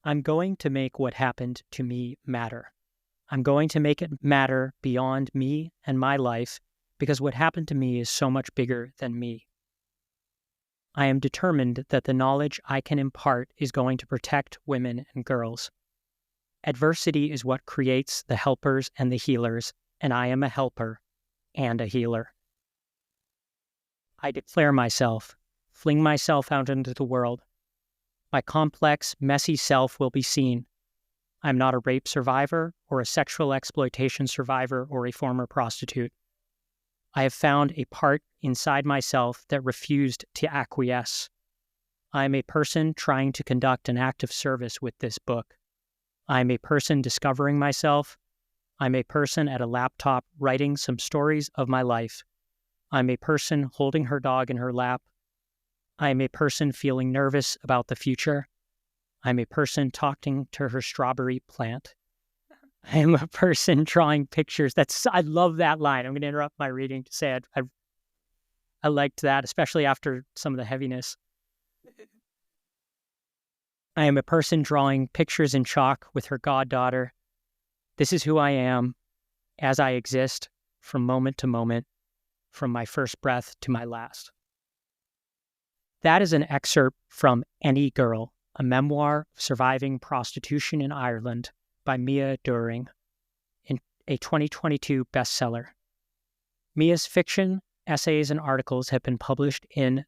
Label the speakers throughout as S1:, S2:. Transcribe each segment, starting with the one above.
S1: I'm going to make what happened to me matter. I'm going to make it matter beyond me and my life because what happened to me is so much bigger than me. I am determined that the knowledge I can impart is going to protect women and girls. Adversity is what creates the helpers and the healers, and I am a helper and a healer. I declare myself, fling myself out into the world. My complex, messy self will be seen. I'm not a rape survivor or a sexual exploitation survivor or a former prostitute. I have found a part inside myself that refused to acquiesce. I am a person trying to conduct an act of service with this book. I am a person discovering myself. I'm a person at a laptop writing some stories of my life. I'm a person holding her dog in her lap. I am a person feeling nervous about the future. I'm a person talking to her strawberry plant. I am a person drawing pictures. I love that line. I'm going to interrupt my reading to say I liked that, especially after some of the heaviness. I am a person drawing pictures in chalk with her goddaughter. This is who I am as I exist from moment to moment, from my first breath to my last. That is an excerpt from Any Girl, a memoir of surviving prostitution in Ireland by Mia Döring, in a 2022 bestseller. Mia's fiction, essays, and articles have been published in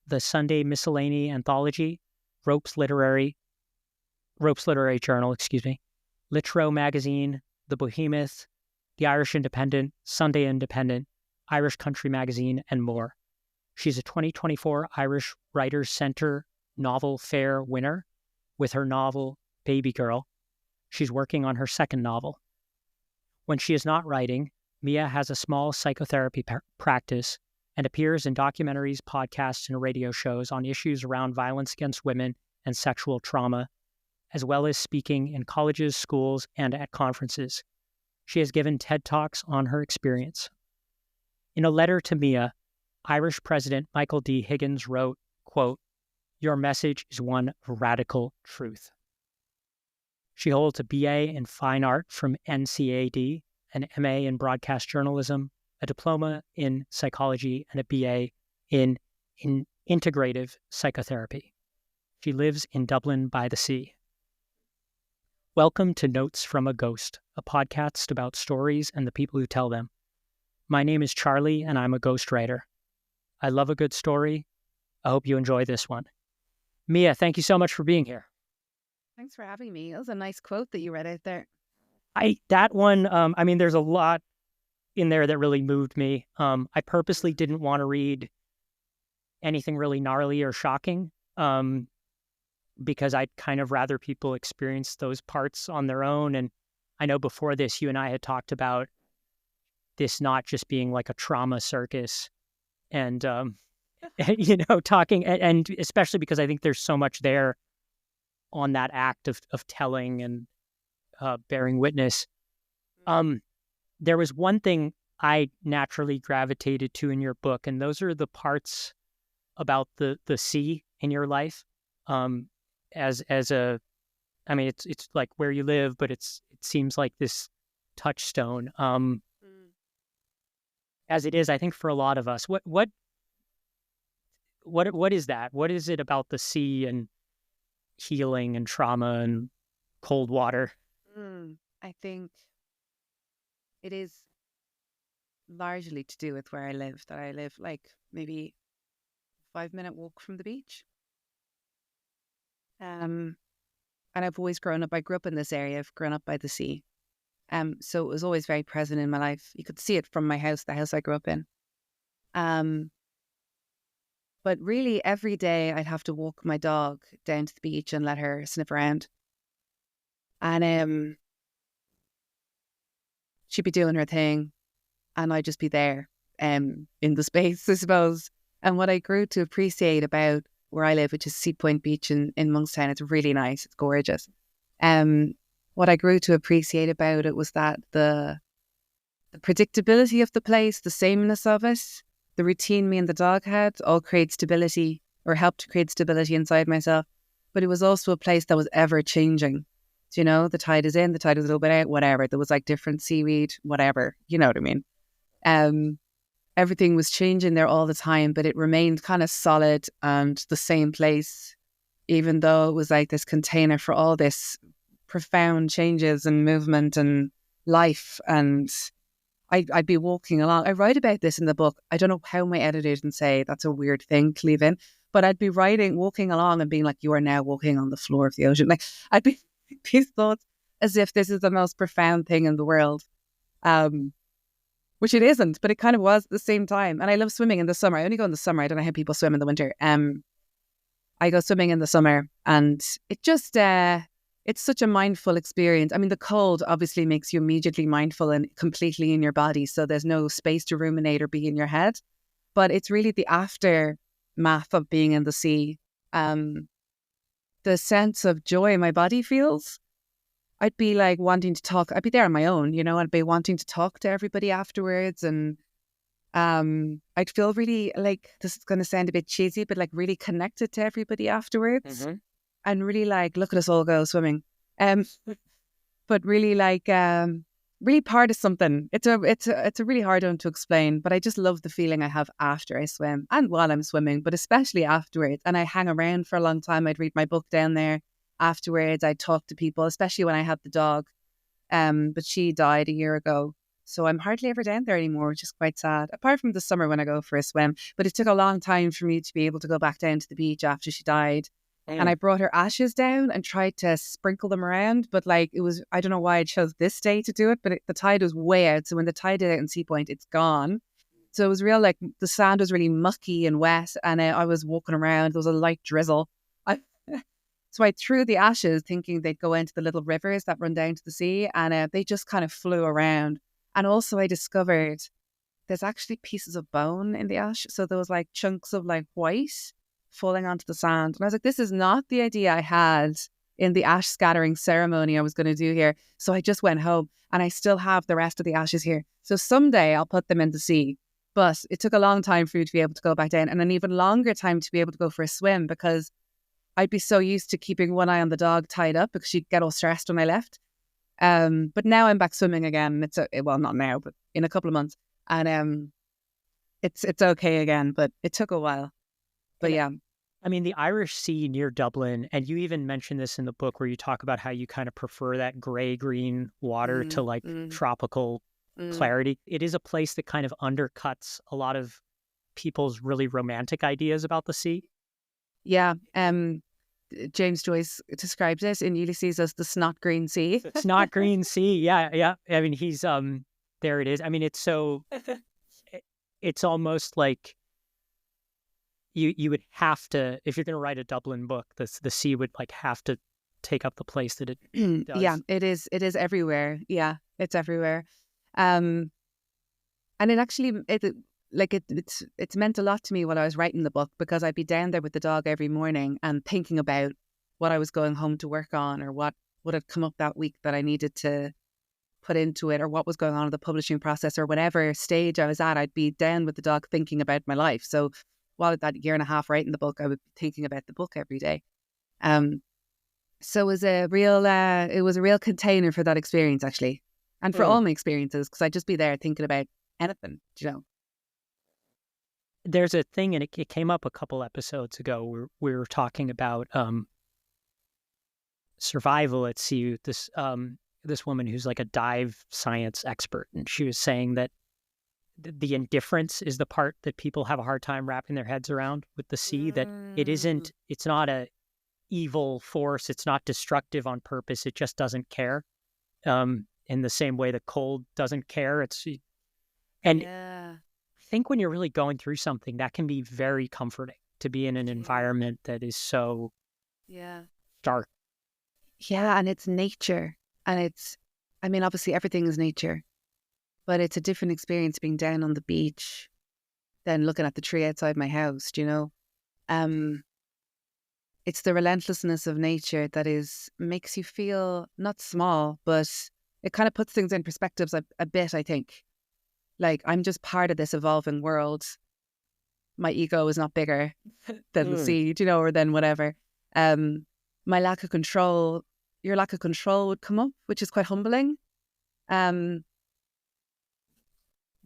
S1: the Sunday Miscellany Anthology, Ropes Literary Journal, Litro Magazine, The Behemoth, The Irish Independent, Sunday Independent, Irish Country Magazine, and more. She's a 2024 Irish Writers' Centre Novel Fair winner with her novel Baby Girl. She's working on her second novel. When she is not writing, Mia has a small psychotherapy practice and appears in documentaries, podcasts, and radio shows on issues around violence against women and sexual trauma, as well as speaking in colleges, schools, and at conferences. She has given TED Talks on her experience. In a letter to Mia, Irish President Michael D. Higens wrote, quote, "Your message is one of radical truth." She holds a BA in Fine Art from NCAD, an MA in Broadcast Journalism, a diploma in Psychology, and a BA in Integrative Psychotherapy. She lives in Dublin by the sea. Welcome to Notes from a Ghost, a podcast about stories and the people who tell them. My name is Charlie, and I'm a ghostwriter. I love a good story. I hope you enjoy this one. Mia, thank you so much for being here.
S2: Thanks for having me. That was a nice quote that you read out there.
S1: That one, there's a lot in there that really moved me. I purposely didn't want to read anything really gnarly or shocking because I'd kind of rather people experience those parts on their own. And I know before this, you and I had talked about this not just being like a trauma circus and, talking, and especially because I think there's so much there on that act of telling and bearing witness. There was one thing I naturally gravitated to in your book, and those are the parts about the sea in your life. It's like where you live, but it seems like this touchstone. As it is, I think, for a lot of us. What is that? What is it about the sea and healing and trauma and cold water?
S2: I think it is largely to do with where I live, that I live like maybe 5-minute walk from the beach. And I've always I grew up in this area, I've grown up by the sea. So it was always very present in my life. You could see it from my house, the house I grew up in. But really every day I'd have to walk my dog down to the beach and let her sniff around. And she'd be doing her thing and I'd just be there in the space, I suppose. And what I grew to appreciate about where I live, which is Sea Point Beach in Monkstown, it's really nice, it's gorgeous. What I grew to appreciate about it was that the predictability of the place, the sameness of it, the routine me and the dog had all create stability or helped to create stability inside myself. but it was also a place that was ever changing. Do you know, the tide is in, the tide is a little bit out, whatever. There was like different seaweed, whatever, you know what I mean? Everything was changing there all the time, but it remained kind of solid and the same place, even though it was like this container for all this profound changes and movement and life. And I'd be walking along. I write about this in the book. I don't know how my editor didn't say that's a weird thing to leave in, but I'd be walking along and being like, you are now walking on the floor of the ocean. Like, I'd be these thoughts as if this is the most profound thing in the world, which it isn't, but it kind of was at the same time. And I love swimming in the summer. I only go in the summer. I don't know how people swim in the winter. I go swimming in the summer, and it just it's such a mindful experience. I mean, the cold obviously makes you immediately mindful and completely in your body, so there's no space to ruminate or be in your head. But it's really the aftermath of being in the sea. The sense of joy my body feels. I'd be like wanting to talk. I'd be there on my own, you know, I'd be wanting to talk to everybody afterwards. And I'd feel really, like, this is going to sound a bit cheesy, but like really connected to everybody afterwards.
S1: Mm-hmm.
S2: And really like, look at us all go swimming. But really like, really part of something. It's a really hard one to explain, but I just love the feeling I have after I swim and while I'm swimming, but especially afterwards. And I hang around for a long time. I'd read my book down there. Afterwards, I'd talk to people, especially when I had the dog. But she died a year ago. So I'm hardly ever down there anymore, which is quite sad, apart from the summer when I go for a swim. But it took a long time for me to be able to go back down to the beach after she died. And I brought her ashes down and tried to sprinkle them around. But like, it was, I don't know why I chose this day to do it, but the tide was way out. So when the tide is out in Sea Point, it's gone. So it was real, like the sand was really mucky and wet. And I was walking around, there was a light drizzle. So I threw the ashes thinking they'd go into the little rivers that run down to the sea. And they just kind of flew around. And also I discovered there's actually pieces of bone in the ash. So there was like chunks of like white falling onto the sand. And I was like, this is not the idea I had in the ash scattering ceremony I was going to do here. So I just went home and I still have the rest of the ashes here. So someday I'll put them in the sea. But it took a long time for you to be able to go back down, and an even longer time to be able to go for a swim, because I'd be so used to keeping one eye on the dog tied up because she'd get all stressed when I left. But now I'm back swimming again. Well, not now, but in a couple of months. And it's okay again, but it took a while. But yeah.
S1: I mean, the Irish Sea near Dublin, and you even mentioned this in the book where you talk about how you kind of prefer that gray-green water to like tropical clarity. It is a place that kind of undercuts a lot of people's really romantic ideas about the sea.
S2: Yeah. James Joyce describes it in Ulysses as the snot green sea.
S1: Snot green sea. Yeah. Yeah. I mean, he's, there it is. I mean, it's so, it's almost like, you would have to, if you're going to write a Dublin book, the sea would like have to take up the place that it does.
S2: Yeah, it is everywhere. Yeah, it's everywhere. And it actually, it's meant a lot to me while I was writing the book, because I'd be down there with the dog every morning and thinking about what I was going home to work on, or what had come up that week that I needed to put into it, or what was going on in the publishing process, or whatever stage I was at. I'd be down with the dog thinking about my life. So while that year and a half writing the book, I would be thinking about the book every day. So it was a real container for that experience, actually, and for all my experiences, because I'd just be there thinking about anything, you know.
S1: There's a thing, and it came up a couple episodes ago, where we were talking about survival at sea. This woman who's like a dive science expert, and she was saying that the indifference is the part that people have a hard time wrapping their heads around with the sea, that it's not a evil force. It's not destructive on purpose. It just doesn't care. In the same way that cold doesn't care. I think when you're really going through something, that can be very comforting to be in an environment that is so dark.
S2: Yeah. And it's nature. And obviously everything is nature. But it's a different experience being down on the beach than looking at the tree outside my house, do you know? It's the relentlessness of nature that makes you feel not small, but it kind of puts things in perspectives a bit, I think. Like, I'm just part of this evolving world. My ego is not bigger than the sea, do you know, or than whatever. my lack of control, your lack of control would come up, which is quite humbling.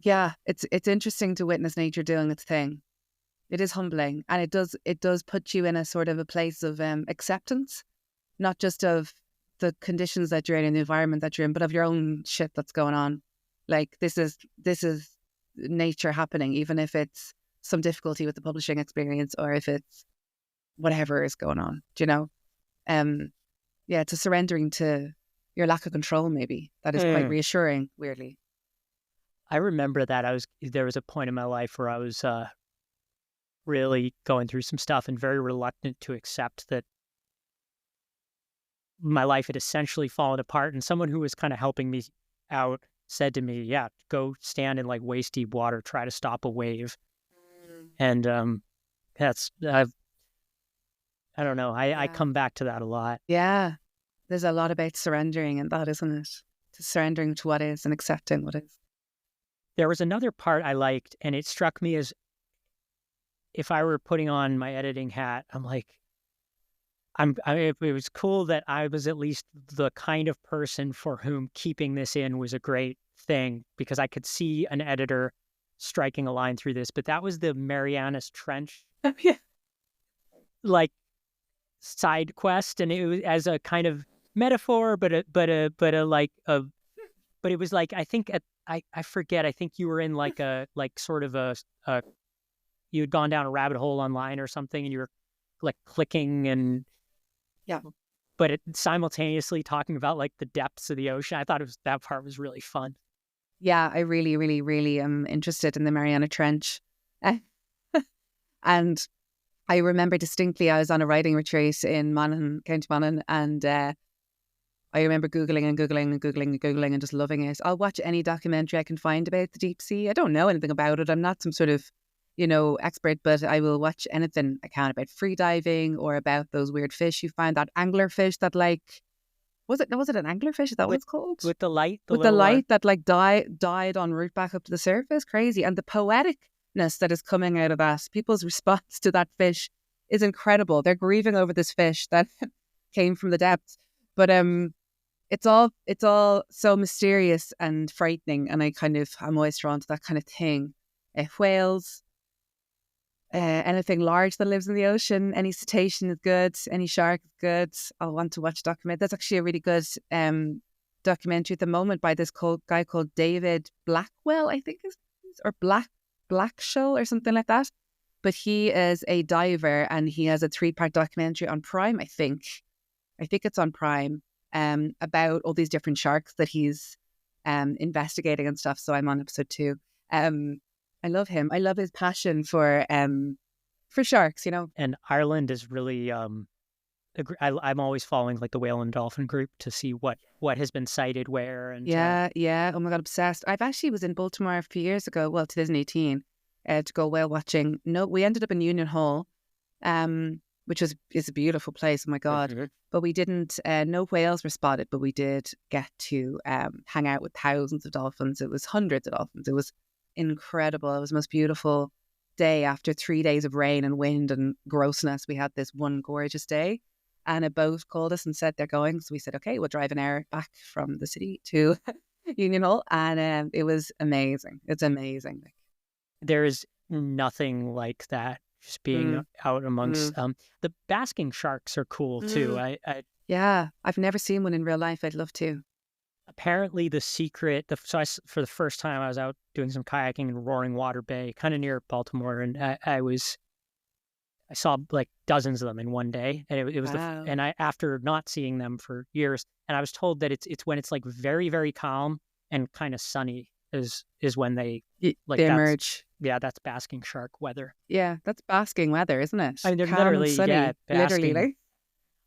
S2: Yeah, it's interesting to witness nature doing its thing. It is humbling, and it does put you in a sort of a place of acceptance, not just of the conditions that you're in and the environment that you're in, but of your own shit that's going on. Like this is nature happening, even if it's some difficulty with the publishing experience or if it's whatever is going on. Do you know? Yeah, to surrendering to your lack of control, maybe that is quite reassuring. Weirdly,
S1: I remember that there was a point in my life where I was really going through some stuff and very reluctant to accept that my life had essentially fallen apart. And someone who was kind of helping me out said to me, yeah, go stand in like waist deep water, try to stop a wave. And I don't know. I come back to that a lot.
S2: Yeah. There's a lot about surrendering in that, isn't it? To surrendering to what is and accepting what is.
S1: There was another part I liked, and it struck me as if I were putting on my editing hat, I'm like, it was cool that I was at least the kind of person for whom keeping this in was a great thing, because I could see an editor striking a line through this. But that was the Marianas Trench, like side quest, and it was as a kind of metaphor, but it was like, I think I forget. I think you were in like sort of a you had gone down a rabbit hole online or something, and you were like clicking and but it simultaneously talking about like the depths of the ocean. I thought that part was really fun.
S2: Yeah, I really, really, really am interested in the Mariana Trench. And I remember distinctly I was on a writing retreat in Monaghan, County Monaghan, and I remember Googling and Googling and Googling and Googling and just loving it. I'll watch any documentary I can find about the deep sea. I don't know anything about it. I'm not some sort of, expert, but I will watch anything I can about free diving or about those weird fish you find, that anglerfish that was it an anglerfish? Is that what it's called?
S1: With the light?
S2: With the light that died en route back up to the surface. Crazy. And the poeticness that is coming out of that, people's response to that fish is incredible. They're grieving over this fish that came from the depths. But it's all so mysterious and frightening, and I'm always drawn to that kind of thing. Whales, anything large that lives in the ocean, any cetacean is good, any shark is good. I'll want to watch documentary. That's actually a really good documentary at the moment by this guy called David Blackwell, I think or Black Show or something like that. But he is a diver, and he has a 3-part documentary on Prime, I think it's on Prime, about all these different sharks that he's investigating and stuff. So I'm on episode 2. I love him. I love his passion for sharks,
S1: And Ireland is really I'm always following like the whale and dolphin group to see what has been cited where. And
S2: yeah. Oh my God, obsessed. I've actually was in Baltimore a few years ago, 2018, to go whale watching. No, we ended up in Union Hall, which is a beautiful place. Oh my God. Mm-hmm. But we didn't, no whales were spotted, but we did get to hang out with thousands of dolphins. It was hundreds of dolphins. It was incredible. It was the most beautiful day after 3 days of rain and wind and grossness. We had this one gorgeous day, and a boat called us and said they're going. So we said, okay, we'll drive an hour back from the city to Union Hall. And it was amazing. It's amazing.
S1: There is nothing like that. Just being out amongst the basking sharks are cool too.
S2: Yeah, I've never seen one in real life. I'd love to.
S1: Apparently the secret, for the first time I was out doing some kayaking in Roaring Water Bay, kind of near Baltimore, and I saw like dozens of them in one day, and it was
S2: wow.
S1: And I, after not seeing them for years, and I was told that it's when it's like very, very calm and kind of sunny is when they
S2: emerge.
S1: Yeah, that's basking shark weather.
S2: Yeah, that's basking weather, isn't it?
S1: I mean, they're
S2: calm
S1: literally,
S2: and sunny.
S1: Yeah, basking.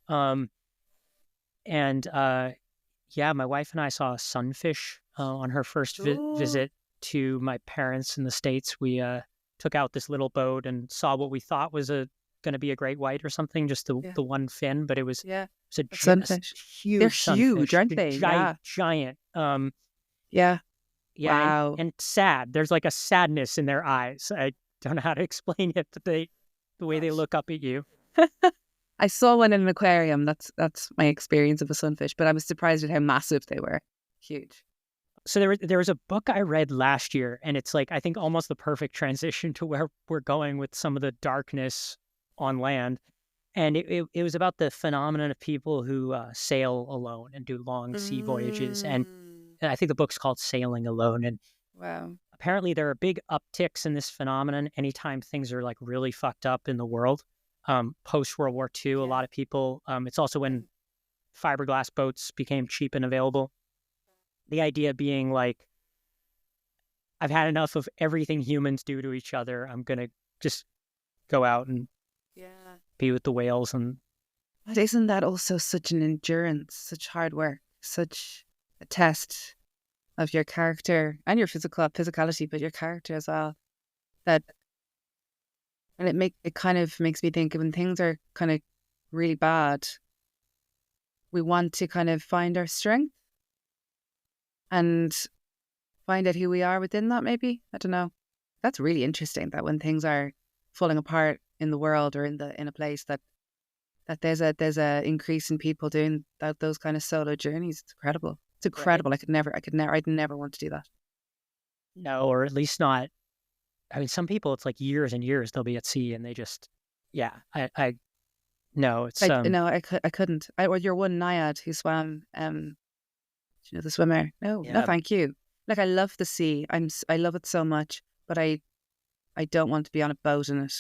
S2: Literally.
S1: Yeah, my wife and I saw a sunfish on her first visit to my parents in the States. We took out this little boat and saw what we thought was going to be a great white or something, just the one fin, but it was a
S2: sunfish.
S1: Huge.
S2: They're
S1: sunfish,
S2: huge, aren't they?
S1: Giant.
S2: Yeah.
S1: Wow. And sad. There's like a sadness in their eyes. I don't know how to explain it, but the way they look up at you.
S2: I saw one in an aquarium. That's my experience of a sunfish, but I was surprised at how massive they were. Huge.
S1: So there was a book I read last year, and it's like, I think, almost the perfect transition to where we're going with some of the darkness on land. And it was about the phenomenon of people who sail alone and do long sea voyages. And I think the book's called Sailing Alone. And
S2: Wow.
S1: apparently there are big upticks in this phenomenon anytime things are like really fucked up in the world. Post World War II, a lot of people, it's also when fiberglass boats became cheap and available. The idea being like, I've had enough of everything humans do to each other. I'm going to just go out and be with the whales. And
S2: But isn't that also such an endurance, such hard work, such a test of your character and your physicality, but your character as well? That, and it kind of makes me think when things are kind of really bad, we want to kind of find our strength and find out who we are within that, maybe. I don't know. That's really interesting, that when things are falling apart in the world or in a place, that there's a increase in people doing those kind of solo journeys. It's incredible. It's incredible. Right. I'd never want to do that.
S1: No, or at least not. I mean, some people, it's like years and years they'll be at sea and they just, I no, it's
S2: no, I couldn't. Or your one Naiad who swam, you know, the swimmer. No, thank you. Like, I love the sea. I love it so much, but I don't want to be on a boat in it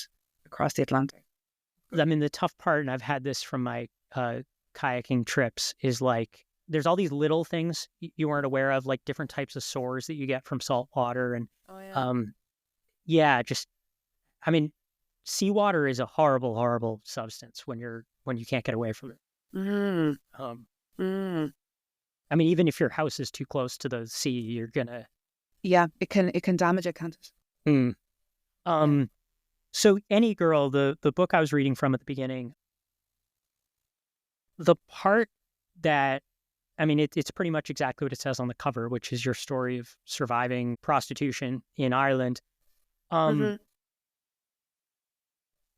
S2: across the Atlantic.
S1: I mean, the tough part, and I've had this from my kayaking trips, is like, there's all these little things you weren't aware of, like different types of sores that you get from salt water. And I mean, seawater is a horrible, horrible substance when you can't get away from it. I mean, even if your house is too close to the sea, you're gonna.
S2: Yeah, it can damage it, can't it?
S1: So Any Girl, the book I was reading from at the beginning, the part that, I mean, it's pretty much exactly what it says on the cover, which is your story of surviving prostitution in Ireland.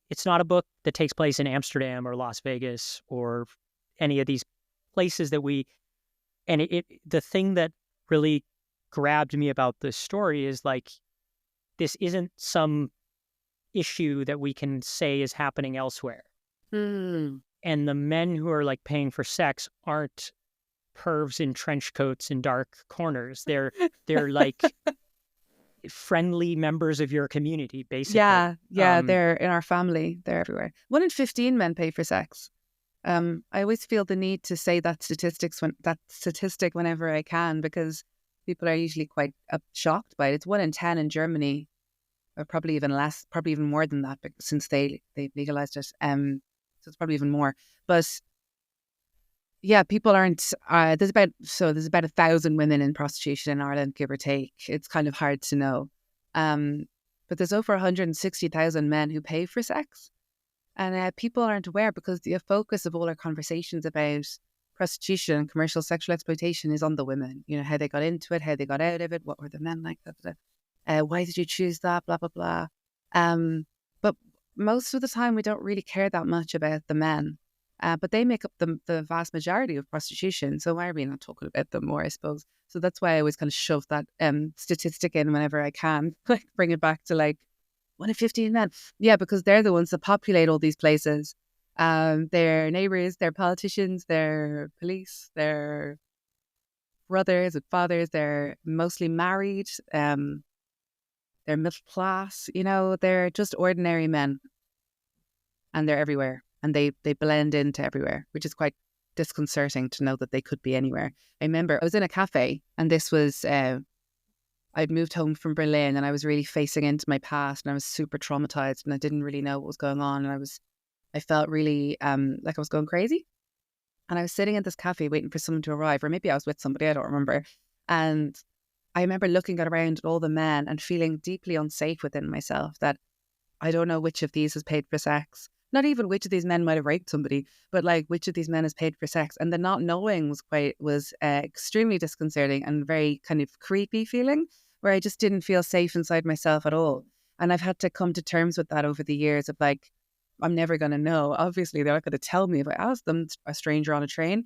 S1: It's not a book that takes place in Amsterdam or Las Vegas or any of these places that the thing that really grabbed me about this story is like, this isn't some issue that we can say is happening elsewhere. And the men who are like paying for sex aren't pervs in trench coats in dark corners. They're like friendly members of your community, basically.
S2: Yeah, they're in our family. They're everywhere. 1 in 15 men pay for sex. I always feel the need to say that statistic whenever I can, because people are usually quite shocked by it. It's 1 in 10 in Germany, or probably even less, probably even more than that, since they legalized it. So it's probably even more. But yeah, people aren't. There's about 1,000 women in prostitution in Ireland, give or take. It's kind of hard to know. But there's over 160,000 men who pay for sex. And people aren't aware, because the focus of all our conversations about prostitution and commercial sexual exploitation is on the women. You know, how they got into it, how they got out of it, what were the men like, why did you choose that, blah, blah, blah. But most of the time, we don't really care that much about the men. But they make up the vast majority of prostitution. So why are we not talking about them more, I suppose? So that's why I always kind of shove that statistic in whenever I can, like bring it back to like 1 in 15 men. Yeah, because they're the ones that populate all these places. Their neighbours, their politicians, their police, their brothers and fathers. They're mostly married. They're middle class. You know, they're just ordinary men, and they're everywhere, and they blend into everywhere, which is quite disconcerting to know that they could be anywhere. I remember I was in a cafe, and this was I'd moved home from Berlin, and I was really facing into my past, and I was super traumatized, and I didn't really know what was going on, and I felt really like I was going crazy. And I was sitting in this cafe waiting for someone to arrive, or maybe I was with somebody, I don't remember. And I remember looking around at all the men and feeling deeply unsafe within myself, that I don't know which of these has paid for sex. Not even which of these men might have raped somebody, but like which of these men has paid for sex. And the not knowing was extremely disconcerting and very kind of creepy feeling, where I just didn't feel safe inside myself at all. And I've had to come to terms with that over the years, of like, I'm never going to know. Obviously, they're not going to tell me if I ask them, a stranger on a train,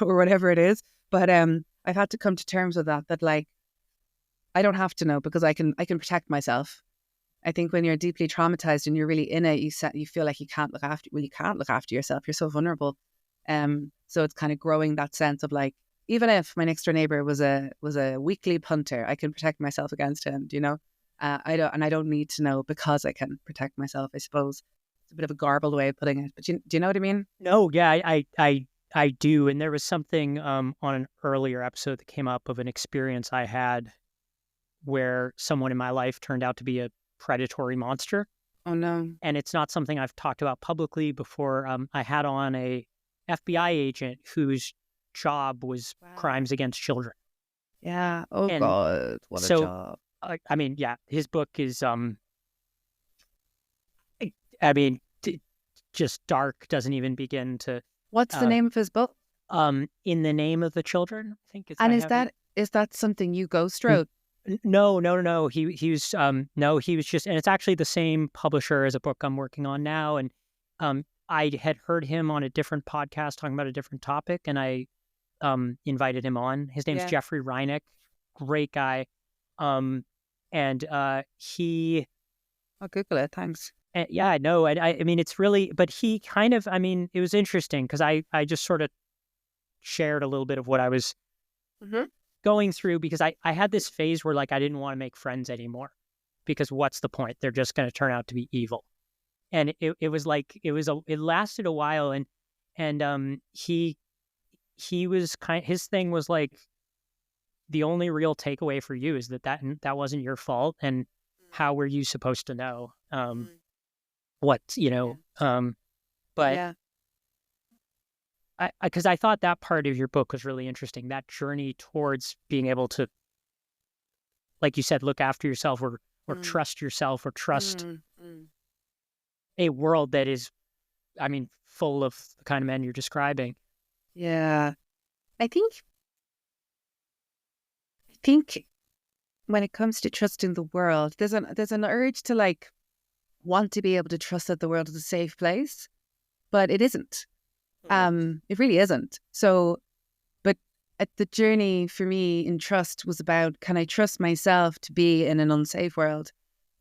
S2: or whatever it is. But I've had to come to terms with that like, I don't have to know because I can protect myself. I think when you're deeply traumatized and you're really in it, you feel like you can't look after yourself. You're so vulnerable. So it's kind of growing that sense of like, even if my next door neighbor was a weekly punter, I can protect myself against him. Do you know? I don't need to know because I can protect myself. I suppose it's a bit of a garbled way of putting it, but do you know what I mean?
S1: No, yeah, I do. And there was something on an earlier episode that came up of an experience I had where someone in my life turned out to be a predatory monster.
S2: Oh no!
S1: And it's not something I've talked about publicly before. I had on a FBI agent whose job was crimes against children.
S2: Yeah. Oh
S1: and
S2: God, what a job!
S1: I mean, yeah, his book is I mean, just dark. Doesn't even begin to.
S2: What's the name of his book?
S1: In the Name of the Children, I think it's.
S2: And is that something you go through?
S1: No. He was no, he was just, and it's actually the same publisher as a book I'm working on now. And I had heard him on a different podcast talking about a different topic, and I invited him on. His name's Jeffrey Reineck, great guy. And he.
S2: I'll Google it. Thanks.
S1: Yeah, I know. I mean, it's really, but he kind of, I mean, it was interesting because I just sort of shared a little bit of what I was going through, because I had this phase where like I didn't want to make friends anymore because what's the point? They're just going to turn out to be evil. And it was like, it lasted a while. And he was his thing was like, the only real takeaway for you is that wasn't your fault. And how were you supposed to know? What, you know, but
S2: yeah.
S1: Because I thought that part of your book was really interesting, that journey towards being able to, like you said, look after yourself or trust yourself or trust a world that is, I mean, full of the kind of men you're describing.
S2: Yeah. I think when it comes to trusting the world, there's an urge to like want to be able to trust that the world is a safe place, but it isn't. It really isn't. So, but the journey for me in trust was about, can I trust myself to be in an unsafe world?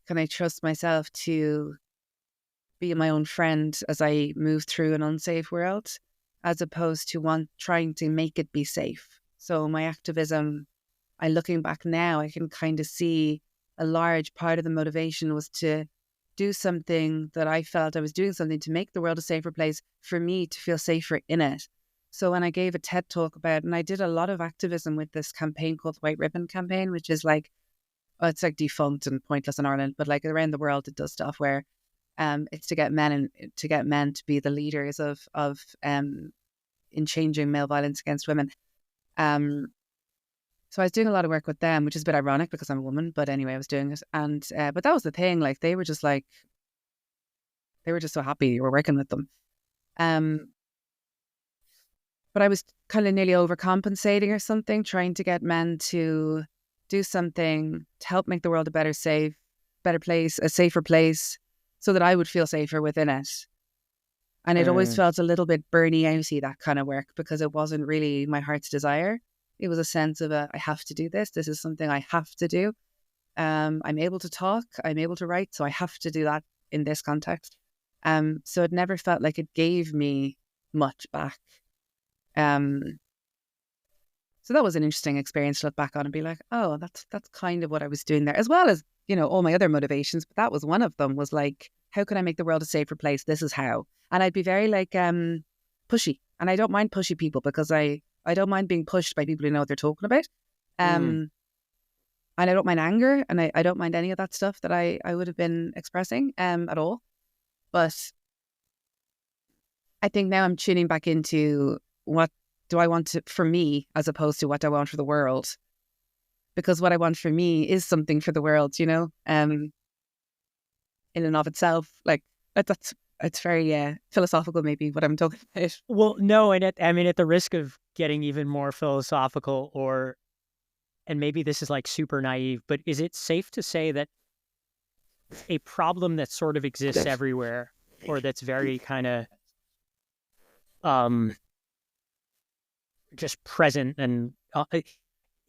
S2: Can I trust myself to be my own friend as I move through an unsafe world, as opposed to trying to make it be safe? So my activism, looking back now, I can kind of see a large part of the motivation was to do something that I felt I was doing something to make the world a safer place for me to feel safer in it. So when I gave a TED talk about, and I did a lot of activism with this campaign called the White Ribbon Campaign, which is like, it's like defunct and pointless in Ireland, but like around the world it does stuff where it's to get men to be the leaders of in changing male violence against women. So I was doing a lot of work with them, which is a bit ironic because I'm a woman, but anyway, I was doing it. And, but that was the thing, like they were just so happy you were working with them. But I was kind of nearly overcompensating or something, trying to get men to do something to help make the world a better place, a safer place, so that I would feel safer within it. And it always felt a little bit burny outy, that kind of work, because it wasn't really my heart's desire. It was a sense of I have to do this. This is something I have to do. I'm able to talk. I'm able to write. So I have to do that in this context. So it never felt like it gave me much back. So that was an interesting experience to look back on and be like, oh, that's kind of what I was doing there, as well as, you know, all my other motivations. But that was one of them, was like, how can I make the world a safer place? This is how. And I'd be very like pushy. And I don't mind pushy people, because I don't mind being pushed by people who know what they're talking about. And I don't mind anger, and I don't mind any of that stuff that I would have been expressing at all. But I think now I'm tuning back into, what do I want for me, as opposed to what do I want for the world? Because what I want for me is something for the world, you know, in and of itself. Like it's very philosophical, maybe, what I'm talking about.
S1: Well, no, and at the risk of getting even more philosophical, and maybe this is like super naive, but is it safe to say that a problem that sort of exists everywhere or that's very kind of um, just present. And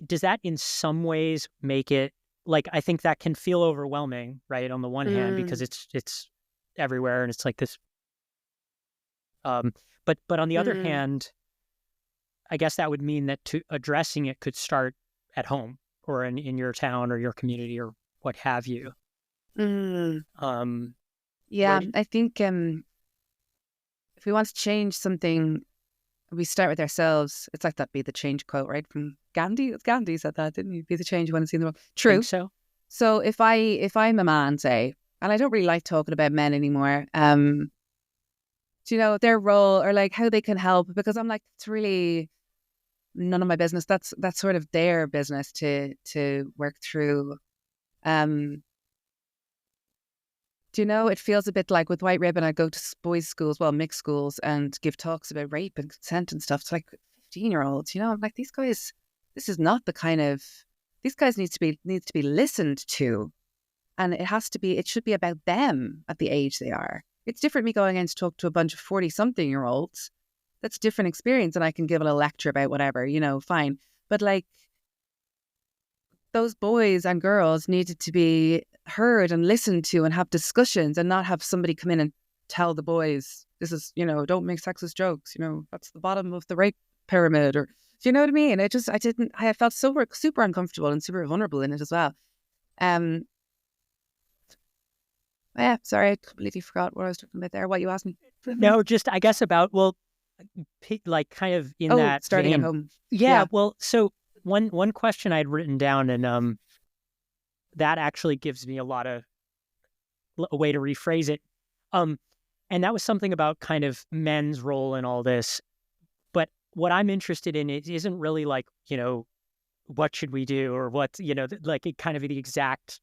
S1: does that in some ways make it like, I think that can feel overwhelming, right? On the one hand, because it's everywhere and it's like this. But on the other hand, I guess that would mean that addressing it could start at home or in your town or your community or what have you.
S2: Yeah, I think if we want to change something, we start with ourselves. It's like that "Be the Change" quote, right? From Gandhi. Gandhi said that, didn't he? Be the change you want to see in the world. True.
S1: Think so.
S2: So if I'm a man, say, and I don't really like talking about men anymore, you know, their role or like how they can help, because I'm like, it's really none of my business. That's sort of their business to work through. Do you know, it feels a bit like with White Ribbon, I go to boys' schools, well, mixed schools, and give talks about rape and consent and stuff to like 15-year-olds. You know, I'm like, these guys, this is not the kind of, these guys needs to be listened to, and it should be about them at the age they are. It's different me going in to talk to a bunch of 40-something-year-olds. That's a different experience, and I can give a lecture about whatever, you know, fine. But like, those boys and girls needed to be heard and listened to and have discussions, and not have somebody come in and tell the boys, this is, you know, don't make sexist jokes, you know, that's the bottom of the rape pyramid, or, do you know what I mean? I felt super uncomfortable and super vulnerable in it as well. Yeah, sorry, I completely forgot what I was talking about there. What you asked me?
S1: No, just I guess about, well, like kind of in that
S2: starting
S1: vein.
S2: at home.
S1: Yeah. Well, so one question I'd written down, and that actually gives me a way to rephrase it. And that was something about kind of men's role in all this. But what I'm interested in, it isn't really like, you know, what should we do, or what, you know, like it kind of the exact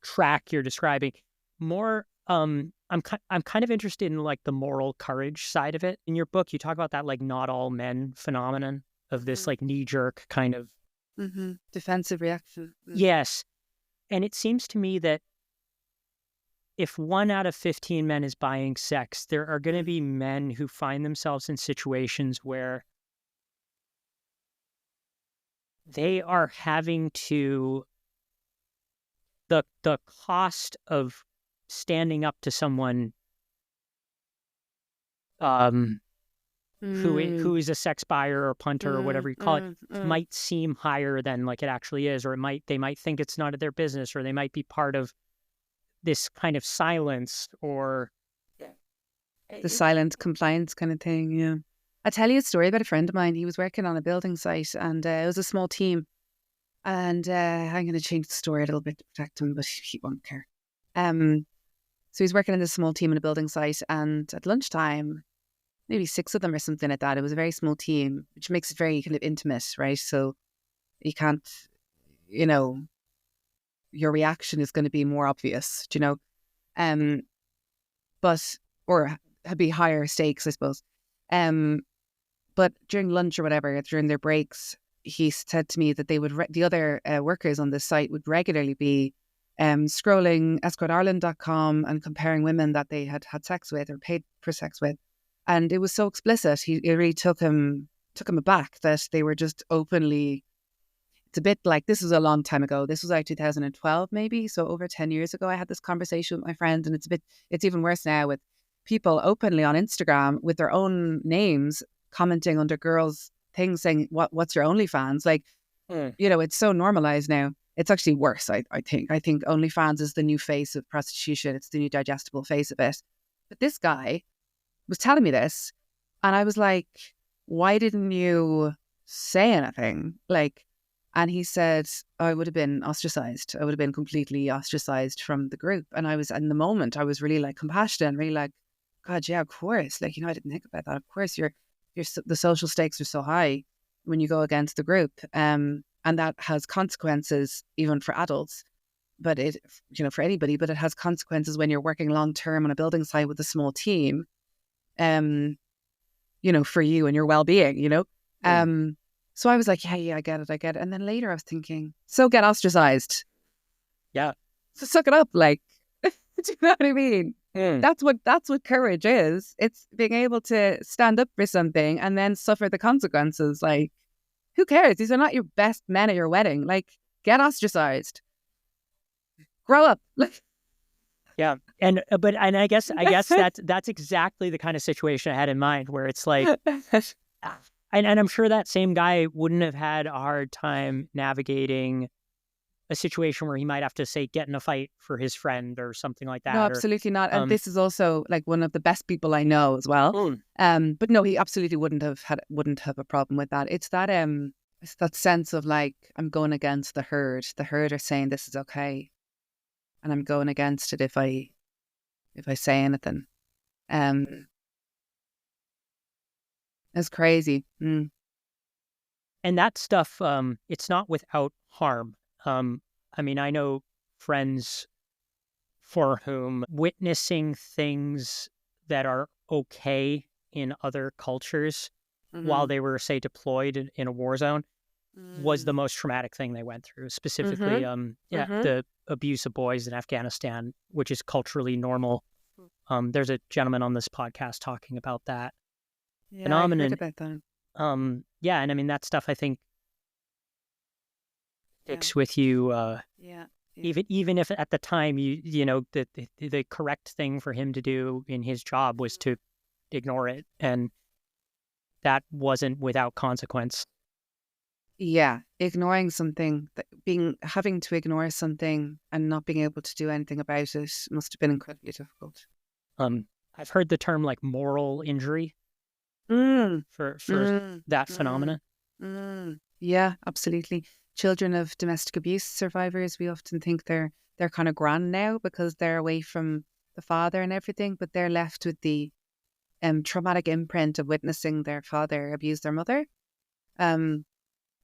S1: track you're describing. More, I'm kind of interested in like the moral courage side of it. In your book, you talk about that like not all men phenomenon of this like knee-jerk kind of
S2: defensive reaction.
S1: Yes. And it seems to me that if 1 out of 15 men is buying sex, there are going to be men who find themselves in situations where they are having to, the cost of standing up to someone who is a sex buyer or punter or whatever you call it, might seem higher than like it actually is, or they might think it's none of their business, or they might be part of this kind of silence, or
S2: the silent compliance kind of thing. Yeah. I'll tell you a story about a friend of mine. He was working on a building site, and it was a small team. And I'm going to change the story a little bit to protect him, but he won't care. So he's working in this small team in a building site, and at lunchtime, maybe 6 of them or something like that. It was a very small team, which makes it very kind of intimate, right? So you can't, you know, your reaction is going to be more obvious, do you know? Or be higher stakes, I suppose. But during lunch or whatever, during their breaks, he said to me that they would, the other workers on the site would regularly be scrolling escortireland.com and comparing women that they had sex with or paid for sex with. And it was so explicit, it really took him aback that they were just openly. It's a bit like, this was a long time ago. This was like 2012 maybe, so over 10 years ago I had this conversation with my friend, and it's even worse now with people openly on Instagram with their own names commenting under girls' things saying, what's your OnlyFans? Like, you know, it's so normalized now. It's actually worse, I think. I think OnlyFans is the new face of prostitution. It's the new digestible face of it. But this guy was telling me this, and I was like, why didn't you say anything? Like, and he said, I would have been ostracized. I would have been completely ostracized from the group. And I was, in the moment, I was really like compassionate and really like, God, yeah, of course. Like, you know, I didn't think about that. Of course, the social stakes are so high when you go against the group. And that has consequences even for adults, but it, you know, for anybody, but it has consequences when you're working long-term on a building site with a small team, you know, for you and your well-being, you know? So I was like, yeah, I get it. And then later I was thinking, so get ostracized.
S1: Yeah.
S2: So suck it up. Like, Do you know what I mean?
S1: Mm.
S2: That's what courage is. It's being able to stand up for something and then suffer the consequences. Like, who cares? These are not your best men at your wedding. Like, get ostracized. Grow up. Like,
S1: Yeah. And I guess that's exactly the kind of situation I had in mind, where it's like, and I'm sure that same guy wouldn't have had a hard time navigating a situation where he might have to, say, get in a fight for his friend or something like
S2: no,
S1: that. Or
S2: absolutely not. And this is also like one of the best people I know as well. But no, he absolutely wouldn't have a problem with that. It's that sense of like, I'm going against the herd. The herd are saying this is okay, and I'm going against it if I say anything. It's crazy.
S1: And that stuff, it's not without harm. I mean, I know friends for whom witnessing things that are okay in other cultures while they were, say, deployed in a war zone was the most traumatic thing they went through. Specifically, the abuse of boys in Afghanistan, which is culturally normal. There's a gentleman on this podcast talking about that phenomenon.
S2: I heard about that.
S1: And I mean, that stuff, I think, sticks with you. Even if at the time you know the correct thing for him to do in his job was to ignore it, and that wasn't without consequence.
S2: Yeah, ignoring something, having to ignore something and not being able to do anything about it must have been incredibly difficult.
S1: I've heard the term like moral injury for that phenomenon.
S2: Yeah, absolutely. Children of domestic abuse survivors, we often think they're kind of grand now because they're away from the father and everything, but they're left with the traumatic imprint of witnessing their father abuse their mother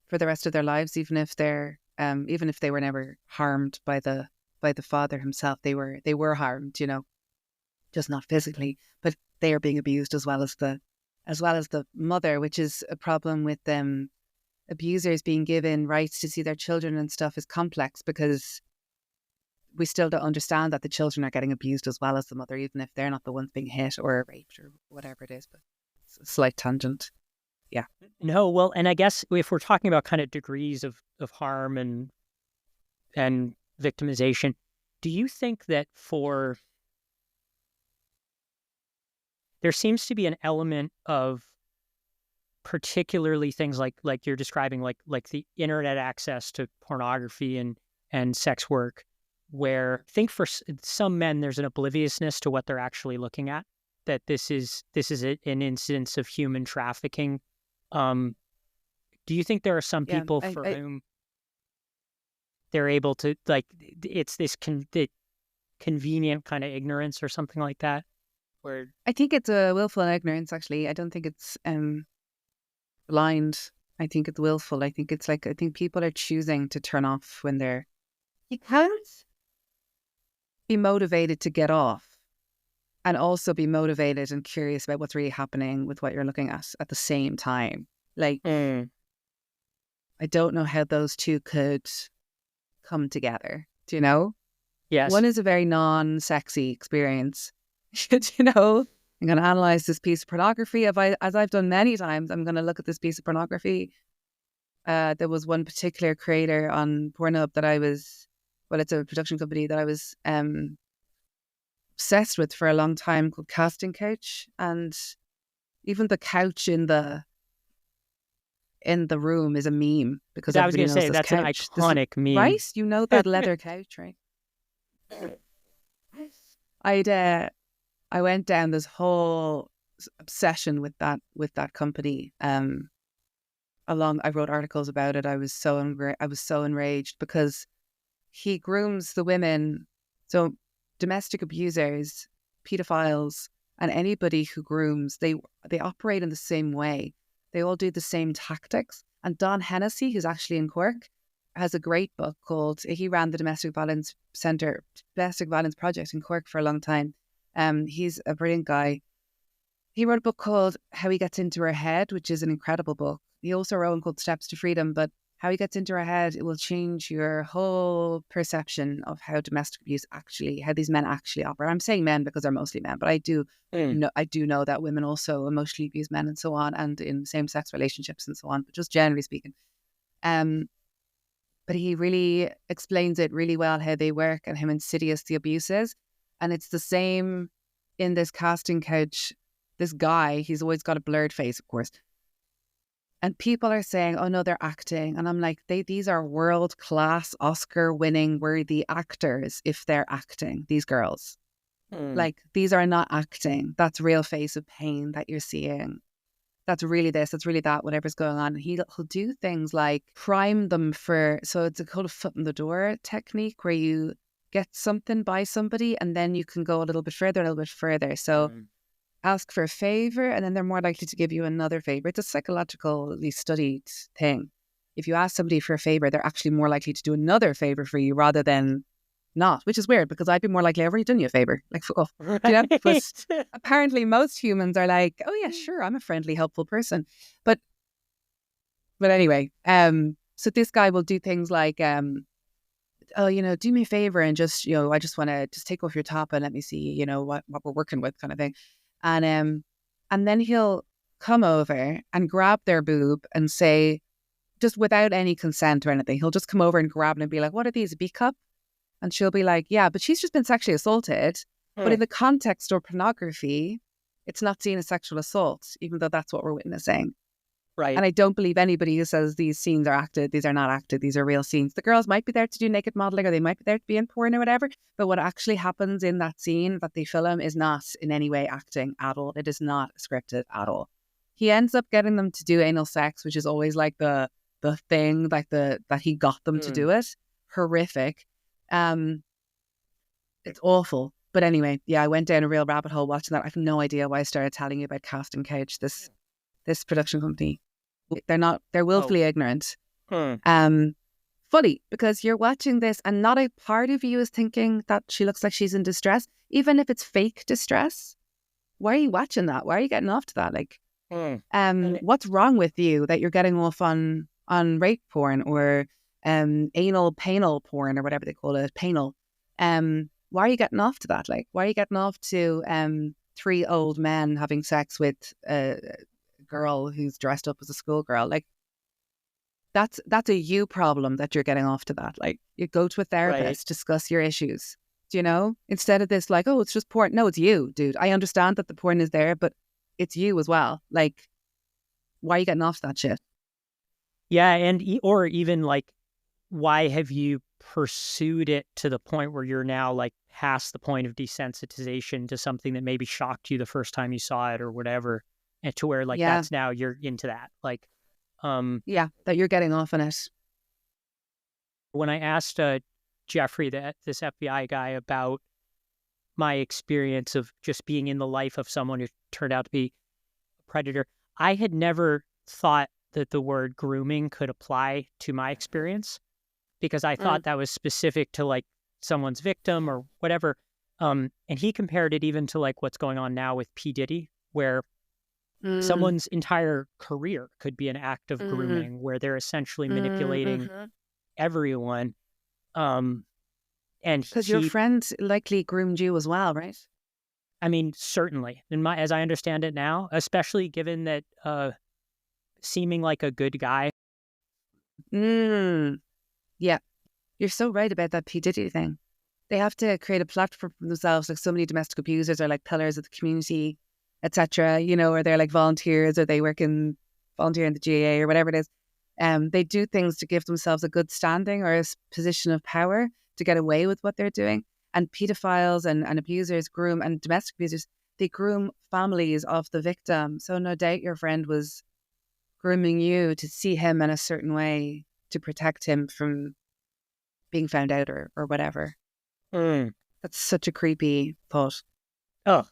S2: for the rest of their lives, even if they were never harmed by the father himself. They were harmed, just not physically, but they are being abused as well as the mother, which is a problem with abusers being given rights to see their children and stuff is complex because we still don't understand that the children are getting abused as well as the mother, even if they're not the ones being hit or raped or whatever it is. But it's a slight tangent. Yeah.
S1: No, well, and I guess if we're talking about kind of degrees of harm and victimization, do you think that there seems to be an element of particularly things like you're describing, like the internet access to pornography and sex work, where I think for some men there's an obliviousness to what they're actually looking at, that this is an instance of human trafficking. Do you think there are some people for whom they're able to, like, it's this convenient kind of ignorance or something like that? Where
S2: I think it's a willful ignorance, actually. I don't think it's blind. I think it's willful. I think it's like, I think people are choosing to turn off when you can't be motivated to get off and also be motivated and curious about what's really happening with what you're looking at the same time. Like, I don't know how those two could come together. Do you know?
S1: Yes.
S2: One is a very non-sexy experience. I'm going to analyze this piece of pornography. As I've done many times, I'm going to look at this piece of pornography. There was one particular creator on Pornhub that it's a production company that I was obsessed with for a long time, called Casting Couch. And even the couch in the room is a meme because
S1: I was going to say that's
S2: couch.
S1: An iconic meme,
S2: right? You know that leather couch, right? I went down this whole obsession with that company. I wrote articles about it. I was so enraged because he grooms the women. So domestic abusers, pedophiles, and anybody who grooms, they operate in the same way. They all do the same tactics. And Don Hennessy, who's actually in Cork, has a great book called, he ran the Domestic Violence Project in Cork for a long time. He's a brilliant guy. He wrote a book called How He Gets Into Her Head, which is an incredible book. He also wrote one called Steps to Freedom, but how he gets into our head, it will change your whole perception of how domestic abuse actually, how these men actually operate. I'm saying men because they're mostly men, but I do know that women also emotionally abuse men and so on, and in same-sex relationships and so on, but just generally speaking. But he really explains it really well, how they work and how insidious the abuse is. And it's the same in this casting couch. This guy, he's always got a blurred face, of course. And people are saying, oh no, they're acting. And I'm like, these are world-class, Oscar-winning worthy actors if they're acting, these girls. Like, these are not acting. That's real face of pain that you're seeing. That's really this, that's really that, whatever's going on. And he'll do things like prime them for, so it's a kind of foot in the door technique where you get something by somebody and then you can go a little bit further. So ask for a favor and then they're more likely to give you another favor. It's a psychologically studied thing. If you ask somebody for a favor, they're actually more likely to do another favor for you rather than not, which is weird because I'd be more likely, I've already done you a favor. Like, fuck off.
S1: Right.
S2: You know? But apparently most humans are like, oh yeah, sure, I'm a friendly, helpful person. But anyway, so this guy will do things like, oh, do me a favor and just, I just want to just take off your top and let me see, what we're working with, kind of thing. And then he'll come over and grab their boob and say, just without any consent or anything, he'll just come over and grab it and be like, what are these, a B cup? And she'll be like, yeah, but she's just been sexually assaulted. But in the context of pornography, it's not seen as sexual assault, even though that's what we're witnessing.
S1: Right.
S2: And I don't believe anybody who says these scenes are acted. These are not acted. These are real scenes. The girls might be there to do naked modeling or they might be there to be in porn or whatever. But what actually happens in that scene that they film is not in any way acting at all. It is not scripted at all. He ends up getting them to do anal sex, which is always like the thing, like that he got them to do it. Horrific. It's awful. But anyway, yeah, I went down a real rabbit hole watching that. I have no idea why I started telling you about Casting Couch, this production company. They're willfully ignorant. Funny, because you're watching this and not a part of you is thinking that she looks like she's in distress, even if it's fake distress. Why are you watching that? Why are you getting off to that? Like, what's wrong with you that you're getting off on rape porn or anal panal porn or whatever they call it, panal? Why are you getting off to that? Like, why are you getting off to 3 old men having sex with a girl who's dressed up as a schoolgirl? Like, that's a you problem that you're getting off to that. Like, you go to a therapist, discuss your issues. Do you know? Instead of this, like, oh, it's just porn. No, it's you, dude. I understand that the porn is there, but it's you as well. Like, why are you getting off to that shit?
S1: Yeah, and or even like, why have you pursued it to the point where you're now like past the point of desensitization to something that maybe shocked you the first time you saw it or whatever, and to where like that's now you're into that. Like,
S2: that you're getting off on it.
S1: When I asked Jeffrey, this FBI guy, about my experience of just being in the life of someone who turned out to be a predator, I had never thought that the word grooming could apply to my experience, because I thought that was specific to like someone's victim or whatever. And he compared it even to like what's going on now with P. Diddy, where someone's entire career could be an act of grooming, where they're essentially manipulating everyone. And
S2: because your friend likely groomed you as well, right?
S1: I mean, certainly, as I understand it now, especially given that seeming like a good guy.
S2: Yeah, you're so right about that P. Diddy thing. They have to create a platform for themselves. Like, so many domestic abusers are like pillars of the community, etc. Or they're like volunteers, or they volunteer in the GAA or whatever it is. They do things to give themselves a good standing or a position of power to get away with what they're doing. And pedophiles and abusers groom, and domestic abusers, they groom families of the victim. So no doubt your friend was grooming you to see him in a certain way to protect him from being found out or whatever. That's such a creepy thought.
S1: Oh,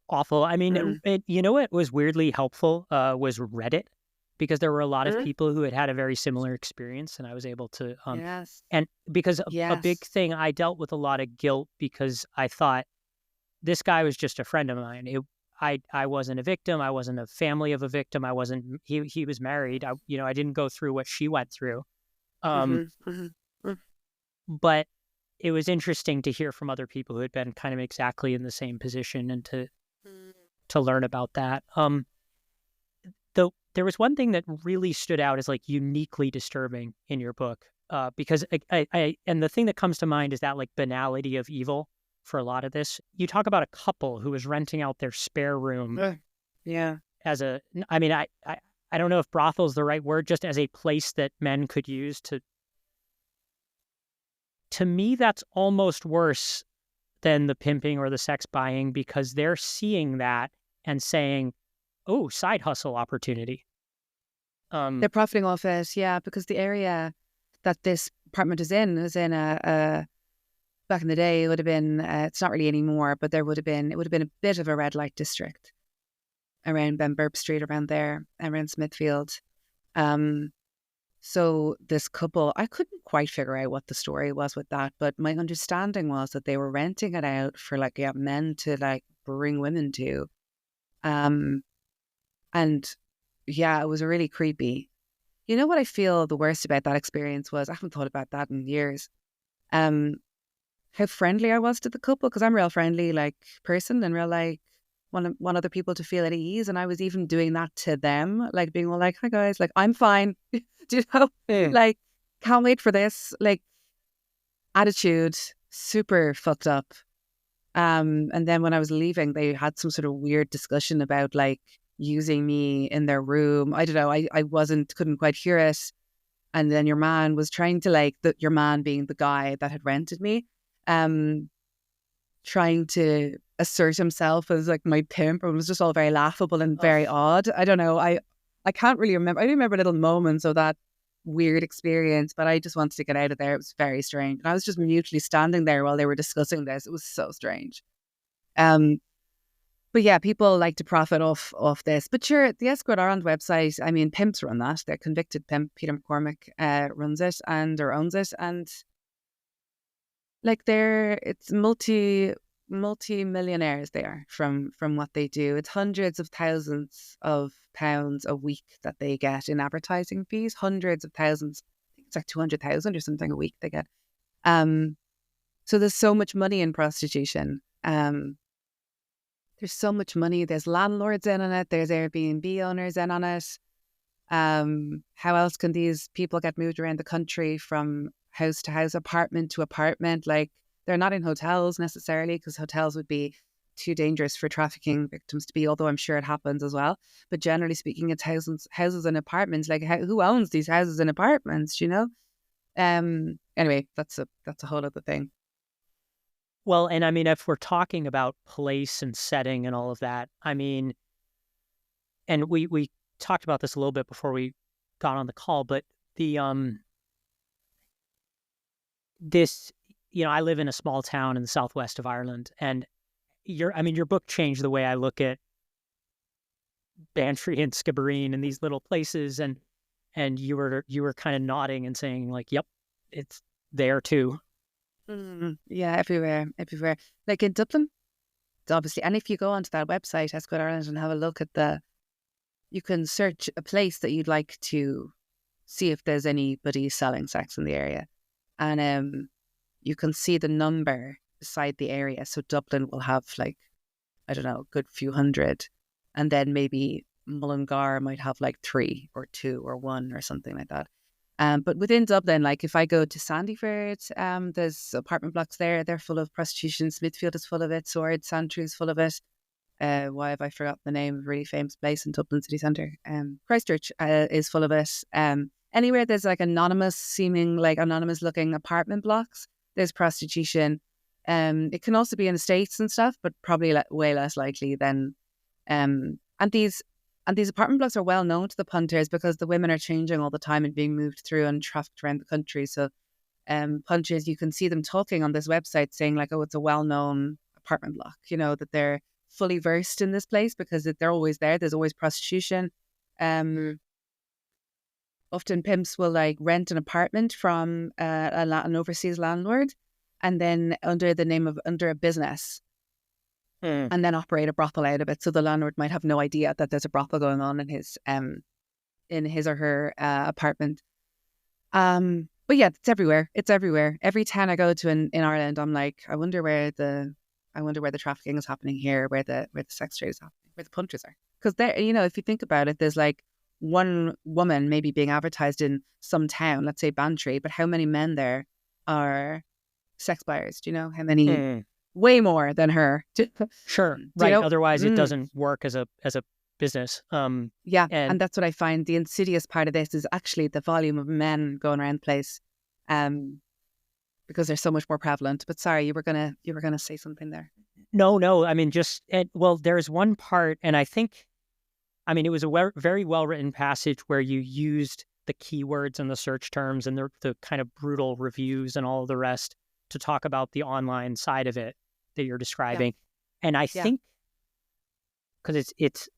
S1: awful. I mean, what was weirdly helpful was Reddit, because there were a lot of people who had a very similar experience, and I was able to, and because a big thing, I dealt with a lot of guilt because I thought this guy was just a friend of mine. I wasn't a victim. I wasn't a family of a victim. He was married. I didn't go through what she went through. Um, but it was interesting to hear from other people who had been kind of exactly in the same position and to learn about that. Though there was one thing that really stood out as like uniquely disturbing in your book, because and the thing that comes to mind is that like banality of evil for a lot of this. You talk about a couple who was renting out their spare room
S2: Yeah.
S1: as a, I mean, I don't know if brothel is the right word, just as a place that men could use to me, that's almost worse than the pimping or the sex buying, because they're seeing that and saying, oh, side hustle opportunity.
S2: They're profiting off it, yeah, because the area that this apartment is in a back in the day, it would have been, it's not really anymore, but it would have been a bit of a red light district around Ben Burp Street, around there, around Smithfield. So this couple, I couldn't quite figure out what the story was with that, but my understanding was that they were renting it out for like men to like bring women to. And yeah, it was really creepy. You know what I feel the worst about that experience was, I haven't thought about that in years. How friendly I was to the couple, because I'm a real friendly like person and real like want other people to feel at ease, and I was even doing that to them, like being all like, "Hi guys, like I'm fine," do you know, like can't wait for this, like attitude, super fucked up. And then when I was leaving, they had some sort of weird discussion about like using me in their room. I don't know, I couldn't quite hear it. And then your man was trying to like, your man being the guy that had rented me, trying to assert himself as like my pimp. It was just all very laughable and very odd. I don't know. I can't really remember. I do remember little moments of that weird experience, but I just wanted to get out of there. It was very strange. And I was just mutely standing there while they were discussing this. It was so strange. But yeah, people like to profit off this. But sure, the Escort Ireland website, I mean, pimps run that. Their convicted pimp, Peter McCormick, runs it or owns it. And like it's multi-millionaires they are from what they do. It's hundreds of thousands of pounds a week that they get in advertising fees. Hundreds of thousands. I think it's like 200,000 or something a week they get. So there's so much money in prostitution. There's so much money. There's landlords in on it. There's Airbnb owners in on it. How else can these people get moved around the country from house to house, apartment to apartment? Like, they're not in hotels necessarily, because hotels would be too dangerous for trafficking victims to be, although I'm sure it happens as well. But generally speaking, it's houses and apartments. Like, who owns these houses and apartments, you know? Anyway, that's a whole other thing.
S1: Well, and I mean, if we're talking about place and setting and all of that, I mean, and we talked about this a little bit before we got on the call, but this, I live in a small town in the southwest of Ireland, and your book changed the way I look at Bantry and Skibbereen and these little places, and you were kind of nodding and saying like, yep, it's there too.
S2: Yeah, everywhere. Like in Dublin, obviously. And if you go onto that website, Escort Ireland, and have a look at you can search a place that you'd like to see if there's anybody selling sex in the area. And you can see the number beside the area. So Dublin will have like, I don't know, a good few hundred. And then maybe Mullingar might have like 3 or 2 or 1 or something like that. But within Dublin, like if I go to Sandyford, there's apartment blocks there. They're full of prostitution. Smithfield is full of it. Sword, Santry is full of it. Why have I forgotten the name of a really famous place in Dublin city centre? Christchurch is full of it. Anywhere there's like anonymous looking apartment blocks, there's prostitution. It can also be in the States and stuff, but probably way less likely than. And these apartment blocks are well known to the punters because the women are changing all the time and being moved through and trafficked around the country. So punters, you can see them talking on this website saying like, oh, it's a well-known apartment block, that they're fully versed in this place because they're always there. There's always prostitution. Often pimps will like rent an apartment from an overseas landlord, and then under a business, and then operate a brothel out of it. So the landlord might have no idea that there's a brothel going on in his or her apartment. But yeah, it's everywhere. It's everywhere. Every town I go to in Ireland, I'm like, I wonder where the trafficking is happening here, where the sex trade is happening, where the punters are. Because there, if you think about it, there's like one woman maybe being advertised in some town, let's say Bantry, but how many men there are sex buyers? Do you know how many? Way more than her.
S1: Sure,
S2: Do
S1: right.
S2: you know?
S1: Otherwise, it doesn't work as a business.
S2: Yeah,
S1: and
S2: that's what I find. The insidious part of this is actually the volume of men going around the place, because they're so much more prevalent. But sorry, you were gonna say something there.
S1: No. I mean, there's one part, and I think, I mean, it was a very well written passage where you used the keywords and the search terms and the kind of brutal reviews and all of the rest to talk about the online side of it that you're describing. Yeah. And I think, because it's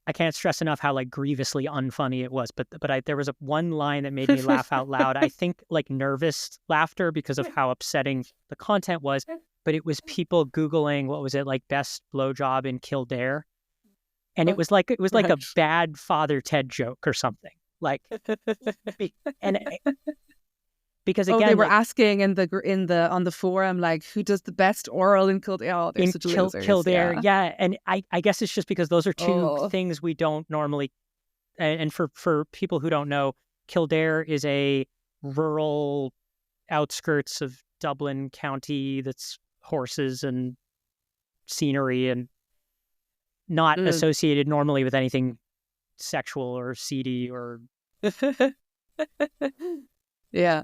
S1: I can't stress enough how like grievously unfunny it was, but there was one line that made me laugh out loud. I think like nervous laughter because of how upsetting the content was, but it was people Googling, what was it, like best blowjob in Kildare, and it was like a bad Father Ted joke or something. Like, and because again,
S2: they were asking on the forum, like, who does the best oral in Kildare? Oh, they're such losers.
S1: Kildare, yeah. And I guess it's just because those are two things we don't normally. And for people who don't know, Kildare is a rural outskirts of Dublin County that's horses and scenery and not associated normally with anything sexual or seedy or.
S2: Yeah.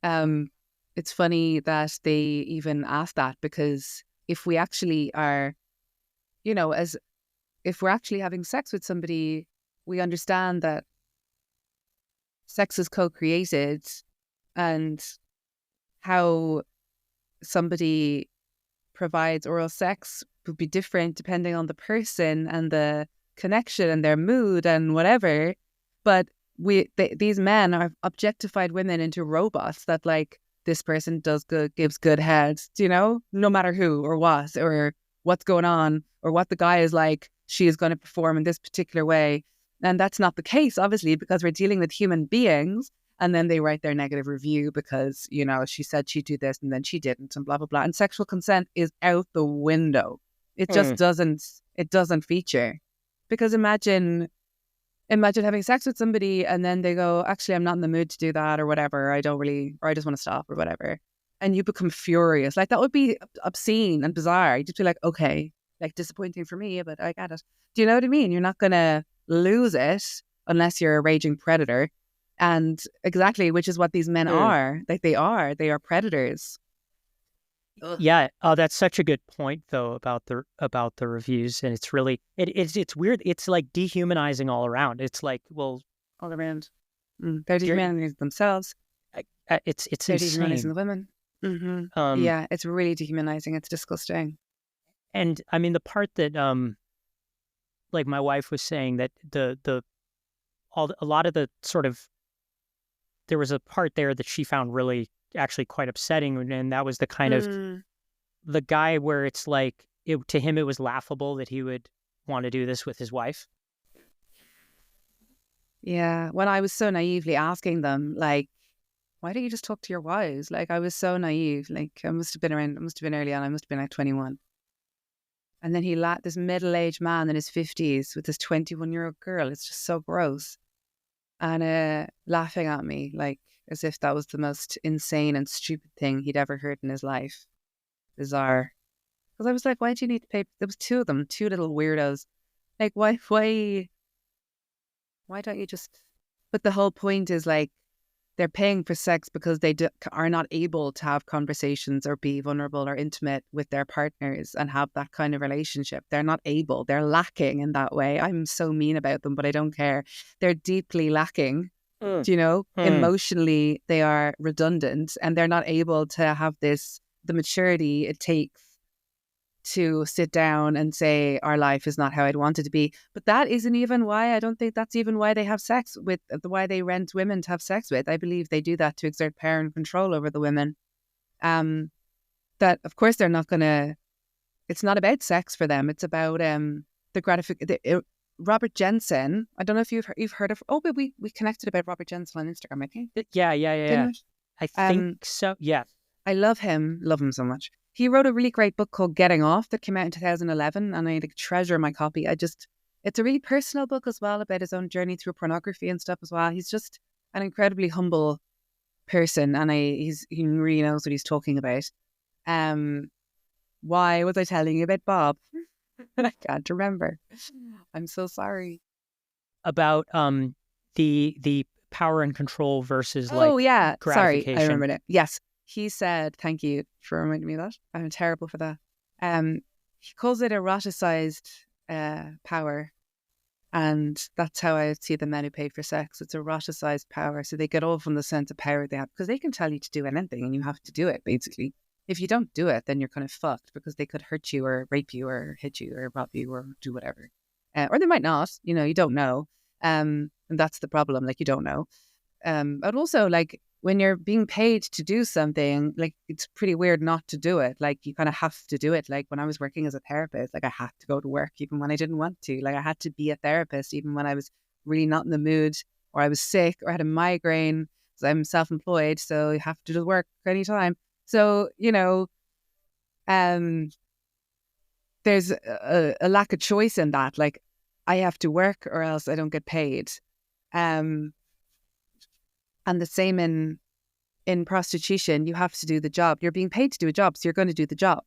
S2: It's funny that they even ask that, because if we actually are, if we're actually having sex with somebody, we understand that sex is co-created, and how somebody provides oral sex would be different depending on the person and the connection and their mood and whatever. But these men are objectified women into robots that, like, this person gives good head, no matter who or what or what's going on or what the guy is like, she is going to perform in this particular way. And that's not the case, obviously, because we're dealing with human beings. And then they write their negative review because, she said she'd do this and then she didn't, and blah, blah, blah. And sexual consent is out the window. It just doesn't feature. Because imagine having sex with somebody and then they go, actually, I'm not in the mood to do that or whatever. I just want to stop or whatever. And you become furious. Like, that would be obscene and bizarre. You'd just be like, okay, like, disappointing for me, but I get it. Do you know what I mean? You're not going to lose it unless you're a raging predator. And exactly, which is what these men are. Like, they are predators.
S1: Ugh. Yeah. Oh, that's such a good point, though, about the reviews, and it's really it's weird. It's like dehumanizing all around. It's like, well,
S2: all around, they're dehumanizing themselves.
S1: It's
S2: they're
S1: insane.
S2: Dehumanizing the women. Mm-hmm. Yeah, it's really dehumanizing. It's disgusting.
S1: And I mean, the part that like my wife was saying that a lot of the sort of, there was a part there that she found really actually quite upsetting, and that was the kind of the guy where it's like, to him it was laughable that he would want to do this with his wife.
S2: Yeah, when I was so naively asking them, like, why don't you just talk to your wives? Like, I was so naive. Like, I must have been early on. I must have been like 21. And then this middle-aged man in his 50s with this 21-year-old girl. It's just so gross. And laughing at me, like, as if that was the most insane and stupid thing he'd ever heard in his life. Bizarre. Because I was like, why do you need to pay? There was two of them, two little weirdos. Like, why don't you just... But the whole point is, like, they're paying for sex because they are not able to have conversations or be vulnerable or intimate with their partners and have that kind of relationship. They're not able. They're lacking in that way. I'm so mean about them, but I don't care. They're deeply lacking. Do you know? Emotionally, they are redundant, and they're not able to have the maturity it takes to sit down and say, our life is not how I'd want it to be. But that isn't even why. I don't think that's even why they have sex with, why they rent women to have sex with. I believe they do that to exert power and control over the women. That, of course, they're not going to... It's not about sex for them. It's about Robert Jensen. I don't know if you've heard of. Oh, but we connected about Robert Jensen on Instagram, I think.
S1: Yeah.
S2: Didn't we?
S1: I think so. Yeah.
S2: I love him so much. He wrote a really great book called Getting Off that came out in 2011, and I treasure my copy. It's a really personal book as well about his own journey through pornography and stuff as well. He's just an incredibly humble person, and he really knows what he's talking about. Why was I telling you about Bob? I can't remember. I'm so sorry.
S1: About the power and control versus
S2: Sorry,
S1: gratification.
S2: I remember it. Yes, he said, thank you for reminding me of that. I'm terrible for that. He calls it eroticized power, and that's how I see the men who pay for sex. It's eroticized power, so they get off from the sense of power they have, because they can tell you to do anything and you have to do it, basically. If you don't do it, then you're kind of fucked, because they could hurt you or rape you or hit you or rob you or do whatever. Or they might not, you don't know. And that's the problem, you don't know. But also, when you're being paid to do something, it's pretty weird not to do it. You kind of have to do it. When I was working as a therapist, I had to go to work even when I didn't want to. I had to be a therapist even when I was really not in the mood, or I was sick, or I had a migraine, because I'm self-employed, so you have to do the work anytime. So, there's a lack of choice in that. I have to work or else I don't get paid. And the same in prostitution, you have to do the job. You're being paid to do a job, so you're going to do the job.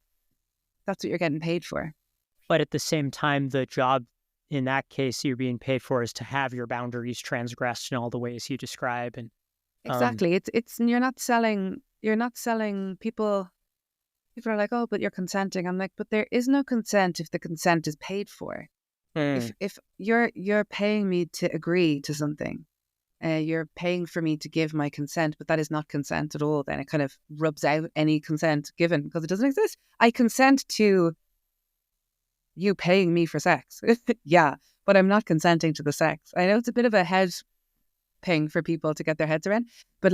S2: That's what you're getting paid for.
S1: But at the same time, the job in that case you're being paid for is to have your boundaries transgressed in all the ways you describe. And
S2: exactly, it's you're not selling people. People are like, oh, but you're consenting. I'm like, but there is no consent if the consent is paid for. If you're paying me to agree to something, you're paying for me to give my consent, but that is not consent at all. Then it kind of rubs out any consent given, because it doesn't exist. I consent to you paying me for sex. Yeah, but I'm not consenting to the sex. I know it's a bit of a head thing for people to get their heads around, but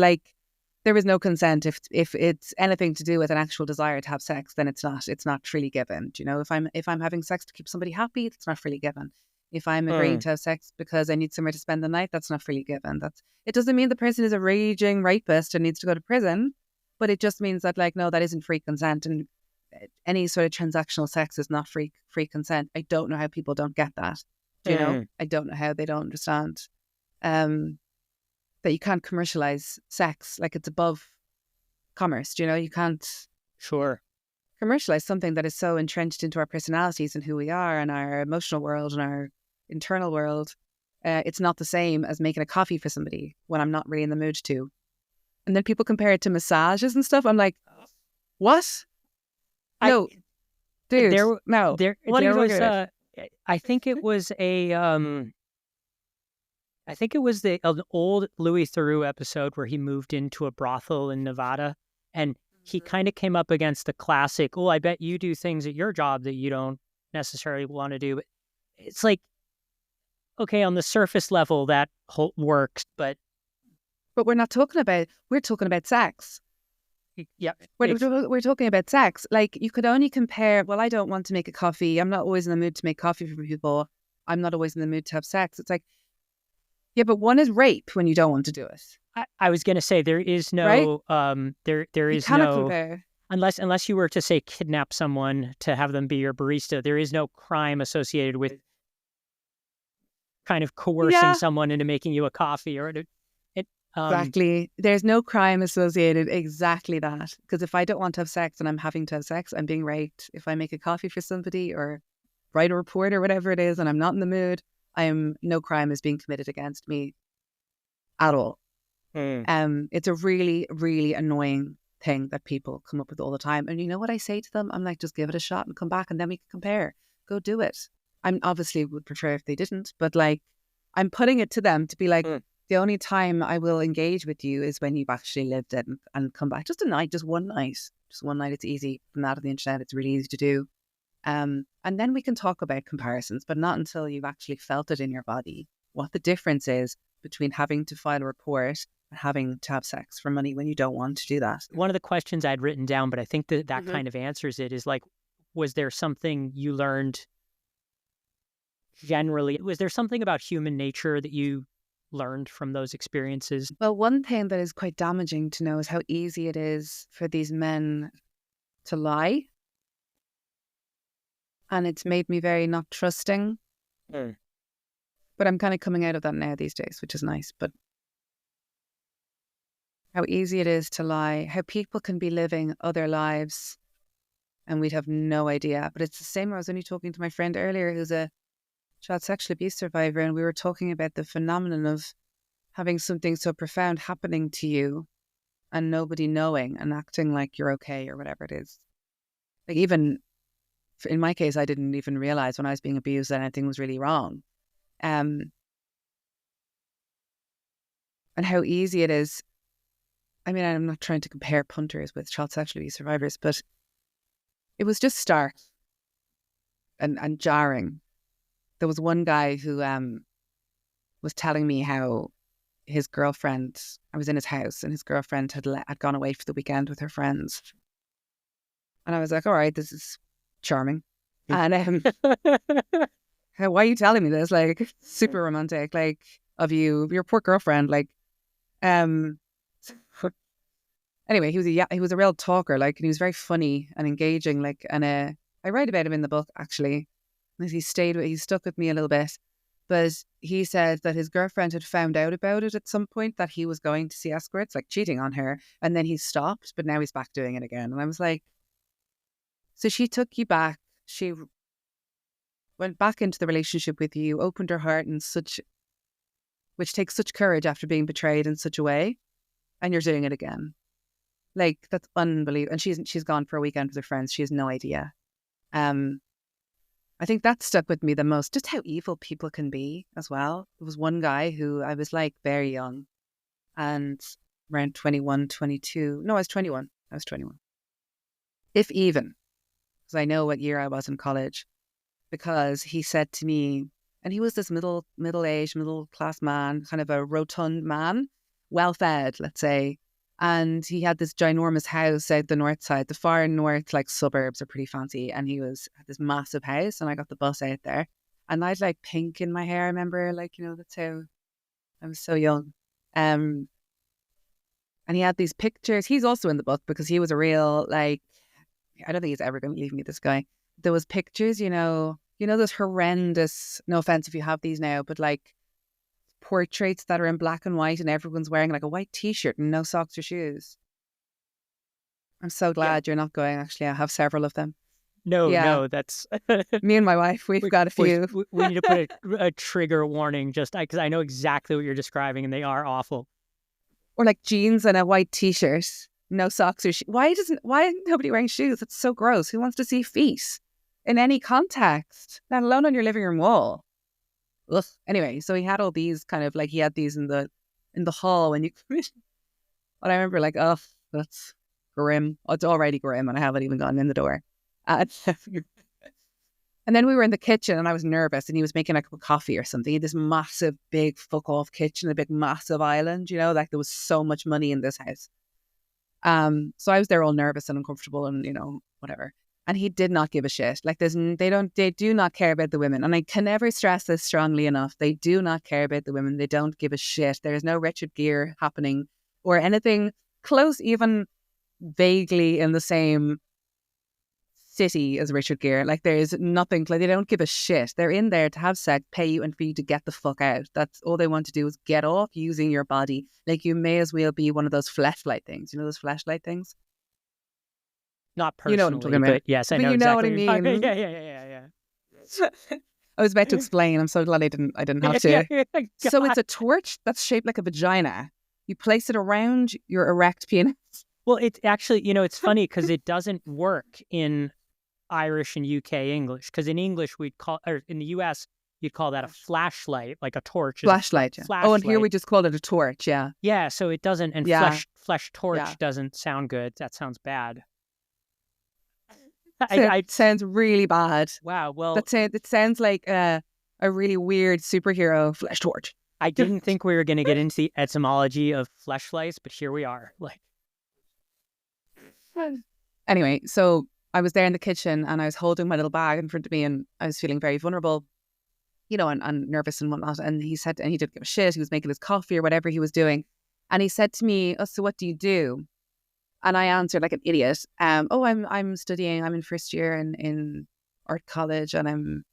S2: there is no consent if it's anything to do with an actual desire to have sex. Then it's not freely given. If I'm having sex to keep somebody happy, it's not freely given. If I'm agreeing to have sex because I need somewhere to spend the night, that's not freely given. It doesn't mean the person is a raging rapist and needs to go to prison, but it just means that no, that isn't free consent, and any sort of transactional sex is not free consent. I don't know how people don't get that. I don't know how they don't understand that you can't commercialize sex. It's above commerce. You can't commercialize something that is so entrenched into our personalities and who we are and our emotional world and our internal world. It's not the same as making a coffee for somebody when I'm not really in the mood to. And then people compare it to massages and stuff. I'm like, what? No, dude, no.
S1: There was I think it was an old Louis Theroux episode where he moved into a brothel in Nevada, and he kind of came up against the classic, I bet you do things at your job that you don't necessarily want to do. But it's okay, on the surface level that works, but
S2: we're talking about sex.
S1: Yeah,
S2: we're talking about sex. You could only compare, well, I don't want to make a coffee. I'm not always in the mood to make coffee for people. I'm not always in the mood to have sex. It's yeah, but one is rape when you don't want to do it.
S1: I was going to say there is no,
S2: right?
S1: there is
S2: no,
S1: compare. Unless you were to say kidnap someone to have them be your barista, there is no crime associated with kind of coercing someone into making you a coffee or
S2: exactly. There's no crime associated. Exactly that. Because if I don't want to have sex and I'm having to have sex, I'm being raped. If I make a coffee for somebody or write a report or whatever it is and I'm not in the mood, no crime is being committed against me at all. It's a really, really annoying thing that people come up with all the time. And you know what I say to them? I'm like, just give it a shot and come back and then we can compare. Go do it. I obviously would prefer if they didn't, but I'm putting it to them to be the only time I will engage with you is when you've actually lived it and come back. Just a night, just one night. Just one night, it's easy. From that on the internet, it's really easy to do. And then we can talk about comparisons, but not until you've actually felt it in your body, what the difference is between having to file a report and having to have sex for money when you don't want to do that.
S1: One of the questions I'd written down, but I think that kind of answers it, is was there something you learned generally? Was there something about human nature that you learned from those experiences?
S2: Well, one thing that is quite damaging to know is how easy it is for these men to lie. And it's made me very not trusting.
S1: Mm.
S2: But I'm kind of coming out of that now these days, which is nice. But how easy it is to lie, how people can be living other lives and we'd have no idea. But it's the same. I was only talking to my friend earlier who's a child sexual abuse survivor, and we were talking about the phenomenon of having something so profound happening to you and nobody knowing and acting like you're okay or whatever it is. Like, even in my case, I didn't even realize when I was being abused that anything was really wrong. And how easy it is. I mean, I'm not trying to compare punters with child sexual abuse survivors, but it was just stark and jarring. There was one guy who was telling me how his girlfriend, I was in his house and his girlfriend had gone away for the weekend with her friends. And I was like, all right, this is charming. And why are you telling me this? Like, super romantic, like, of you, your poor girlfriend. Like, anyway, he was a real talker, like, and he was very funny and engaging, like, and I write about him in the book, actually. He stuck with me a little bit. But he said that his girlfriend had found out about it at some point, that he was going to see escorts, like cheating on her, and then he stopped, but now he's back doing it again. And I was like, so she took you back, she went back into the relationship with you, opened her heart in which takes such courage after being betrayed in such a way, and you're doing it again. Like, that's unbelievable. And she's gone for a weekend with her friends. She has no idea. I think that stuck with me the most, just how evil people can be as well. There was one guy who I was like very young and around 21, 22. No, I was 21. If even, because I know what year I was in college, because he said to me, and he was this middle-aged, middle-class man, kind of a rotund man, well-fed, let's say. And he had this ginormous house out the north side, the far north, like, suburbs are pretty fancy. And he had this massive house, and I got the bus out there. And I'd like pink in my hair. I remember, like, that's how I was so young. And he had these pictures. He's also in the book because he was a real, like, I don't think he's ever going to leave me, this guy. There was pictures, those horrendous, no offense if you have these now, but like portraits that are in black and white and everyone's wearing like a white t-shirt and no socks or shoes. I'm so glad you're not going. Actually, I have several of them.
S1: No, that's
S2: me and my wife. We've got a few.
S1: We need to put a trigger warning, just because I know exactly what you're describing, and they are awful.
S2: Or like jeans and a white t-shirt, no socks or shoes. Why isn't nobody wearing shoes? It's so gross. Who wants to see feet in any context, let alone on your living room wall? Ugh. Anyway, so he had all these kind of, like, he had these in the hall when you come in. But I remember, like, oh, that's grim. Oh, it's already grim and I haven't even gotten in the door. And then we were in the kitchen and I was nervous, and he was making a cup of coffee or something. He had this massive, big fuck off kitchen, a big massive island, like there was so much money in this house. So I was there all nervous and uncomfortable and, whatever. And he did not give a shit. Like, they do not care about the women. And I can never stress this strongly enough. They do not care about the women. They don't give a shit. There is no Richard Gere happening or anything close, even vaguely in the same city as Richard Gere. Like, there is nothing, like, they don't give a shit. They're in there to have sex, pay you, and for you to get the fuck out. That's all they want to do, is get off using your body. Like, you may as well be one of those fleshlight things. You know those fleshlight things?
S1: Not personally,
S2: what I'm talking about.
S1: But yes, I
S2: but
S1: know
S2: you know
S1: exactly
S2: what I mean.
S1: Yeah.
S2: I was about to explain. I'm so glad I didn't have to. So it's a torch that's shaped like a vagina. You place it around your erect penis.
S1: Well, it's actually, it's funny because it doesn't work in Irish and UK English. Because in English, or in the US, you'd call that a flashlight, like a torch.
S2: Flashlight, yeah. Oh, and here we just call it a torch, yeah.
S1: Yeah, so it doesn't, and flesh torch doesn't sound good. That sounds bad.
S2: It sounds really bad.
S1: Wow, well...
S2: It sounds like a really weird superhero, flesh torch.
S1: I didn't think we were going to get into the etymology of fleshlights, but here we are.
S2: Anyway, so I was there in the kitchen and I was holding my little bag in front of me and I was feeling very vulnerable. and nervous and whatnot. And he said, and he didn't give a shit. He was making his coffee or whatever he was doing. And he said to me, "Oh, so what do you do?" And I answered like an idiot. I'm studying. I'm in first year in art college, and I'm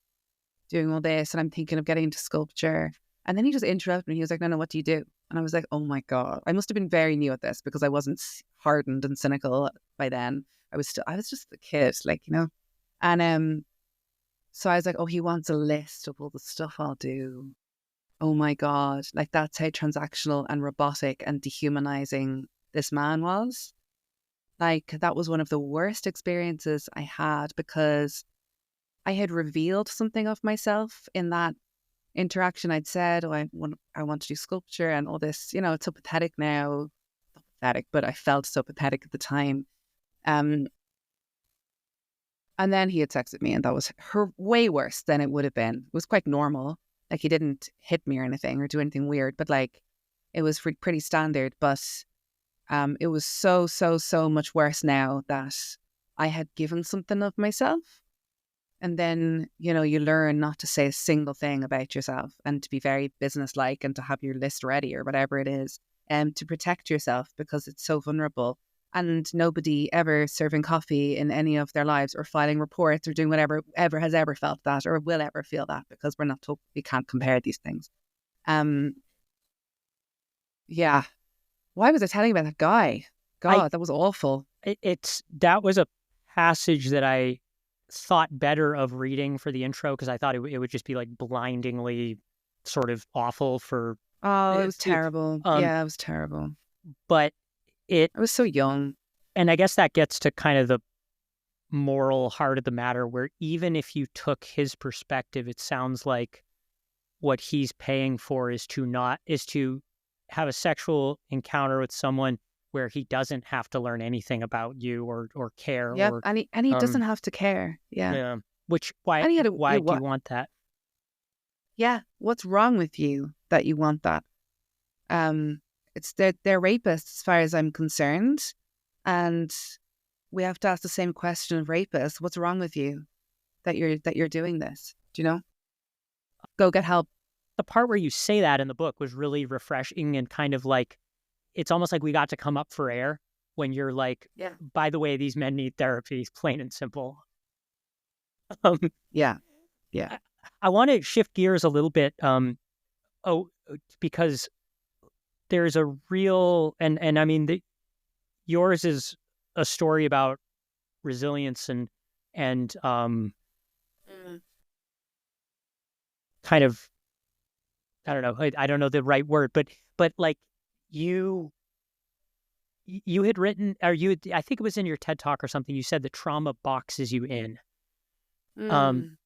S2: doing all this, and I'm thinking of getting into sculpture. And then he just interrupted me. He was like, "No, what do you do?" And I was like, "Oh my God." I must have been very new at this because I wasn't hardened and cynical by then. I was just a kid, And so I was like, "Oh, he wants a list of all the stuff I'll do." Oh my God. Like, that's how transactional and robotic and dehumanizing this man was. Like, that was one of the worst experiences I had because I had revealed something of myself in that interaction. I'd said, "Oh, I want to do sculpture," and all this, it's so pathetic now. Not pathetic, but I felt so pathetic at the time. And then he had texted me, and that was way worse than it would have been. It was quite normal. Like, he didn't hit me or anything or do anything weird, but like, it was pretty standard. But it was so, so, so much worse now that I had given something of myself. And then, you learn not to say a single thing about yourself and to be very businesslike and to have your list ready or whatever it is, and to protect yourself because it's so vulnerable. And nobody ever serving coffee in any of their lives or filing reports or doing whatever ever has ever felt that or will ever feel that, because we're not told, we can't compare these things. Yeah. Why was I telling you about that guy? God, that was awful.
S1: That was a passage that I thought better of reading for the intro because I thought it would just be like blindingly sort of awful for.
S2: Oh, it was terrible. Yeah, it was terrible.
S1: But
S2: I was so young.
S1: And I guess that gets to kind of the moral heart of the matter, where even if you took his perspective, it sounds like what he's paying for is to have a sexual encounter with someone where he doesn't have to learn anything about you or care.
S2: Yeah,
S1: or,
S2: and he doesn't have to care. Yeah.
S1: Yeah. Why do you want that?
S2: Yeah. What's wrong with you that you want that? They're rapists as far as I'm concerned. And we have to ask the same question of rapists. What's wrong with you that you're doing this? Do you know? Go get help.
S1: The part where you say that in the book was really refreshing and kind of like, it's almost like we got to come up for air when you're like,
S2: yeah,
S1: by the way, these men need therapy, plain and simple.
S2: Yeah.
S1: I want to shift gears a little bit. Because there's a real, and I mean, yours is a story about resilience and kind of, I don't know, I don't know the right word, but like you had written, or I think it was in your TED Talk or something, you said that trauma boxes you in. And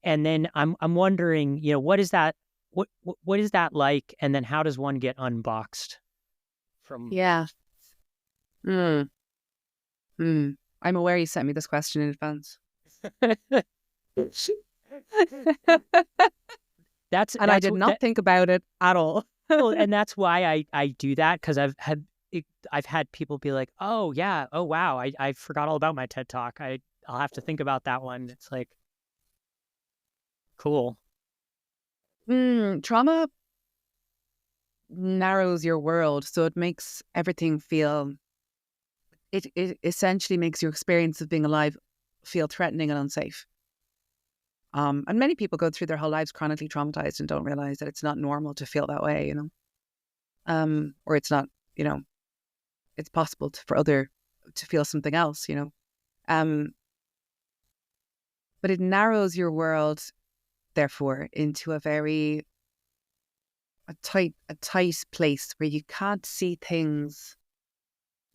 S1: then I'm wondering, what is that? What is that like? And then how does one get unboxed from?
S2: Yeah. I'm aware you sent me this question in advance. I did not think about it at all.
S1: Well, and that's why I do that, because I've had people be like, "Oh yeah, oh wow, I forgot all about my TED Talk. I'll have to think about that one." It's like, cool.
S2: Trauma narrows your world, so it makes everything feel. It essentially makes your experience of being alive feel threatening and unsafe. And many people go through their whole lives chronically traumatized and don't realize that it's not normal to feel that way, or it's not, it's possible to feel something else, but it narrows your world, therefore, into a tight place where you can't see things,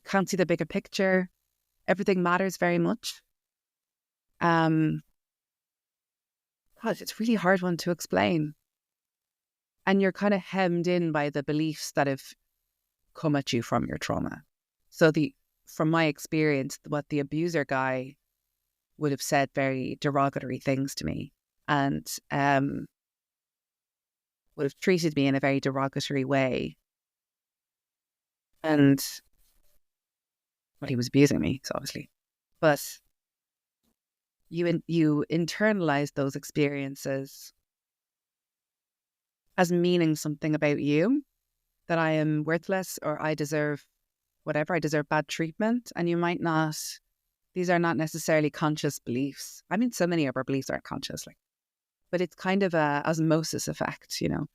S2: can't see the bigger picture. Everything matters very much. God, it's a really hard one to explain. And you're kind of hemmed in by the beliefs that have come at you from your trauma. So from my experience, what the abuser guy would have said very derogatory things to me, and would have treated me in a very derogatory way. And he was abusing me, so obviously. But you internalize those experiences as meaning something about you, that I am worthless or I deserve whatever, I deserve bad treatment. And you might not, these are not necessarily conscious beliefs. I mean, so many of our beliefs aren't conscious, like, but it's kind of a osmosis effect, you know.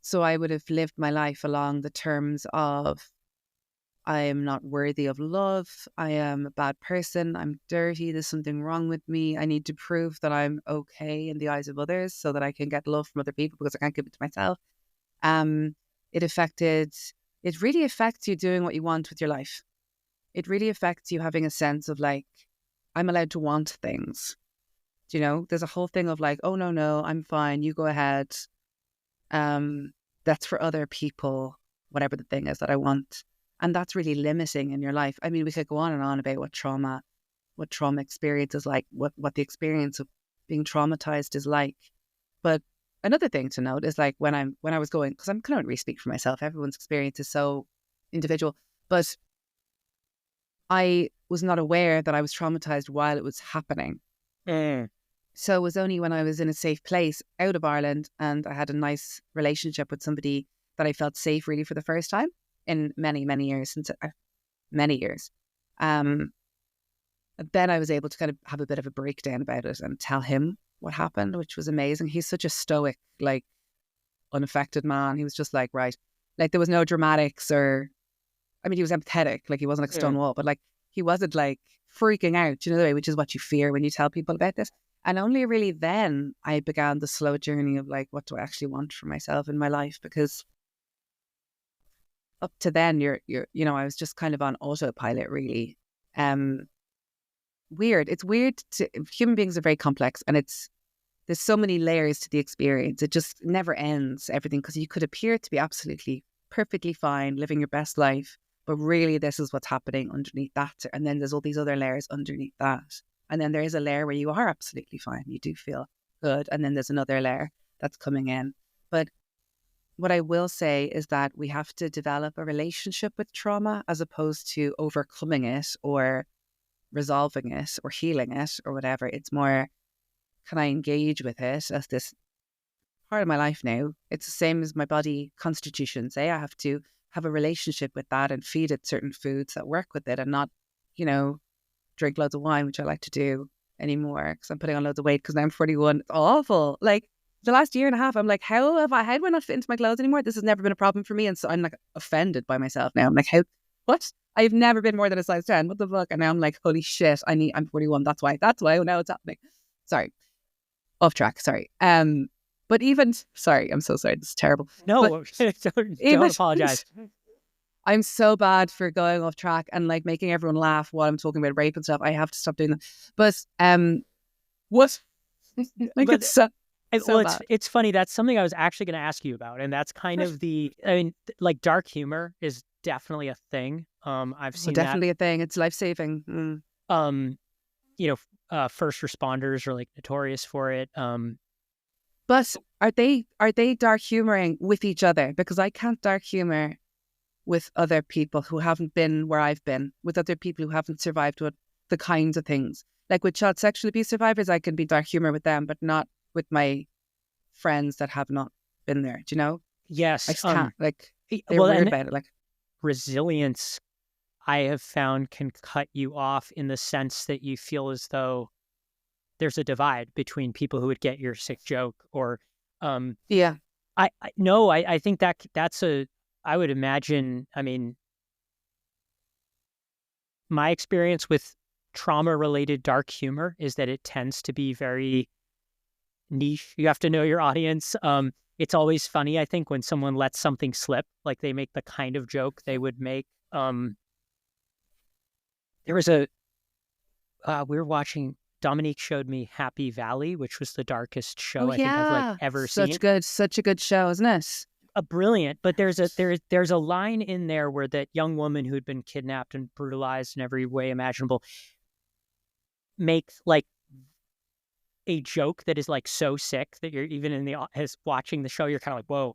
S2: So I would have lived my life along the terms of, I am not worthy of love. I am a bad person. I'm dirty. There's something wrong with me. I need to prove that I'm okay in the eyes of others so that I can get love from other people because I can't give it to myself. It really affects you doing what you want with your life. It really affects you having a sense of like, I'm allowed to want things. Do you know, there's a whole thing of like, oh, no, I'm fine. You go ahead. That's for other people, whatever the thing is that I want. And that's really limiting in your life. I mean, we could go on and on about what trauma experience is like, what the experience of being traumatized is like. But another thing to note is like when I was going, because I'm kind of really speak for myself, everyone's experience is so individual, but I was not aware that I was traumatized while it was happening. So it was only when I was in a safe place out of Ireland and I had a nice relationship with somebody that I felt safe really for the first time in many, many years, then I was able to kind of have a bit of a breakdown about it and tell him what happened, which was amazing. He's such a stoic, like, unaffected man. He was just like, right, like there was no dramatics or, I mean, he was empathetic, like he wasn't like a stone wall, but like he wasn't like freaking out, you know, the way, which is what you fear when you tell people about this. And only really then I began the slow journey of like, what do I actually want for myself in my life? Because up to then, you're, you know, I was just kind of on autopilot, really. Weird. It's weird human beings are very complex, and there's so many layers to the experience. It just never ends, everything, because you could appear to be absolutely perfectly fine, living your best life, but really this is what's happening underneath that. And then there's all these other layers underneath that. And then there is a layer where you are absolutely fine. You do feel good. And then there's another layer that's coming in. But what I will say is that we have to develop a relationship with trauma as opposed to overcoming it or resolving it or healing it or whatever. It's more, can I engage with it as this part of my life now? It's the same as my body constitution. Say I have to have a relationship with that and feed it certain foods that work with it and not, you know, drink loads of wine, which I like to do anymore because I'm putting on loads of weight because now I'm 41. It's awful. Like the last year and a half, I'm like, how do I not fit into my clothes anymore? This has never been a problem for me. And so I'm like offended by myself now. I'm like, what? I've never been more than a size 10. What the fuck? And now I'm like, holy shit, I'm 41. That's why. Oh, now it's happening. Sorry. Off track. Sorry. But even, sorry, I'm so sorry. This is terrible.
S1: No, don't apologize.
S2: I'm so bad for going off track and like making everyone laugh while I'm talking about rape and stuff. I have to stop doing that. But what? Like
S1: but,
S2: it's so
S1: well, it's funny. That's something I was actually going to ask you about, and that's kind of like dark humor is definitely a thing. I've seen
S2: definitely a thing. It's life saving.
S1: First responders are like notorious for it.
S2: But are they dark humoring with each other? Because I can't dark humor with other people who haven't been where I've been, with other people who haven't survived what the kinds of things. Like with child sexual abuse survivors, I can be dark humor with them, but not with my friends that have not been there. Do you know?
S1: Yes.
S2: I just can't. Like, they're weird about it. Like
S1: resilience, I have found, can cut you off in the sense that you feel as though there's a divide between people who would get your sick joke or,
S2: yeah.
S1: I think I would imagine, I mean, my experience with trauma-related dark humor is that it tends to be very niche. You have to know your audience. It's always funny, I think, when someone lets something slip, like they make the kind of joke they would make. There was we were watching, Dominique showed me Happy Valley, which was the darkest show I think I've like ever seen.
S2: Such a good show, isn't it?
S1: A brilliant, but there's a line in there where that young woman who'd been kidnapped and brutalized in every way imaginable makes like a joke that is like so sick that you're even in the as watching the show, you're kind of like, whoa.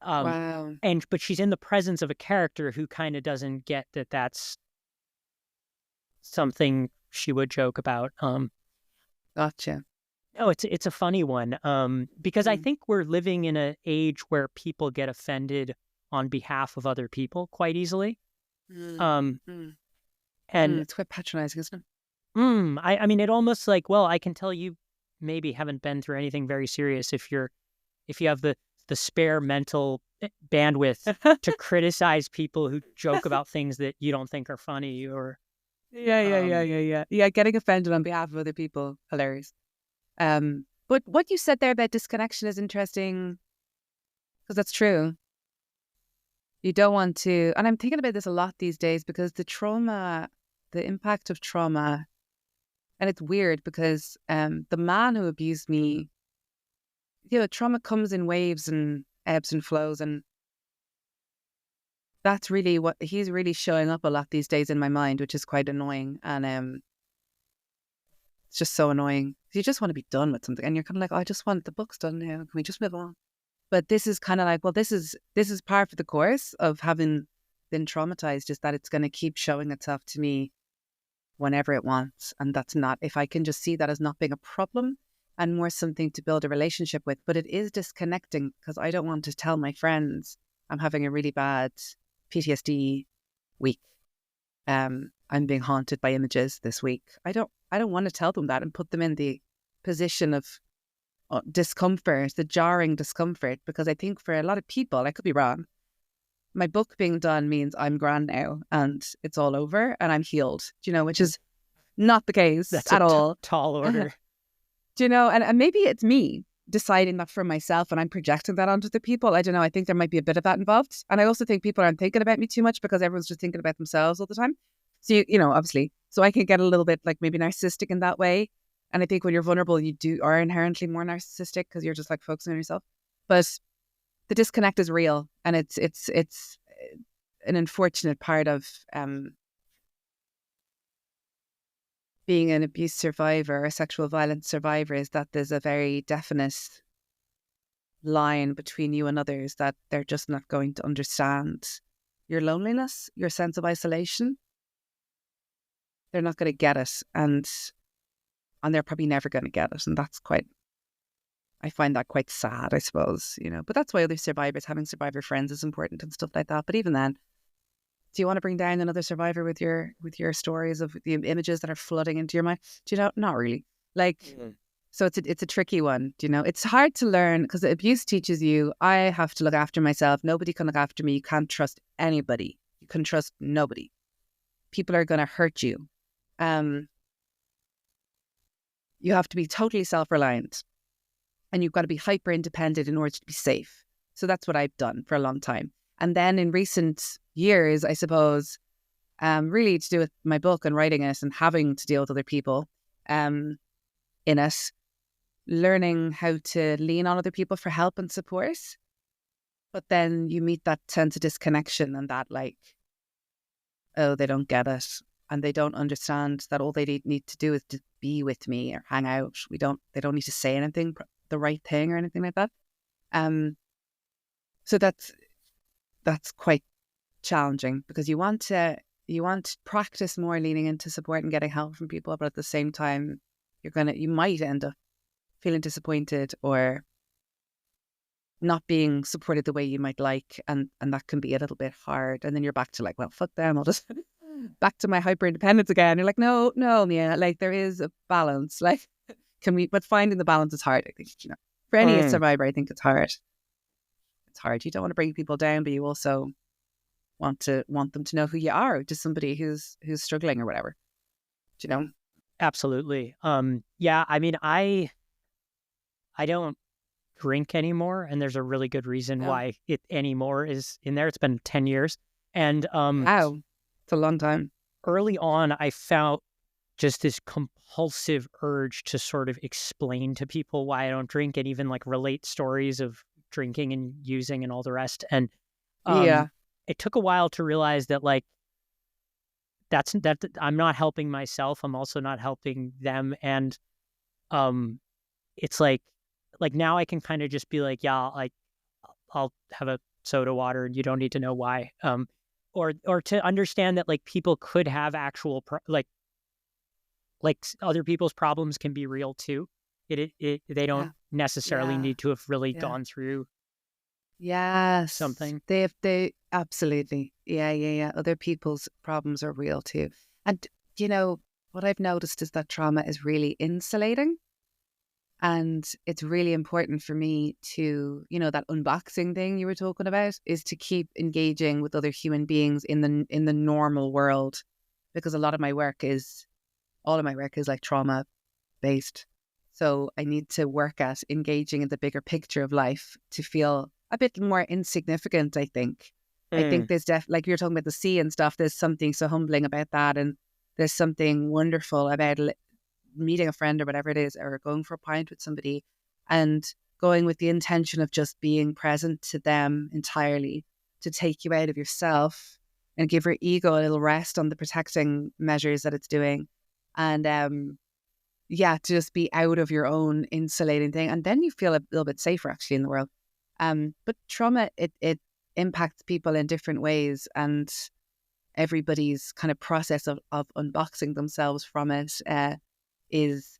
S2: Wow.
S1: But she's in the presence of a character who kind of doesn't get that that's something she would joke about.
S2: Gotcha.
S1: No, it's a funny one. Because I
S2: Mm,
S1: think we're living in an age where people get offended on behalf of other people quite easily.
S2: mm,
S1: Um,
S2: mm,
S1: and
S2: it's quite patronizing, isn't it?
S1: I mean, it almost like, well, I can tell you maybe haven't been through anything very serious if you have the spare mental bandwidth to criticize people who joke about things that you don't think are funny or um
S2: Yeah, getting offended on behalf of other people, hilarious. But what you said there about disconnection is interesting because that's true. You don't want to, and I'm thinking about this a lot these days because the impact of trauma, and it's weird because the man who abused me, trauma comes in waves and ebbs and flows, and that's really what he's really showing up a lot these days in my mind, which is quite annoying. And it's just so annoying. You just want to be done with something, and you're kind of like, oh, I just want the book's done now. Can we just move on? But this is kind of like, well, this is part of the course of having been traumatized, is that it's going to keep showing itself to me whenever it wants, and that's not. If I can just see that as not being a problem and more something to build a relationship with, but it is disconnecting because I don't want to tell my friends I'm having a really bad PTSD week. I'm being haunted by images this week. I don't want to tell them that and put them in the position of discomfort, the jarring discomfort, because I think for a lot of people, I could be wrong, my book being done means I'm grand now and it's all over and I'm healed, which is not the case
S1: that's a
S2: at all.
S1: tall order.
S2: And maybe it's me deciding that for myself and I'm projecting that onto the people. I don't know. I think there might be a bit of that involved. And I also think people aren't thinking about me too much because everyone's just thinking about themselves all the time. So, obviously, so I can get a little bit like maybe narcissistic in that way. And I think when you're vulnerable, are inherently more narcissistic because you're just like focusing on yourself. But the disconnect is real, and it's an unfortunate part of being an abuse survivor or a sexual violence survivor, is that there's a very definite line between you and others that they're just not going to understand your loneliness, your sense of isolation. They're not going to get it, and they're probably never going to get it, and I find that quite sad, I suppose, But that's why other survivors, having survivor friends is important and stuff like that. But even then, do you want to bring down another survivor with your stories of the images that are flooding into your mind? Not really. Like, so it's a tricky one. It's hard to learn because the abuse teaches you, I have to look after myself. Nobody can look after me. You can't trust anybody. You can trust nobody. People are going to hurt you. You have to be totally self-reliant. And you've got to be hyper independent in order to be safe. So that's what I've done for a long time. And then in recent years, I suppose, really to do with my book and writing it and having to deal with other people in it, learning how to lean on other people for help and support. But then you meet that sense of disconnection and that like, oh, they don't get it. And they don't understand that all they need to do is to be with me or hang out. They don't need to say anything, the right thing or anything like that. So that's quite challenging because you want to practice more leaning into support and getting help from people, but at the same time you might end up feeling disappointed or not being supported the way you might like, and that can be a little bit hard. And then you're back to like, well, fuck them, I'll just back to my hyper independence again. You're like, no, Mia, like there is a balance. Like, but finding the balance is hard, I think, for any survivor. I think it's hard. It's hard. You don't want to bring people down, but you also want them to know who you are, just somebody who's struggling or whatever.
S1: Absolutely. Yeah, I mean, I don't drink anymore, and there's a really good reason why it anymore is in there. It's been 10 years. And
S2: wow, it's a long time.
S1: Early on, I felt just this compulsive urge to sort of explain to people why I don't drink and even like relate stories of drinking and using and all the rest. And it took a while to realize that like that I'm not helping myself. I'm also not helping them. And it's like now I can kind of just be like, yeah, like I'll have a soda water and you don't need to know why. Or to understand that like people could have actual like other people's problems can be real too. They don't
S2: Yeah.
S1: necessarily
S2: Yeah.
S1: need to have really
S2: Yeah.
S1: gone through
S2: Yes.
S1: something.
S2: They absolutely. Yeah, yeah, yeah. Other people's problems are real too. And you know, what I've noticed is that trauma is really insulating. And it's really important for me to, that unboxing thing you were talking about is to keep engaging with other human beings in the normal world, because all of my work is like trauma based. So I need to work at engaging in the bigger picture of life to feel a bit more insignificant, I think. I think
S1: Mm.
S2: there's like you're talking about the sea and stuff, there's something so humbling about that. And there's something wonderful about meeting a friend or whatever it is, or going for a pint with somebody and going with the intention of just being present to them entirely, to take you out of yourself and give your ego a little rest on the protecting measures that it's doing. And to just be out of your own insulating thing. And then you feel a little bit safer actually in the world. But trauma, it impacts people in different ways, and everybody's kind of process of unboxing themselves from it is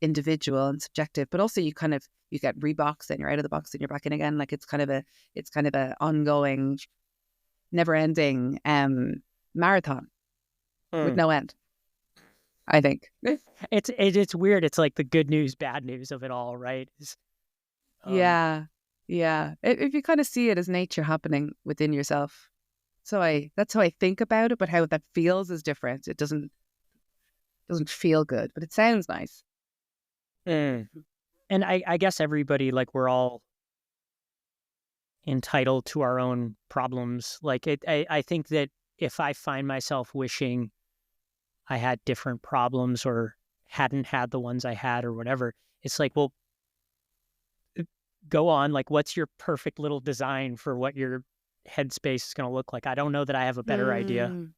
S2: individual and subjective. But also you get reboxed and you're out of the box and you're back in again. Like it's kind of a ongoing, never ending marathon with
S1: Mm.
S2: no end, I think.
S1: It's weird. It's like the good news, bad news of it all, right? Um,
S2: Yeah. Yeah. If you kind of see it as nature happening within yourself. That's how I think about it, but how that feels is different. It doesn't feel good, but it sounds nice.
S1: mm. And I guess everybody, like, we're all entitled to our own problems. Like I think that if I find myself wishing I had different problems or hadn't had the ones I had or whatever, it's like, well, go on. Like, what's your perfect little design for what your headspace is going to look like? I don't know that I have a better idea.
S2: Mm,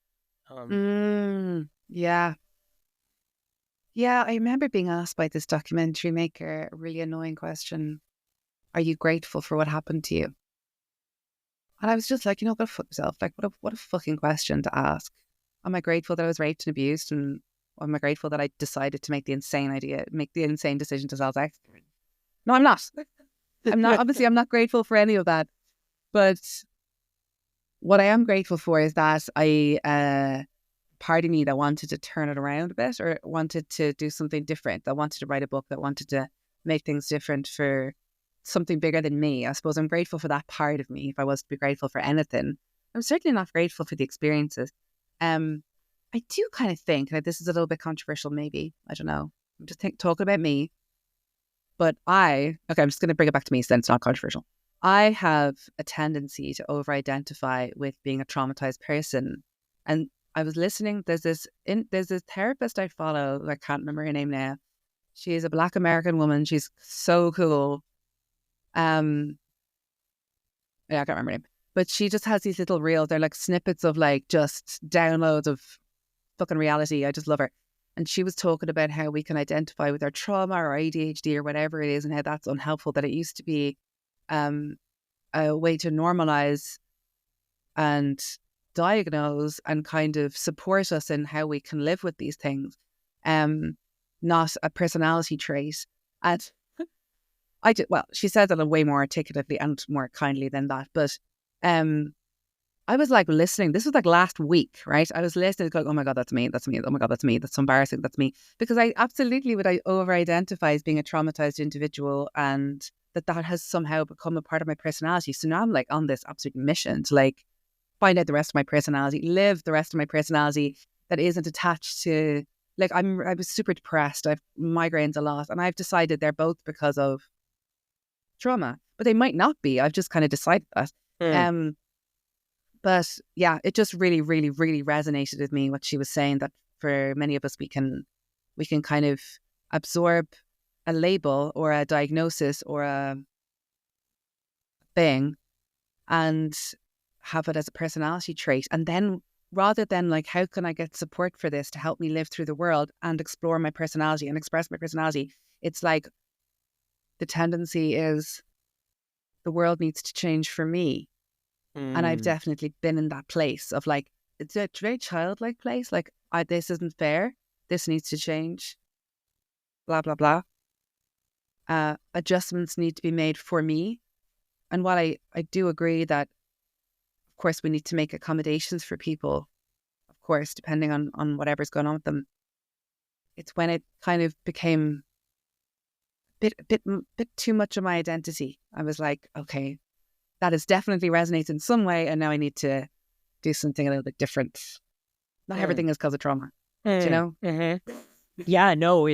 S1: Um,
S2: yeah. Yeah, I remember being asked by this documentary maker a really annoying question. Are you grateful for what happened to you? And I was just like, go fuck yourself. Like, what a fucking question to ask. Am I grateful that I was raped and abused? And am I grateful that I decided to make the insane decision to sell sex? No, I'm not. I'm not. Obviously, I'm not grateful for any of that. But what I am grateful for is that part of me that wanted to turn it around a bit, or wanted to do something different, that wanted to write a book, that wanted to make things different for something bigger than me. I suppose I'm grateful for that part of me. If I was to be grateful for anything, I'm certainly not grateful for the experiences. I do kind of think that this is a little bit controversial, maybe. I don't know. I'm just talking about me. But I'm just going to bring it back to me since it's not controversial. I have a tendency to over-identify with being a traumatized person. And I was listening, there's this therapist I follow, I can't remember her name now. She is a Black American woman. She's so cool. Yeah, I can't remember her name. But she just has these little reels. They're like snippets of like just downloads of fucking reality. I just love her. And she was talking about how we can identify with our trauma or ADHD or whatever it is, and how that's unhelpful, that it used to be a way to normalize and diagnose and kind of support us in how we can live with these things, not a personality trait. And she said that way more articulately and more kindly than that. But I was like listening. This was like last week, right? I was listening, going, "Oh my God, that's me. That's me. Oh my God, that's me. That's so embarrassing. That's me." Because I absolutely would over-identify as being a traumatized individual, and that has somehow become a part of my personality. So now I'm like on this absolute mission to like find out the rest of my personality, live the rest of my personality that isn't attached to like I was super depressed. I've migraines a lot, and I've decided they're both because of trauma, but they might not be. I've just kind of decided that.
S1: mm,
S2: But yeah, it just really, really, really resonated with me what she was saying, that for many of us, we can kind of absorb a label or a diagnosis or a thing and have it as a personality trait. And then rather than like, how can I get support for this to help me live through the world and explore my personality and express my personality? It's like the tendency is the world needs to change for me. And I've
S1: mm.
S2: definitely been in that place of like, it's a very childlike place. Like, this isn't fair. This needs to change. Blah, blah, blah. adjustments need to be made for me. And while I do agree that, of course, we need to make accommodations for people, of course, depending on whatever's going on with them, it's when it kind of became bit too much of my identity. I was like, okay, that has definitely resonated in some way, and now I need to do something a little bit different. Not everything is because of trauma, you know?
S1: Mm-hmm. Yeah, no,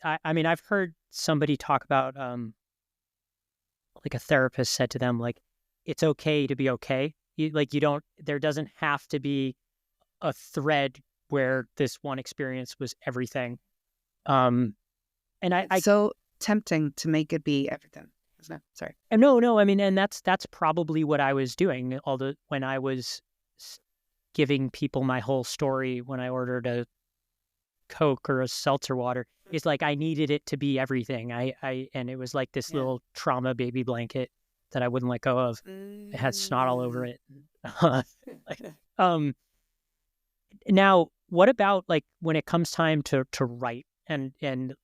S1: I mean, I've heard somebody talk about, like a therapist said to them, like, it's okay to be okay. There doesn't have to be a thread where this one experience was everything. And
S2: It's so tempting to make it be everything, isn't it? Sorry.
S1: No, I mean, and that's probably what I was doing. When I was giving people my whole story when I ordered a Coke or a seltzer water, is like I needed it to be everything. And it was like this little trauma baby blanket that I wouldn't let go of. It had snot all over it. Now, what about like when it comes time to write? And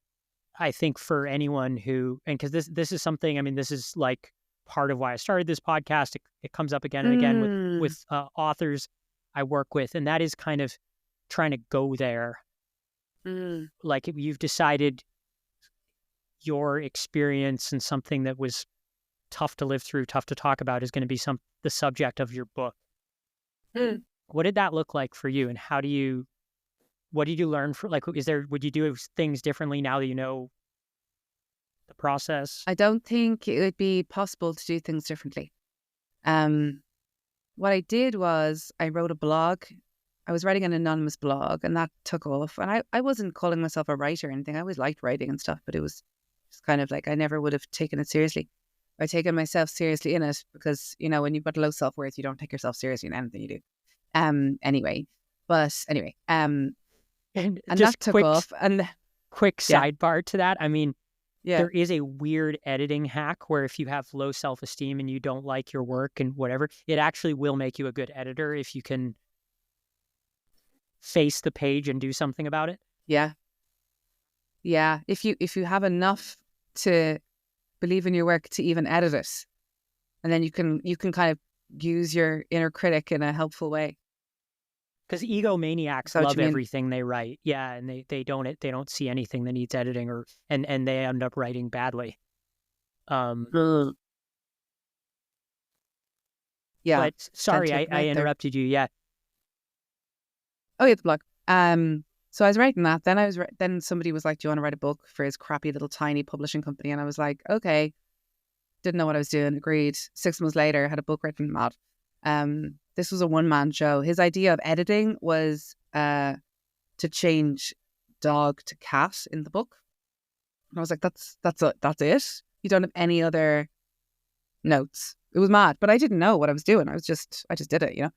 S1: I think for anyone who, and because this is something, I mean, this is like part of why I started this podcast. It comes up again and again with authors I work with, and that is kind of trying to go there. Like you've decided your experience and something that was tough to live through, tough to talk about, is going to be the subject of your book. What did that look like for you, and what did you learn would you do things differently now that you know the process?
S2: I don't think it would be possible to do things differently. What I did was I wrote a blog. I was writing an anonymous blog, and that took off. And I wasn't calling myself a writer or anything. I always liked writing and stuff, but it was just kind of like I never would have taken it seriously. Or taken myself seriously in it, because, you know, when you've got low self-worth, you don't take yourself seriously in anything you do. And
S1: just
S2: that took off. And
S1: quick sidebar to that. I mean,
S2: yeah,
S1: there is a weird editing hack where if you have low self-esteem and you don't like your work and whatever, it actually will make you a good editor if you can face the page and do something about it.
S2: Yeah. If you have enough to believe in your work to even edit it, and then you can kind of use your inner critic in a helpful way.
S1: Because egomaniacs love everything they write, and they don't see anything that needs editing, and they end up writing badly. But sorry, I interrupted you. Yeah.
S2: Oh, yeah, the blog. So I was writing that. Then somebody was like, "Do you want to write a book for his crappy little tiny publishing company?" And I was like, "Okay." Didn't know what I was doing. Agreed. 6 months later, had a book written. Mad. This was a one-man show. His idea of editing was to change dog to cat in the book. And I was like, "That's it. You don't have any other notes." It was mad, but I didn't know what I was doing. I just did it, you know.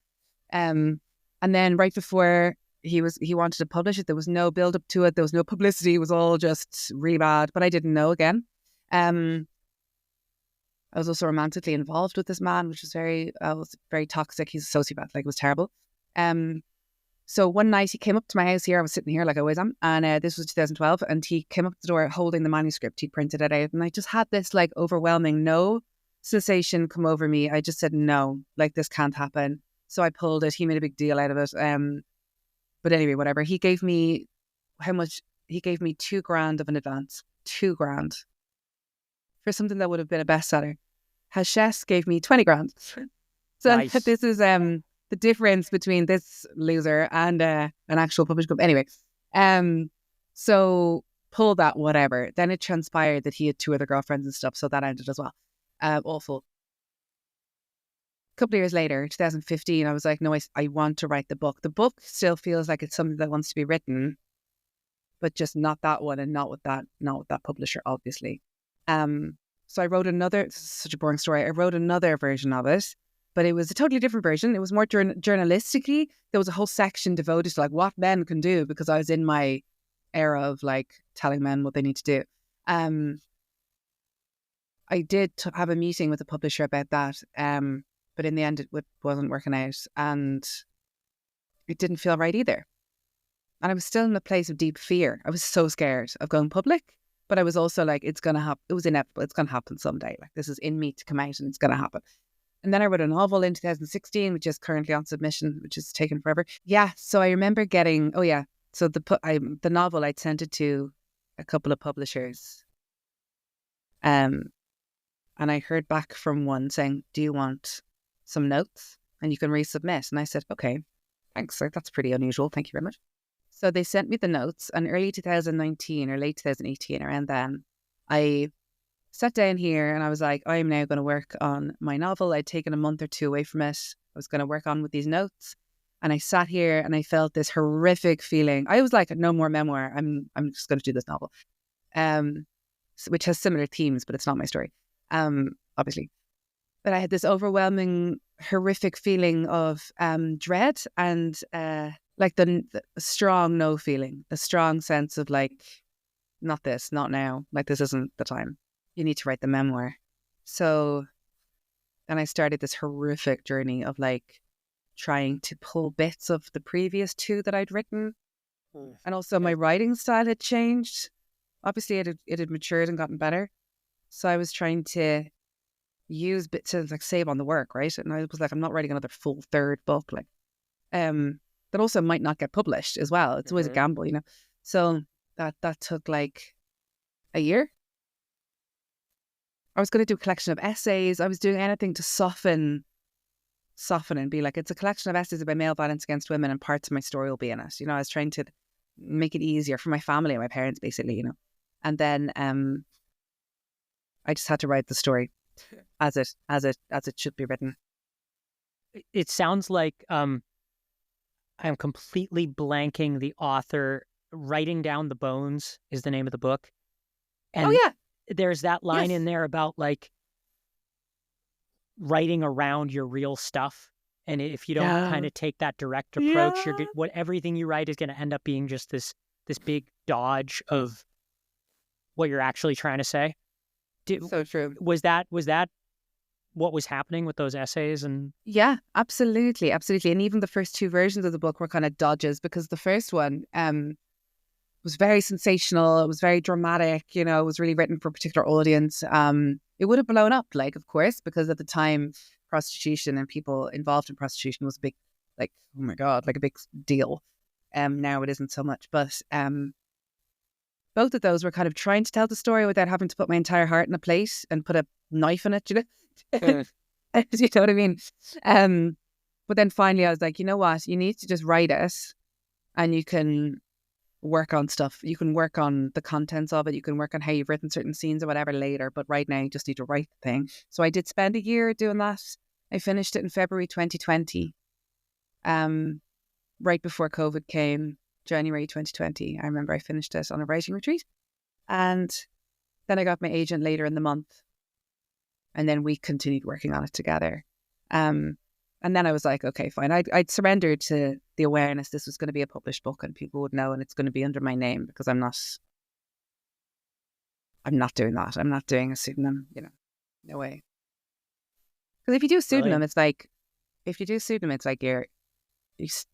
S2: And then right before he wanted to publish it, there was no build up to it. There was no publicity. It was all just really bad. But I didn't know again. I was also romantically involved with this man, which was very toxic. He's a sociopath. Like, it was terrible. So one night he came up to my house here. I was sitting here like I always am. And this was 2012. And he came up to the door holding the manuscript. He printed it out. And I just had this like overwhelming no sensation come over me. I just said, no, like, this can't happen. So I pulled it. He made a big deal out of it. But anyway, whatever. He gave me He gave me $2,000 of an advance. $2,000 for something that would have been a bestseller. Hachette gave me 20,000. So nice. This is the difference between this loser and an actual publishing company. Anyway, so pull that, whatever. Then it transpired that he had 2 other girlfriends and stuff, so that ended as well. Awful. A couple of years later, 2015, I was like, no, I want to write the book. The book still feels like it's something that wants to be written, but just not that one, and not with that publisher, obviously. So I wrote another. This is such a boring story. I wrote another version of it, but it was a totally different version. It was more journalistically. There was a whole section devoted to like what men can do, because I was in my era of like telling men what they need to do. I did have a meeting with the publisher about that, but in the end it wasn't working out, and it didn't feel right either. And I was still in a place of deep fear. I was so scared of going public. But I was also like, it's going to happen. It was inevitable. It's going to happen someday. Like, this is in me to come out and it's going to happen. And then I wrote a novel in 2016, which is currently on submission, which is taken forever. Yeah. So I remember getting, so the novel, I'd sent it to a couple of publishers. And I heard back from one saying, do you want some notes? And you can resubmit. And I said, okay, thanks. That's pretty unusual. Thank you very much. So they sent me the notes, and early 2019 or late 2018, around then, I sat down here and I was like, I am now going to work on my novel. I'd taken a month or two away from it. I was going to work on with these notes. And I sat here and I felt this horrific feeling. I was like, no more memoir. I'm just going to do this novel, which has similar themes, but it's not my story, obviously. But I had this overwhelming, horrific feeling of dread and like the strong no feeling, the strong sense of like, not this, not now. Like, this isn't the time. You need to write the memoir. So then I started this horrific journey of like trying to pull bits of the previous two that I'd written. And also my writing style had changed. Obviously it had matured and gotten better. So I was trying to use bits to like save on the work, right? And I was like, I'm not writing another full third book, like that also might not get published as well. It's always a gamble, you know. So that took like a year. I was going to do a collection of essays. I was doing anything to soften and be like, it's a collection of essays about male violence against women and parts of my story will be in it. You know, I was trying to make it easier for my family and my parents, basically, you know. And then I just had to write the story as it should be written.
S1: It sounds like I'm completely blanking the author. Writing Down the Bones is the name of the book. And there's that line in there about like writing around your real stuff. And if you don't kind of take that direct approach, everything you write is going to end up being just this big dodge of what you're actually trying to say.
S2: So true.
S1: Was that what was happening with those essays? And
S2: yeah, absolutely. And even the first two versions of the book were kind of dodges, because the first one was very sensational. It was very dramatic. You know, it was really written for a particular audience. It would have blown up, like, of course, because at the time, prostitution and people involved in prostitution was a big, like, oh my God, like a big deal. Now it isn't so much, but both of those were kind of trying to tell the story without having to put my entire heart in a plate and put a knife in it, you know? You know what I mean? But then finally I was like, you know what? You need to just write it and you can work on stuff. You can work on the contents of it. You can work on how you've written certain scenes or whatever later. But right now you just need to write the thing. So I did spend a year doing that. I finished it in February 2020. Right before COVID came, January 2020. I remember I finished it on a writing retreat. And then I got my agent later in the month. And then we continued working on it together. And then I was like, okay, fine. I'd surrendered to the awareness this was going to be a published book and people would know, and it's going to be under my name, because I'm not doing that. I'm not doing a pseudonym, you know, no way. Because if you do a pseudonym, it's like,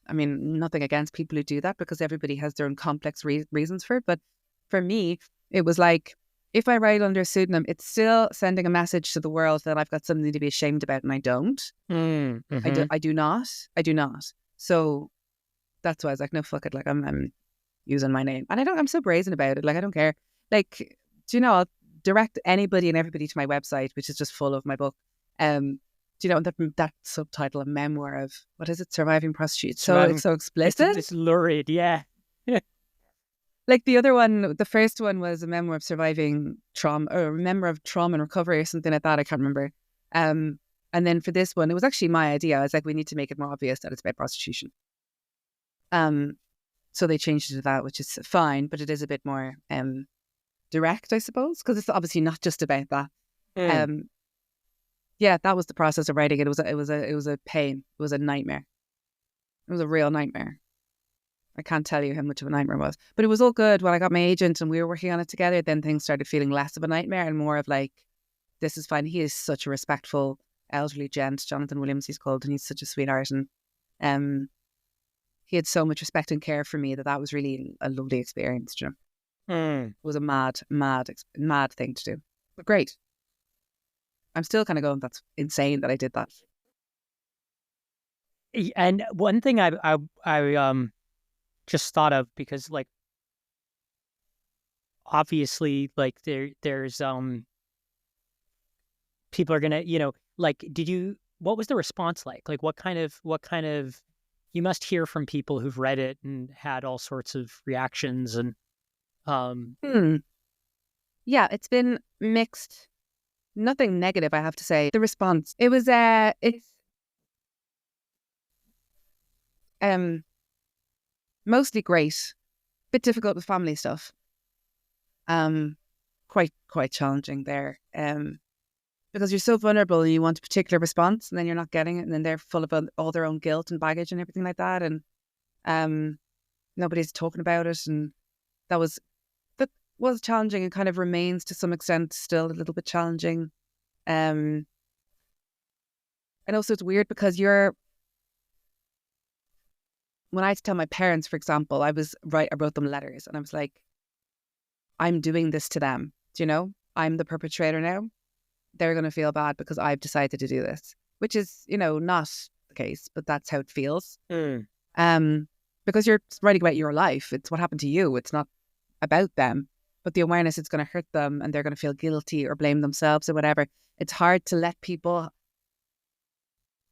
S2: I mean, nothing against people who do that, because everybody has their own complex reasons for it. But for me, it was like, if I write under a pseudonym, it's still sending a message to the world that I've got something to be ashamed about, and I don't. I do not. So that's why I was like, no, fuck it. Like, I'm using my name, and I'm so brazen about it. Like, I don't care. Like, do you know, I'll direct anybody and everybody to my website, which is just full of my book. Do you know that subtitle, a memoir of, what is it? Surviving Prostitute. It's so explicit.
S1: It's lurid, yeah.
S2: Like the other one, the first one was a memoir of surviving trauma, or a memoir of trauma and recovery, or something like that. I can't remember. And then for this one, it was actually my idea. I was like, we need to make it more obvious that it's about prostitution. So they changed it to that, which is fine, but it is a bit more direct, I suppose, because it's obviously not just about that. Yeah, that was the process of writing it. It was a pain. It was a nightmare. It was a real nightmare. I can't tell you how much of a nightmare it was. But it was all good. When I got my agent and we were working on it together, then things started feeling less of a nightmare and more of like, this is fine. He is such a respectful elderly gent, Jonathan Williams he's called, and he's such a sweetheart. And he had so much respect and care for me that was really a lovely experience, you
S1: Mm.
S2: It was a mad thing to do. But great. I'm still kind of going, that's insane that I did that.
S1: And one thing I just thought of, because like obviously like there's people are gonna, like, what was the response like? Like what kind of you must hear from people who've read it and had all sorts of reactions and
S2: Hmm. Yeah, it's been mixed. Nothing negative, I have to say. The response, it was it's mostly great. Bit difficult with family stuff. Um, quite challenging there. Because you're so vulnerable and you want a particular response, and then you're not getting it, and then they're full of all their own guilt and baggage and everything like that, and nobody's talking about it, and that was challenging and kind of remains to some extent still a little bit challenging. And also it's weird because when I had to tell my parents, for example, I wrote them letters and I was like, I'm doing this to them. Do you know? I'm the perpetrator now. They're going to feel bad because I've decided to do this, which is, not the case, but that's how it feels. Because you're writing about your life. It's what happened to you. It's not about them, but the awareness it's going to hurt them and they're going to feel guilty or blame themselves or whatever. It's hard to let people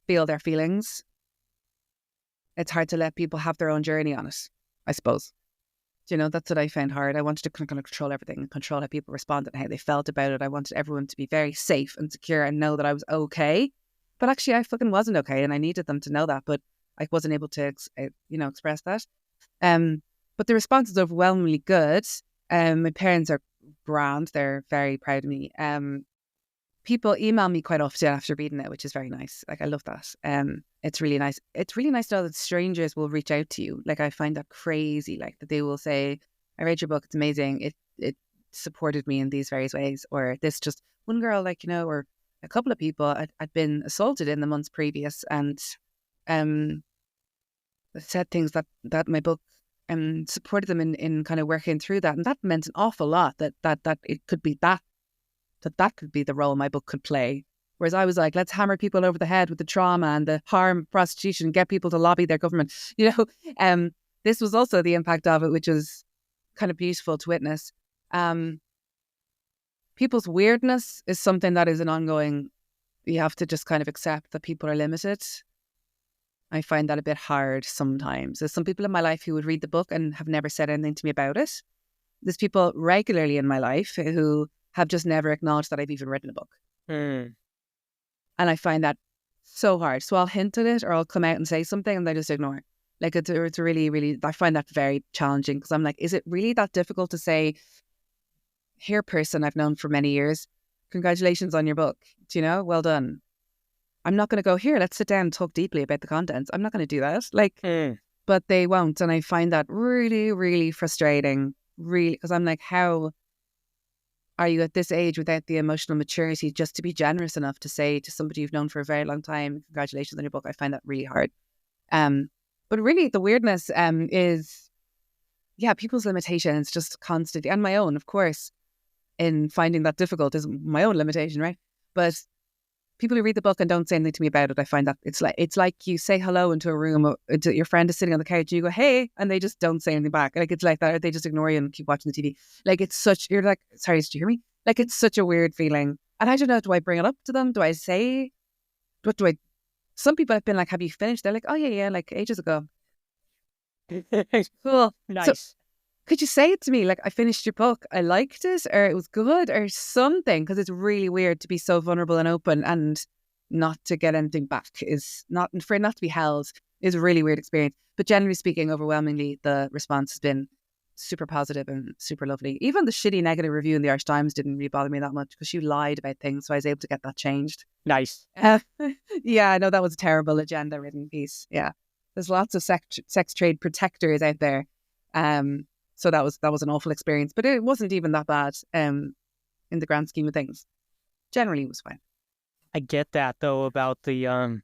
S2: feel their feelings. It's hard to let people have their own journey on it, I suppose. That's what I found hard. I wanted to kind of control everything and control how people responded and how they felt about it. I wanted everyone to be very safe and secure and know that I was okay. But actually, I fucking wasn't okay, and I needed them to know that. But I wasn't able to, express that. But the response is overwhelmingly good. My parents are grand. They're very proud of me. People email me quite often after reading it, which is very nice. Like, I love that. It's really nice. It's really nice to know that strangers will reach out to you. Like, I find that crazy. Like, that they will say, I read your book. It's amazing. It supported me in these various ways. Or this just one girl, like, or a couple of people, I'd been assaulted in the months previous and said things that my book supported them in kind of working through that. And that meant an awful lot that it could be that could be the role my book could play. Whereas I was like, let's hammer people over the head with the trauma and the harm of prostitution and get people to lobby their government. This was also the impact of it, which is kind of beautiful to witness. People's weirdness is something that is an ongoing, you have to just kind of accept that people are limited. I find that a bit hard sometimes. There's some people in my life who would read the book and have never said anything to me about it. There's people regularly in my life who have just never acknowledged that I've even written a book. And I find that so hard. So I'll hint at it or I'll come out and say something and they just ignore it. Like, it's really, really, I find that very challenging because I'm like, is it really that difficult to say, here, person I've known for many years, congratulations on your book. Well done. I'm not going to go, here, let's sit down and talk deeply about the contents. I'm not going to do that. But they won't. And I find that really, really frustrating, really, because I'm like, how are you at this age without the emotional maturity just to be generous enough to say to somebody you've known for a very long time, congratulations on your book? I find that really hard. But really the weirdness is, people's limitations just constantly, and my own, of course, in finding that difficult is my own limitation, right? But people who read the book and don't say anything to me about it, I find that it's like you say hello into a room, your friend is sitting on the couch, you go, hey, and they just don't say anything back. Like, it's like that, or they just ignore you and keep watching the TV. Like, you're like, sorry, did you hear me? Like, it's such a weird feeling. And I don't know, do I bring it up to them? Do I say, some people have been like, have you finished? They're like, oh yeah, like ages ago. Cool.
S1: Nice.
S2: So, could you say it to me? Like, I finished your book, I liked it, or it was good, or something? Because it's really weird to be so vulnerable and open and not to get anything back for it not to be held is a really weird experience. But generally speaking, overwhelmingly, the response has been super positive and super lovely. Even the shitty negative review in the Irish Times didn't really bother me that much because she lied about things, so I was able to get that changed.
S1: Nice.
S2: Yeah, I know that was a terrible agenda-ridden piece. Yeah, there's lots of sex trade protectors out there. So that was an awful experience, but it wasn't even that bad in the grand scheme of things. Generally, it was fine.
S1: I get that though about the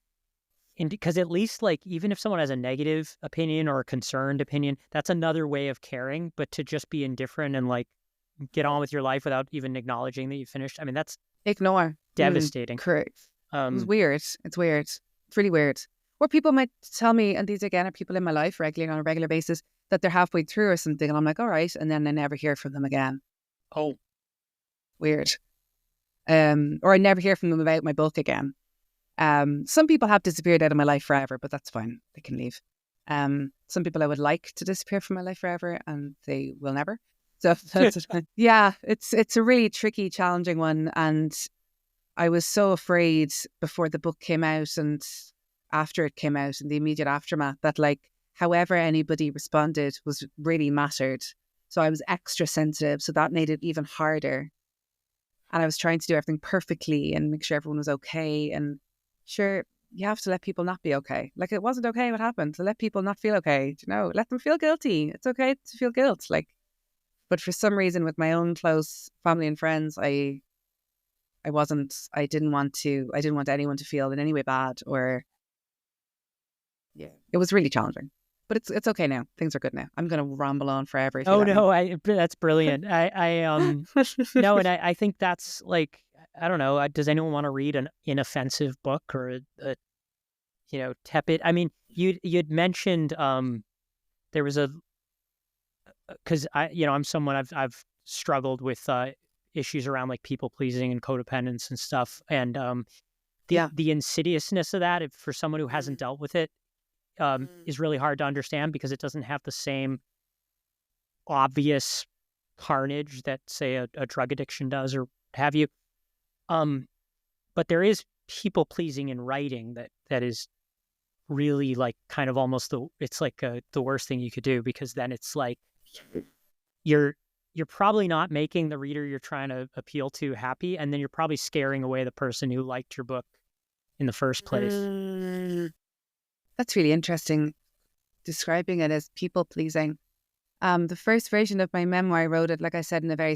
S1: And because at least like, even if someone has a negative opinion or a concerned opinion, that's another way of caring. But to just be indifferent and like get on with your life without even acknowledging that you finished, I mean, that's
S2: Ignore.
S1: devastating.
S2: Correct. It was
S1: Um,
S2: weird. It's weird. It's really weird. Or people might tell me, and these again are people in my life regularly on a regular basis, that they're halfway through or something, and I'm like, all right, and then I never hear from them again.
S1: oh,
S2: Weird. Or I never hear from them about my book again. Some people have disappeared out of my life forever, but that's fine. They can leave. Some people I would like to disappear from my life forever, and they will never. So that's fine. Yeah, it's a really tricky, challenging one, and I was so afraid before the book came out and after it came out in the immediate aftermath that like however anybody responded was really mattered. So I was extra sensitive. So that made it even harder. And I was trying to do everything perfectly and make sure everyone was okay. And sure, you have to let people not be okay. Like it wasn't okay what happened. So let people not feel okay. You know, let them feel guilty. It's okay to feel guilt. Like, but for some reason with my own close family and friends, I didn't want anyone to feel in any way bad or, yeah, it was really challenging, but it's okay now. Things are good now. I'm going to ramble on forever if you
S1: oh
S2: let me.
S1: no, that's brilliant. No, and I think that's like, I don't know. Does anyone want to read an inoffensive book or a tepid? I mean, you'd mentioned there was because I'm someone I've struggled with issues around like people pleasing and codependence and stuff, and the insidiousness of that, if for someone who hasn't dealt with it, is really hard to understand because it doesn't have the same obvious carnage that say a drug addiction does or have you. But there is people pleasing in writing that is really like kind of almost it's like the worst thing you could do, because then it's like you're probably not making the reader you're trying to appeal to happy, and then you're probably scaring away the person who liked your book in the first place.
S2: That's really interesting, describing it as people pleasing. The first version of my memoir, I wrote it, like I said, in a very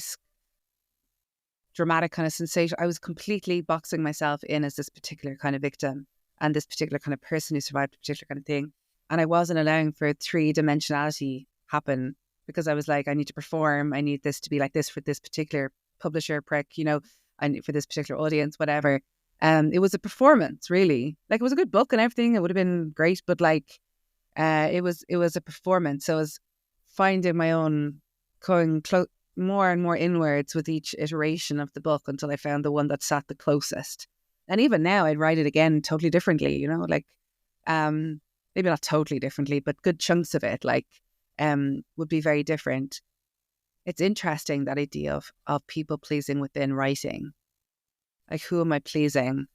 S2: dramatic kind of sensation. I was completely boxing myself in as this particular kind of victim and this particular kind of person who survived a particular kind of thing. And I wasn't allowing for three-dimensionality happen because I was like, I need to perform. I need this to be like this for this particular publisher prick, and for this particular audience, whatever. It was a performance, really. Like it was a good book and everything. It would have been great, but like it was a performance. So I was finding my own going more and more inwards with each iteration of the book until I found the one that sat the closest. And even now, I'd write it again totally differently. Like maybe not totally differently, but good chunks of it would be very different. It's interesting, that idea of people pleasing within writing. Like, who am I pleasing,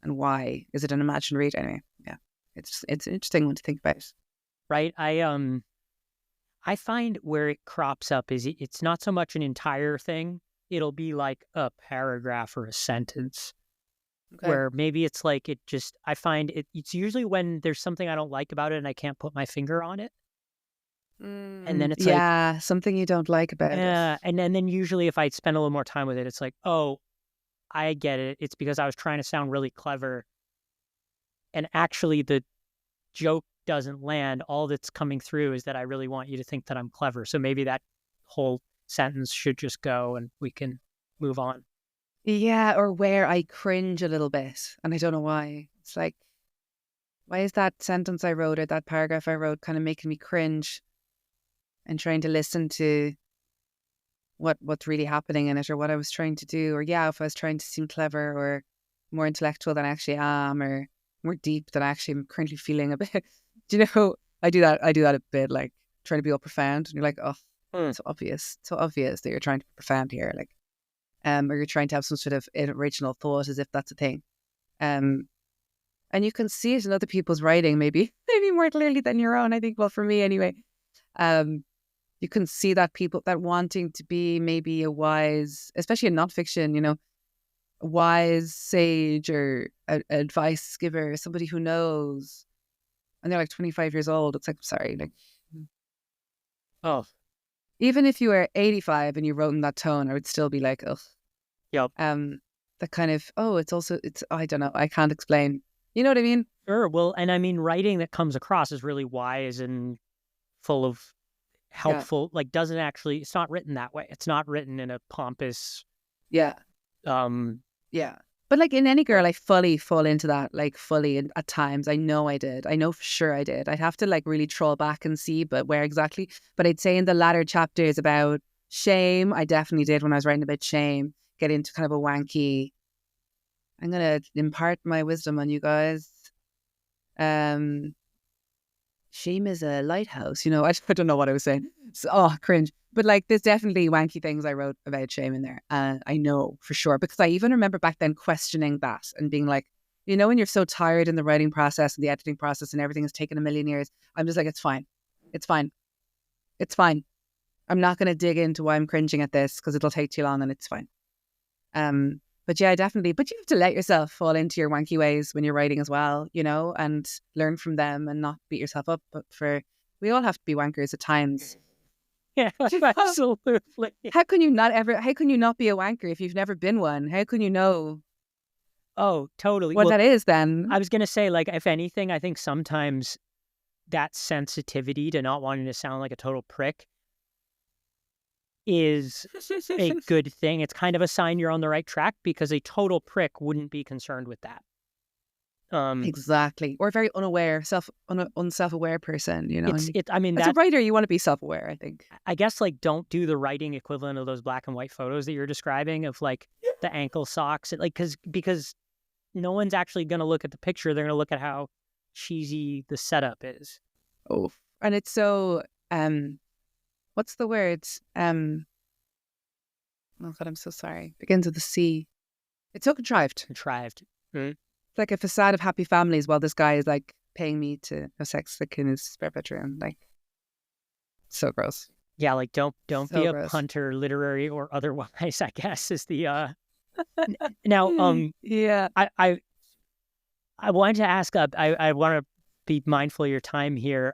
S2: and why? Is it an imagined read? Anyway, yeah, it's an interesting one to think about.
S1: Right. I find where it crops up is it's not so much an entire thing. It'll be like a paragraph or a sentence. Okay. Where maybe it's like I find it's usually when there's something I don't like about it and I can't put my finger on it. And then it's like,
S2: something you don't like about it.
S1: Yeah. And then usually if I spend a little more time with it, it's like, oh, I get it. It's because I was trying to sound really clever. And actually the joke doesn't land. All that's coming through is that I really want you to think that I'm clever. So maybe that whole sentence should just go and we can move on.
S2: Yeah, or where I cringe a little bit and I don't know why. It's like, why is that sentence I wrote or that paragraph I wrote kind of making me cringe and trying to listen to what's really happening in it, or what I was trying to do, or if I was trying to seem clever or more intellectual than I actually am, or more deep than I actually am currently feeling a bit. Do you know, I do that a bit, like trying to be all profound, and you're like, it's so obvious that you're trying to be profound here, like, or you're trying to have some sort of original thought, as if that's a thing. And you can see it in other people's writing, maybe more clearly than your own, I think. Well, for me anyway, you can see that people that wanting to be maybe a wise, especially in nonfiction, a wise sage or advice giver, somebody who knows, and they're like 25 years old. It's like, sorry, like,
S1: oh,
S2: even if you were 85 and you wrote in that tone, I would still be like, ugh.
S1: Yep.
S2: That kind of, it's I don't know, I can't explain. You know what I mean?
S1: Sure. Well, and I mean, writing that comes across is really wise and full of
S2: Yeah.
S1: helpful, like doesn't actually, it's not written that way. It's not written in a pompous,
S2: Yeah.
S1: um,
S2: Yeah. But like in any girl, I fully fall into that, like fully. And at times, I know I did. I know for sure I did. I'd have to like really troll back and see, but where exactly. But I'd say in the latter chapters about shame, I definitely did when I was writing about shame, get into kind of a wanky. I'm gonna impart my wisdom on you guys. Um, Shame is a lighthouse. You know, I don't know what I was saying. So, oh, cringe. But like, there's definitely wanky things I wrote about shame in there. I know for sure because I even remember back then questioning that and being like, you know, when you're so tired in the writing process and the editing process and everything has taken a million years, I'm just like, it's fine. It's fine. It's fine. I'm not going to dig into why I'm cringing at this because it'll take too long and it's fine. But yeah, definitely. But you have to let yourself fall into your wanky ways when you're writing as well, you know, and learn from them and not beat yourself up. But we all have to be wankers at times.
S1: yeah, absolutely.
S2: How can you not be a wanker if you've never been one? How can you know
S1: Oh, totally.
S2: what
S1: Well,
S2: that is then?
S1: I was going to say, like, if anything, I think sometimes that sensitivity to not wanting to sound like a total prick is a good thing. It's kind of a sign you're on the right track because a total prick wouldn't be concerned with that.
S2: Exactly. Or a very unself-aware person, you know.
S1: I mean,
S2: as a writer, you want to be self-aware, I think.
S1: I guess, like, don't do the writing equivalent of those black and white photos that you're describing of like the ankle socks, like, because no one's actually going to look at the picture. They're going to look at how cheesy the setup is.
S2: Oh, and it's so, what's the word? Oh God, I'm so sorry. Begins with a C. It's so contrived.
S1: Contrived.
S2: It's like a facade of happy families while this guy is like paying me to have sex like in his spare bedroom. Like, so gross.
S1: Yeah, like don't
S2: So
S1: be a
S2: gross.
S1: punter, literary or otherwise, I guess is the now
S2: Yeah.
S1: I wanted to ask I want to be mindful of your time here.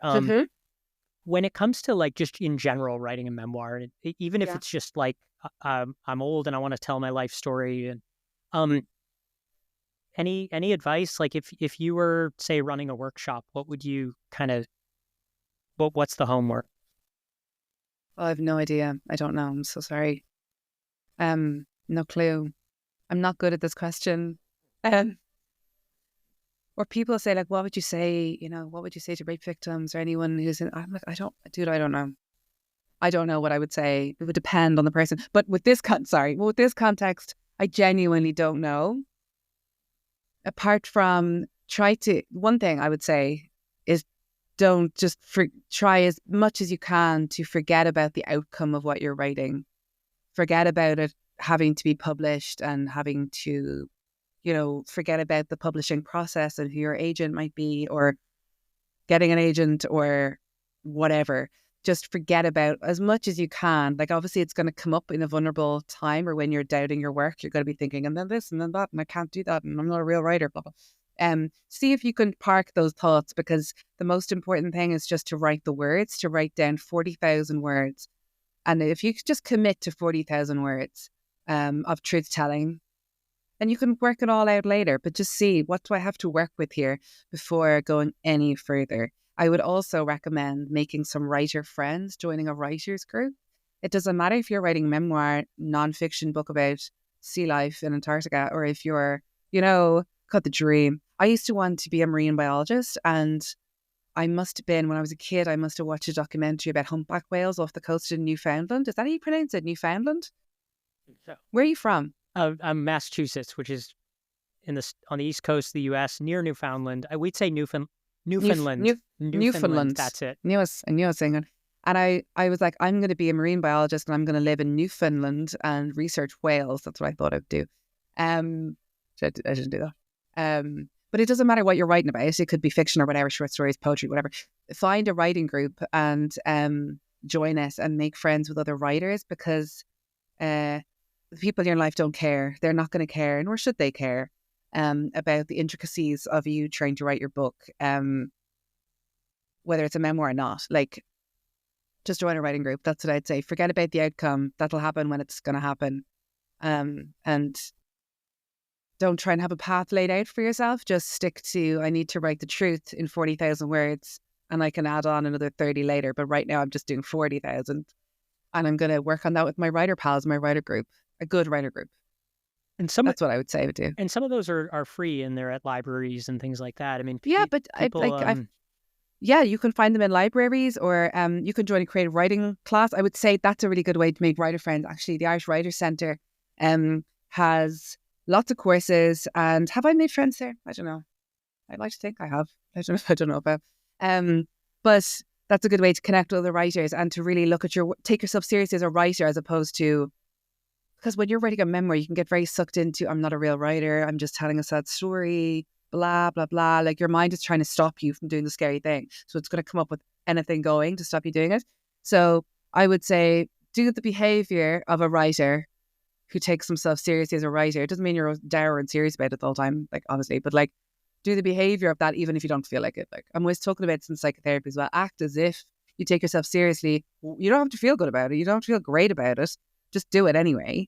S1: When it comes to like just in general writing a memoir, and even if
S2: Yeah.
S1: it's just like I'm old and I want to tell my life story, and um any advice, like if you were, say, running a workshop, what would you kind of what's the homework?
S2: I have no idea. I don't know. I'm so sorry. No clue. I'm not good at this question. Or people say like, what would you say? You know, what would you say to rape victims or anyone who's in? I'm like, I don't know. I don't know what I would say. It would depend on the person. But with this context, I genuinely don't know. Apart from one thing I would say is don't just try as much as you can to forget about the outcome of what you're writing. Forget about it having to be published and having to, you know, forget about the publishing process and who your agent might be or getting an agent or whatever. Just forget about as much as you can. Like, obviously it's going to come up in a vulnerable time or when you're doubting your work, you're going to be thinking, and then this and then that, and I can't do that, and I'm not a real writer, blah, blah. See if you can park those thoughts, because the most important thing is just to write the words, to write down 40,000 words. And if you just commit to 40,000 words of truth telling, and you can work it all out later, but just see, what do I have to work with here before going any further? I would also recommend making some writer friends, joining a writer's group. It doesn't matter if you're writing a memoir, nonfiction book about sea life in Antarctica, or if you're, you know, got the dream. I used to want to be a marine biologist, and I must have been, when I was a kid, I must have watched a documentary about humpback whales off the coast of Newfoundland. Is that how you pronounce it? Newfoundland?
S1: So,
S2: Where are you from?
S1: I'm Massachusetts, which is on the east coast of the U.S. near Newfoundland. We'd say Newfoundland.
S2: Newfoundland.
S1: That's it.
S2: I knew I was saying it. And I was like, I'm going to be a marine biologist and I'm going to live in Newfoundland and research whales. That's what I thought I'd do. I didn't do that. But it doesn't matter what you're writing about. It could be fiction or whatever, short stories, poetry, whatever. Find a writing group and join it and make friends with other writers, because the people in your life don't care. They're not going to care, nor should they care about the intricacies of you trying to write your book, whether it's a memoir or not. Like, just join a writing group. That's what I'd say. Forget about the outcome. That'll happen when it's going to happen. And don't try and have a path laid out for yourself. Just stick to, I need to write the truth in 40,000 words and I can add on another 30 later. But right now I'm just doing 40,000 and I'm going to work on that with my writer pals, my writer group, a good writer group.
S1: And
S2: that's what I would say I would do.
S1: And some of those are free and they're at libraries and things like that. I mean,
S2: yeah, but you can find them in libraries, or you can join a creative writing class. I would say that's a really good way to make writer friends. Actually, the Irish Writers Centre has lots of courses. And have I made friends there? I don't know. I'd like to think I have. I don't know about. But that's a good way to connect with other writers and to really look at take yourself seriously as a writer, as opposed to, because when you're writing a memoir, you can get very sucked into, I'm not a real writer, I'm just telling a sad story, blah, blah, blah. Like your mind is trying to stop you from doing the scary thing. So it's going to come up with anything going to stop you doing it. So I would say do the behavior of a writer who takes himself seriously as a writer. It doesn't mean you're dour and serious about it the whole time, like obviously, but like do the behavior of that even if you don't feel like it. Like I'm always talking about this in psychotherapy as well. Act as if you take yourself seriously. You don't have to feel good about it. You don't have to feel great about it. Just do it anyway.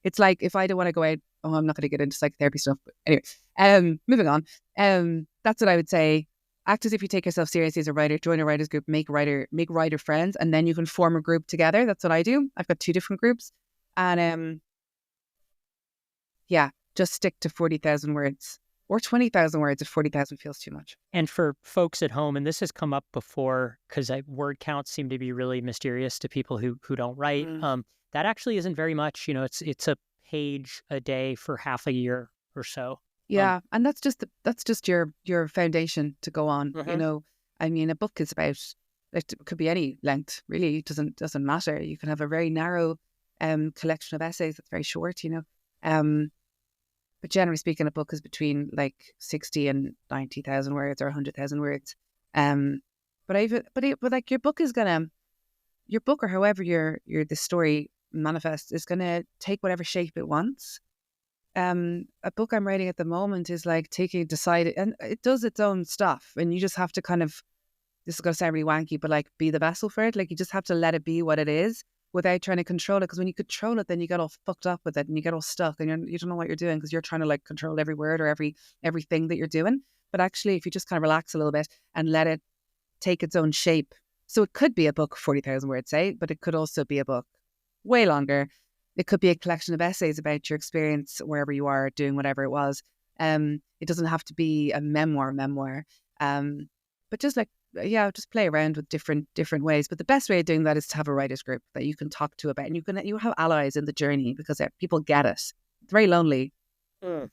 S2: It's like if I don't want to go out, I'm not going to get into psychotherapy stuff. But anyway, moving on. That's what I would say. Act as if you take yourself seriously as a writer. Join a writers group. Make writer friends, and then you can form a group together. That's what I do. I've got 2 different groups, and just stick to 40,000 words or 20,000 words if 40,000 feels too much.
S1: And for folks at home, and this has come up before because word counts seem to be really mysterious to people who don't write. That actually isn't very much. It's a page a day for half a year or so.
S2: Yeah, and that's just your foundation to go on. I mean, a book is about, it could be any length really. It doesn't matter. You can have a very narrow collection of essays that's very short. But generally speaking, a book is between like 60 and 90,000 words or 100,000 words. But like your book or however the story manifests is gonna take whatever shape it wants. A book I'm writing at the moment is like decided, and it does its own stuff, and you just have to kind of, this is gonna sound really wanky, but like be the vessel for it. Like you just have to let it be what it is without trying to control it. Because when you control it, then you get all fucked up with it and you get all stuck and you don't know what you're doing because you're trying to like control every word or everything that you're doing. But actually, if you just kind of relax a little bit and let it take its own shape. So it could be a book, 40,000 words, say, but it could also be a book way longer. It could be a collection of essays about your experience wherever you are doing whatever it was. It doesn't have to be a memoir. But just just play around with different ways. But the best way of doing that is to have a writers group that you can talk to about, and you have allies in the journey because people get it. It's very lonely.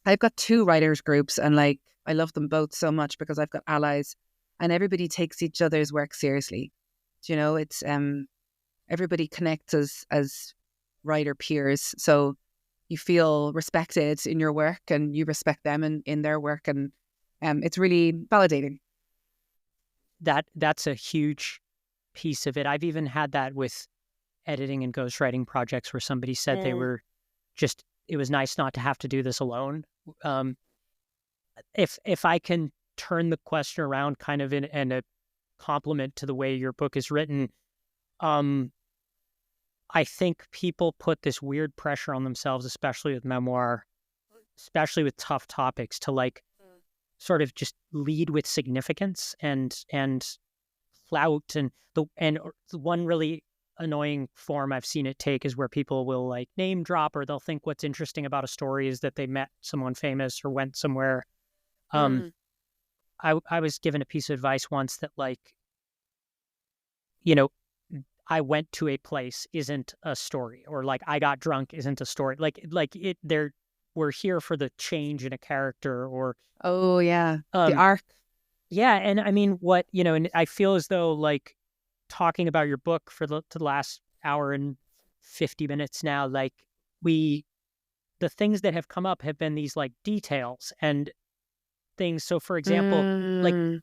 S2: I've got 2 writers groups, and like I love them both so much because I've got allies, and everybody takes each other's work seriously. It's everybody connects as writer peers, so you feel respected in your work and you respect them in their work, and it's really validating.
S1: That's a huge piece of it. I've even had that with editing and ghostwriting projects where somebody said they were just, it was nice not to have to do this alone. If I can turn the question around kind of in a compliment to the way your book is written, I think people put this weird pressure on themselves, especially with memoir, especially with tough topics, to like sort of just lead with significance and clout. And the one really annoying form I've seen it take is where people will like name drop, or they'll think what's interesting about a story is that they met someone famous or went somewhere. I was given a piece of advice once that like, I went to a place isn't a story, or like I got drunk isn't a story. We're here for the change in a character, or
S2: the arc.
S1: Yeah, and I mean and I feel as though like talking about your book for the last hour and 50 minutes now, like the things that have come up have been these like details and things. So for example, like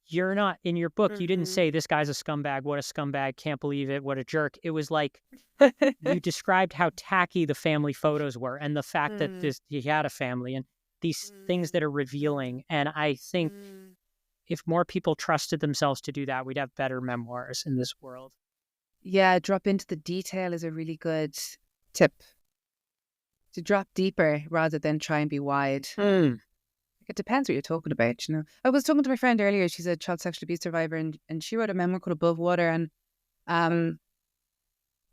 S1: you're not in your book, you didn't say this guy's a scumbag, what a scumbag, can't believe it, what a jerk. It was like you described how tacky the family photos were and the fact that he had a family and these things that are revealing. And I think if more people trusted themselves to do that, we'd have better memoirs in this world.
S2: Yeah, drop into the detail is a really good tip. to drop deeper rather than try and be wide. It depends what you're talking about, you know. I was talking to my friend earlier. She's a child sexual abuse survivor, and she wrote a memoir called Above Water, and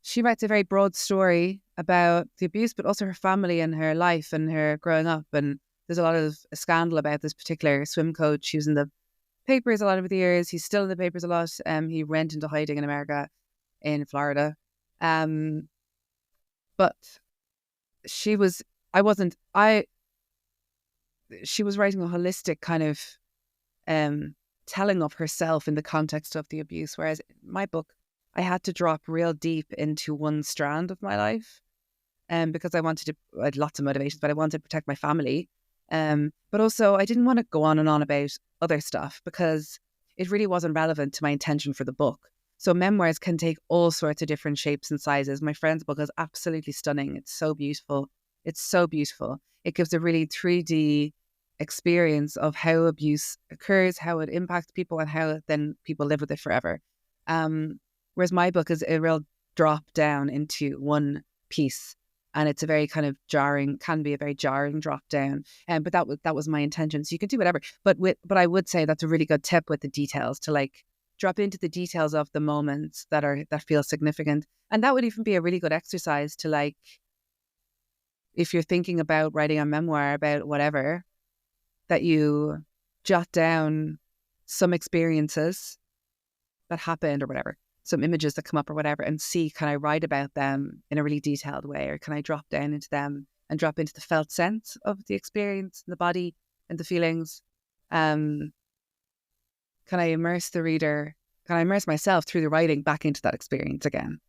S2: she writes a very broad story about the abuse, but also her family and her life and her growing up. And there's a lot of a scandal about this particular swim coach. He was in the papers a lot over the years. He's still in the papers a lot. He went into hiding in America, in Florida. But she was writing a holistic kind of telling of herself in the context of the abuse. Whereas in my book, I had to drop real deep into one strand of my life, because I had lots of motivations, but I wanted to protect my family. But also I didn't want to go on and on about other stuff because it really wasn't relevant to my intention for the book. So memoirs can take all sorts of different shapes and sizes. My friend's book is absolutely stunning. It's so beautiful. It's so beautiful. It gives a really 3D experience of how abuse occurs, how it impacts people, and how then people live with it forever. Whereas my book is a real drop down into one piece. And it's a very kind of can be a very jarring drop down. But that was my intention. So you can do whatever. But I would say that's a really good tip with the details, to like drop into the details of the moments that feel significant. And that would even be a really good exercise to, like, if you're thinking about writing a memoir about whatever, that you jot down some experiences that happened or whatever, some images that come up or whatever, and see, can I write about them in a really detailed way, or can I drop down into them and drop into the felt sense of the experience, the body and the feelings? Can I immerse the reader? Can I immerse myself through the writing back into that experience again?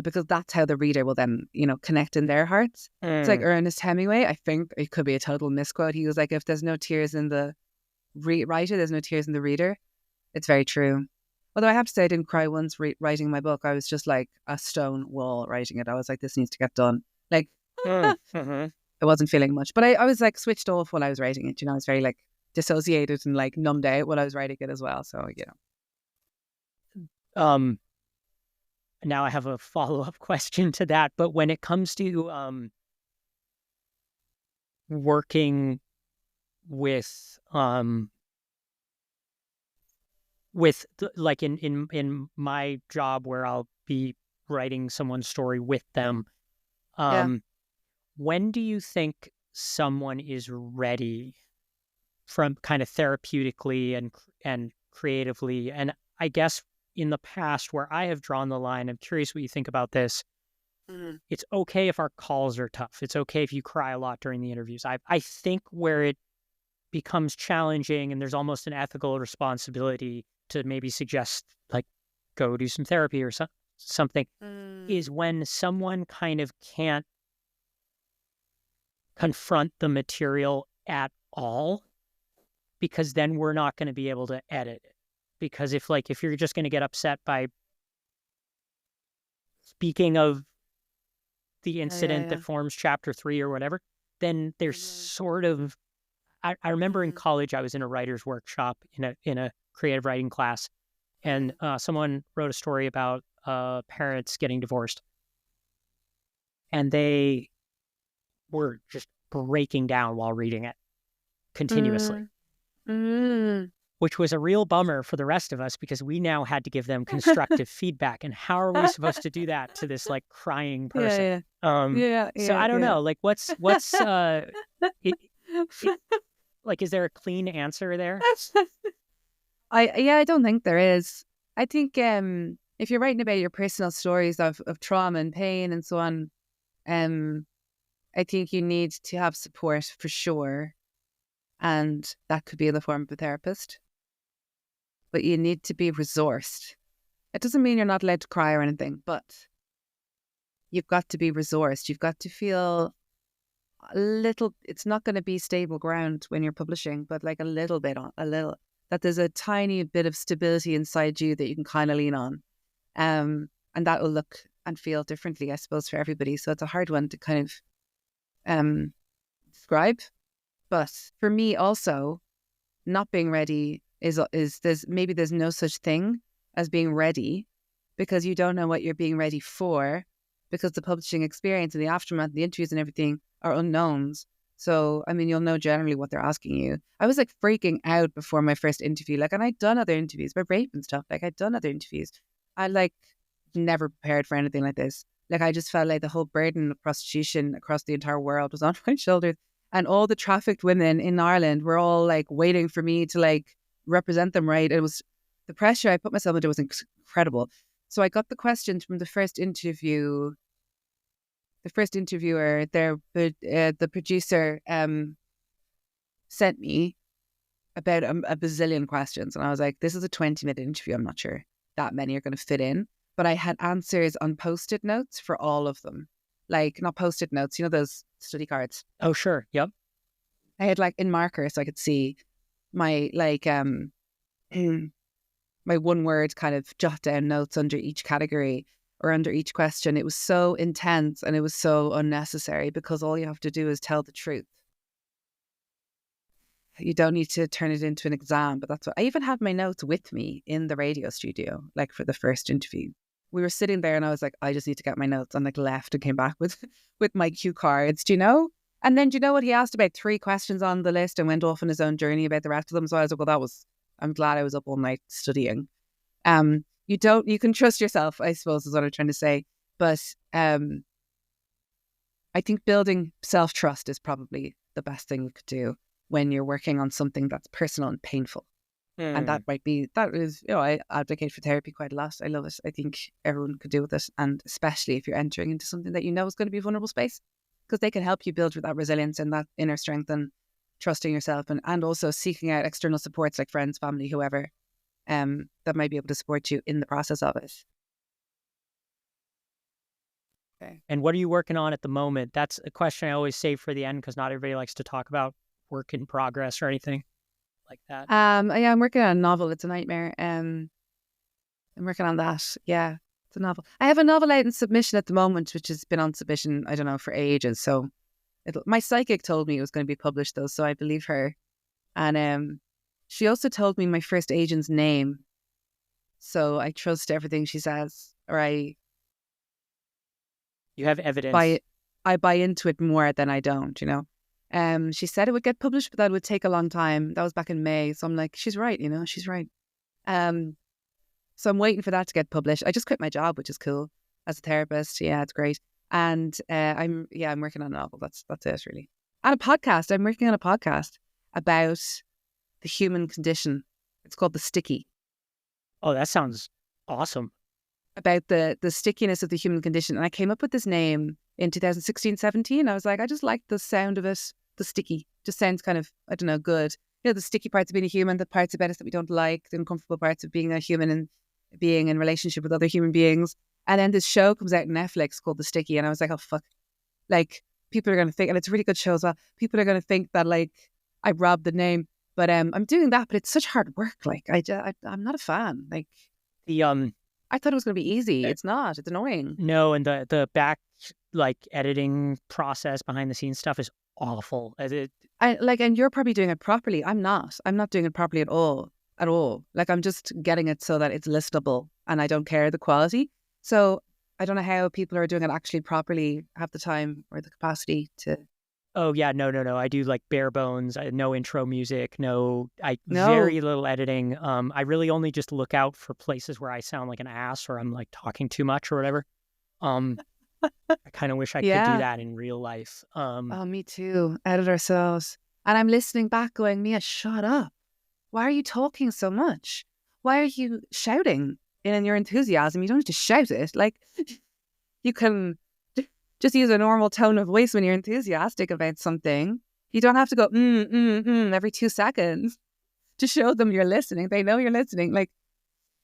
S2: Because that's how the reader will then, connect in their hearts. It's like Ernest Hemingway. I think it could be a total misquote. He was like, if there's no tears in the writer, there's no tears in the reader. It's very true. Although I have to say, I didn't cry once writing my book. I was just like a stone wall writing it. I was like, this needs to get done. Like, I wasn't feeling much. But I was like switched off while I was writing it. I was very like dissociated and like numbed out while I was writing it as well. So,
S1: Now I have a follow-up question to that. But when it comes to working with like in my job where I'll be writing someone's story with them, when do you think someone is ready, from kind of therapeutically and creatively? And I guess in the past, where I have drawn the line, I'm curious what you think about this. It's okay if our calls are tough. It's okay if you cry a lot during the interviews. I think where it becomes challenging and there's almost an ethical responsibility to maybe suggest, like, go do some therapy or something, is when someone kind of can't confront the material at all, because then we're not going to be able to edit it. Because if you're just going to get upset by speaking of the incident that forms chapter 3 or whatever, then there's sort of, I remember in college, I was in a writer's workshop in a creative writing class, and someone wrote a story about parents getting divorced, and they were just breaking down while reading it continuously. Which was a real bummer for the rest of us, because we now had to give them constructive feedback. And how are we supposed to do that to this like crying person? So I don't know, like what's like, is there a clean answer there?
S2: I don't think there is. I think if you're writing about your personal stories of trauma and pain and so on, I think you need to have support for sure. And that could be in the form of a therapist. But you need to be resourced. It doesn't mean you're not allowed to cry or anything, but you've got to be resourced. You've got to feel a little, it's not going to be stable ground when you're publishing, but like a little, that there's a tiny bit of stability inside you that you can kind of lean on. And that will look and feel differently, I suppose, for everybody. So it's a hard one to kind of describe. But for me also, not being ready is there's no such thing as being ready, because you don't know what you're being ready for because the publishing experience and the aftermath, the interviews and everything are unknowns. So, I mean, you'll know generally what they're asking you. I was like freaking out before my first interview. Like, and I'd done other interviews about rape and stuff. Like, I'd done other interviews. I like never prepared for anything like this. Like, I just felt like the whole burden of prostitution across the entire world was on my shoulders. And all the trafficked women in Ireland were all like waiting for me to like represent them right. It was the pressure I put myself into was incredible. So I got the questions from the first interview. The first interviewer, the producer, sent me about a bazillion questions. And I was like, this is a 20-minute interview. I'm not sure that many are going to fit in. But I had answers on Post-it notes for all of them. Like, not Post-it notes, you know, those study cards.
S1: Oh, sure. Yep.
S2: I had like in marker so I could see my like, my one word kind of jot down notes under each category or under each question. It was so intense and it was so unnecessary because all you have to do is tell the truth. You don't need to turn it into an exam, but that's what I even had my notes with me in the radio studio, like for the first interview. We were sitting there and I was like, I just need to get my notes, and like left and came back with my cue cards, do you know? And then do you know what? He asked about 3 questions on the list and went off on his own journey about the rest of them. So I was like, well, I'm glad I was up all night studying. You can trust yourself, I suppose, is what I'm trying to say. But I think building self-trust is probably the best thing you could do when you're working on something that's personal and painful. And that is, you know, I advocate for therapy quite a lot. I love it. I think everyone could do with it. And especially if you're entering into something that you know is going to be a vulnerable space, because they can help you build that resilience and that inner strength and trusting yourself, and also seeking out external supports like friends, family, whoever, that might be able to support you in the process of it.
S1: Okay. And what are you working on at the moment? That's a question I always save for the end because not everybody likes to talk about work in progress or anything like that.
S2: Yeah, I'm working on a novel. It's a nightmare. I'm working on that. Yeah, it's a novel. I have a novel out in submission at the moment, which has been on submission, I don't know, for ages. So my psychic told me it was going to be published though, so I believe her. And she also told me my first agent's name. So I trust everything she says, or
S1: you have evidence.
S2: I buy into it more than I don't, you know. She said it would get published, but that would take a long time. That was back in May. So I'm like, she's right, you know, she's right. So I'm waiting for that to get published. I just quit my job, which is cool, as a therapist. Yeah, it's great. And I'm working on a novel. That's it, really. And a podcast. I'm working on a podcast about the human condition. It's called The Sticky.
S1: Oh, that sounds awesome.
S2: About the stickiness of the human condition. And I came up with this name in 2016, 17. I was like, I just like the sound of it. The sticky just sounds kind of, I don't know, good. You know, the sticky parts of being a human, the parts about us that we don't like, the uncomfortable parts of being a human and being in relationship with other human beings. And then this show comes out on Netflix called The Sticky. And I was like, oh, fuck. Like, people are going to think, and it's a really good show as well, people are going to think that, like, I robbed the name. But I'm doing that, but it's such hard work. Like, I'm not a fan. Like, I thought it was going to be easy. It's not. It's annoying.
S1: No, and the back, like, editing process, behind the scenes stuff is awful.
S2: And you're probably doing it properly. I'm not. I'm not doing it properly at all. Like, I'm just getting it so that it's listenable, and I don't care the quality. So I don't know how people who are doing it actually properly have the time or the capacity to.
S1: Oh yeah, no. I do like bare bones. No intro music. No. Very little editing. I really only just look out for places where I sound like an ass or I'm like talking too much or whatever. I kind of wish I could do that in real life.
S2: Oh, me too. Edit ourselves. And I'm listening back going, Mia, shut up. Why are you talking so much? Why are you shouting in your enthusiasm? You don't have to shout it. Like, you can just use a normal tone of voice when you're enthusiastic about something. You don't have to go, every 2 seconds to show them you're listening. They know you're listening. Like,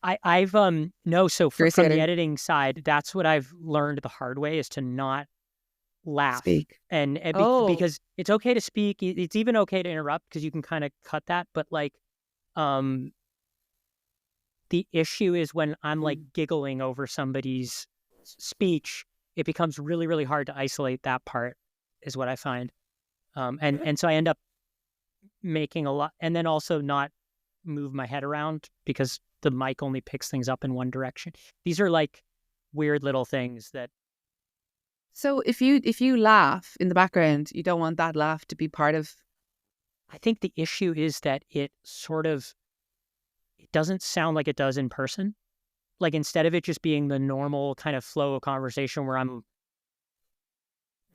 S1: I've from the editing side, that's what I've learned the hard way, is to not laugh.
S2: Speak.
S1: Because it's okay to speak. It's even okay to interrupt because you can kind of cut that. But like, the issue is when I'm like giggling over somebody's speech, it becomes really, really hard to isolate that part, is what I find. And so I end up making a lot, and then also not move my head around because the mic only picks things up in one direction. These are like weird little things that
S2: So if you laugh in the background, you don't want that laugh to be part of.
S1: I think the issue is that it doesn't sound like it does in person. Like, instead of it just being the normal kind of flow of conversation where I'm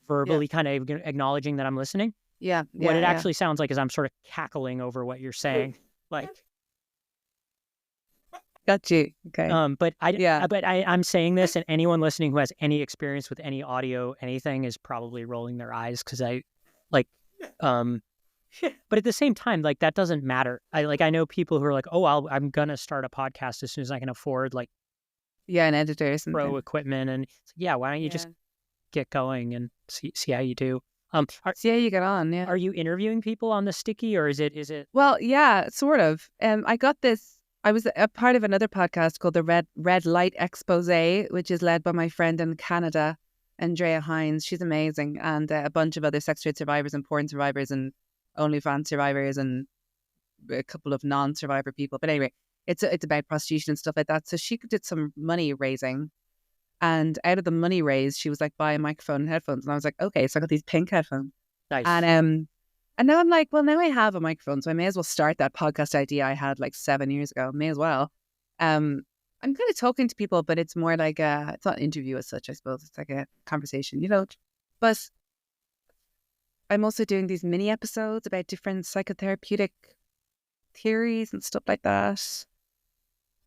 S1: verbally kind of acknowledging that I'm listening,
S2: Yeah,
S1: what it
S2: yeah.
S1: actually sounds like is I'm sort of cackling over what you're saying. Like,
S2: Got you. Okay.
S1: but
S2: Yeah.
S1: I'm saying this, and anyone listening who has any experience with any audio, anything, is probably rolling their eyes because I, like, but at the same time, like, that doesn't matter. I know people who are like, oh, I'm gonna start a podcast as soon as I can afford like
S2: an editor or something.
S1: pro equipment, and it's like, yeah, why don't you just get going and see how you do.
S2: See how you get on. Yeah.
S1: Are you interviewing people on the sticky, or is it?
S2: Well, yeah, sort of. I got this. I was a part of another podcast called the Red Light Expose, which is led by my friend in Canada, Andrea Higens. She's amazing, and a bunch of other sex trade survivors and porn survivors and OnlyFans survivors and a couple of non-survivor people. But anyway, it's about prostitution and stuff like that. So she did some money raising, and out of the money raised, she was like, buy a microphone and headphones. And I was like, okay. So I got these pink headphones.
S1: Nice.
S2: And now I'm like, well, now I have a microphone, so I may as well start that podcast idea I had like 7 years ago. May as well. I'm kind of talking to people, but it's more like it's not an interview as such, I suppose. It's like a conversation, But I'm also doing these mini episodes about different psychotherapeutic theories and stuff like that.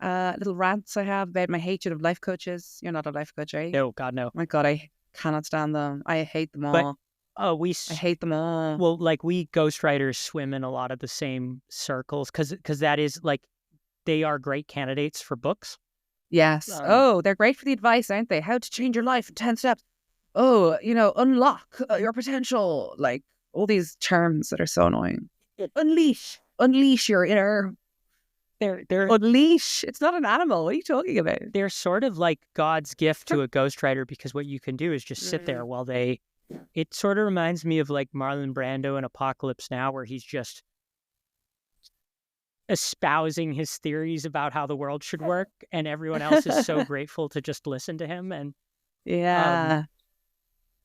S2: Little rants I have about my hatred of life coaches. You're not a life coach, right?
S1: No, God, no.
S2: Oh my God, I cannot stand them. I hate them all.
S1: But
S2: I hate them all.
S1: Well, like, we ghostwriters swim in a lot of the same circles because that is like, they are great candidates for books.
S2: Yes. They're great for the advice, aren't they? How to change your life in 10 steps. Oh, unlock your potential. Like, all these terms that are so annoying. Unleash your inner.
S1: They're
S2: unleash. It's not an animal. What are you talking about?
S1: They're sort of like God's gift to a ghostwriter, because what you can do is just sit there while they. It sort of reminds me of like Marlon Brando in Apocalypse Now, where he's just espousing his theories about how the world should work, and everyone else is so grateful to just listen to him. And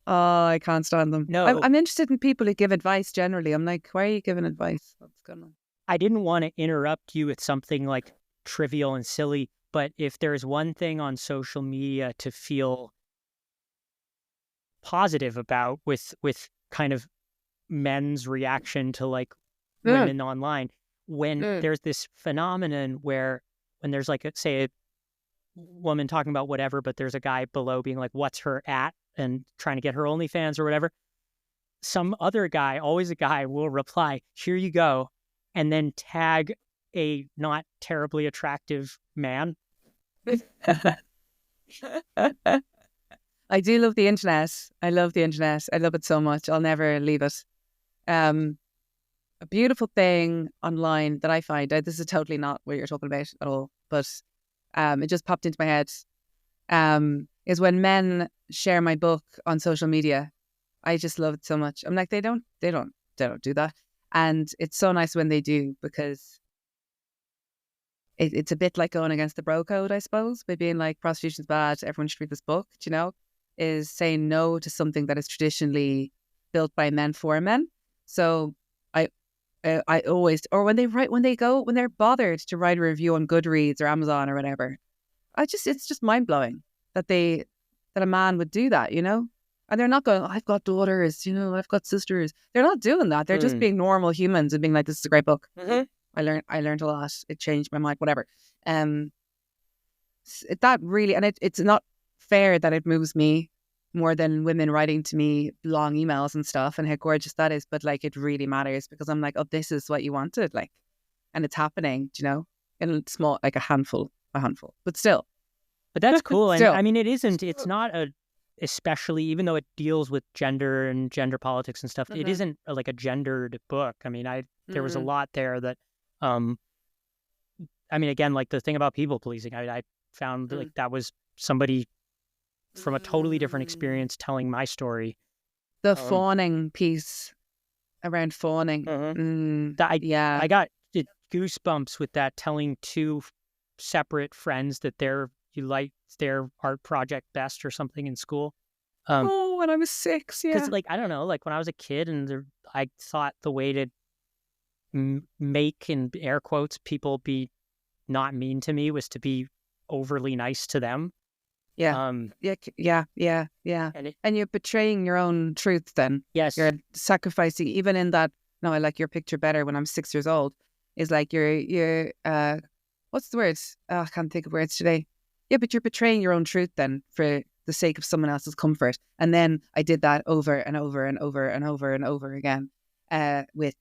S2: I can't stand them.
S1: No,
S2: I'm interested in people who give advice generally. I'm like, why are you giving advice? What's going on?
S1: I didn't want to interrupt you with something like trivial and silly, but if there's one thing on social media to feel positive about with kind of men's reaction to like women online, when there's this phenomenon where when there's like say a woman talking about whatever, but there's a guy below being like, what's her at, and trying to get her OnlyFans or whatever, some other guy, always a guy, will reply, here you go, and then tag a not terribly attractive man.
S2: I do love the internet. I love the internet. I love it so much. I'll never leave it. A beautiful thing online that I find, this is totally not what you're talking about at all, but it just popped into my head, is when men share my book on social media. I just love it so much. I'm like, they don't do that. And it's so nice when they do, because it's a bit like going against the bro code, I suppose, by being like, prostitution's bad, everyone should read this book, is saying no to something that is traditionally built by men for men. So I always, or when they're bothered to write a review on Goodreads or Amazon or whatever, it's just mind blowing that a man would do that, and they're not going, I've got daughters, I've got sisters. They're not doing that. They're just being normal humans and being like, this is a great book. I learned a lot. It changed my mind, whatever. That really, and it's not fair that it moves me more than women writing to me long emails and stuff, and how gorgeous that is. But like, it really matters, because I'm like, oh, this is what you wanted, like, and it's happening, in small, like a handful, but still.
S1: But that's cool. And I mean, it's not especially, even though it deals with gender and gender politics and stuff, it isn't like a gendered book. I mean, there was a lot there that, I mean, again, like the thing about people pleasing, I found like that was somebody from a totally different experience telling my story.
S2: The fawning piece around fawning.
S1: I got goosebumps with that, telling two separate friends that you liked their art project best or something in school.
S2: when I was 6. Yeah.
S1: Because, like, I don't know, like when I was a kid and I thought the way to make, in air quotes, people be not mean to me was to be overly nice to them.
S2: Yeah. Yeah.
S1: And
S2: And you're betraying your own truth then.
S1: yes,
S2: You're sacrificing, even in that, no, I like your picture better when I'm 6 years old, is like you're what's the words? Oh, I can't think of words today. Yeah, but you're betraying your own truth then for the sake of someone else's comfort. And then I did that over and over and over and over and over again with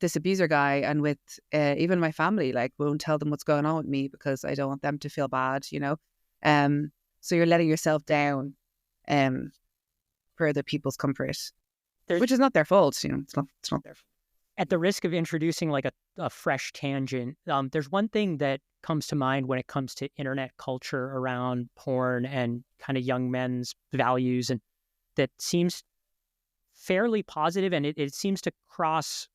S2: this abuser guy and with even my family. Like, won't tell them what's going on with me because I don't want them to feel bad, So you're letting yourself down for other people's comfort, which is not their fault. It's not their fault.
S1: At the risk of introducing like a fresh tangent, there's one thing that comes to mind when it comes to internet culture around porn and kind of young men's values, and that seems fairly positive, and it seems to cross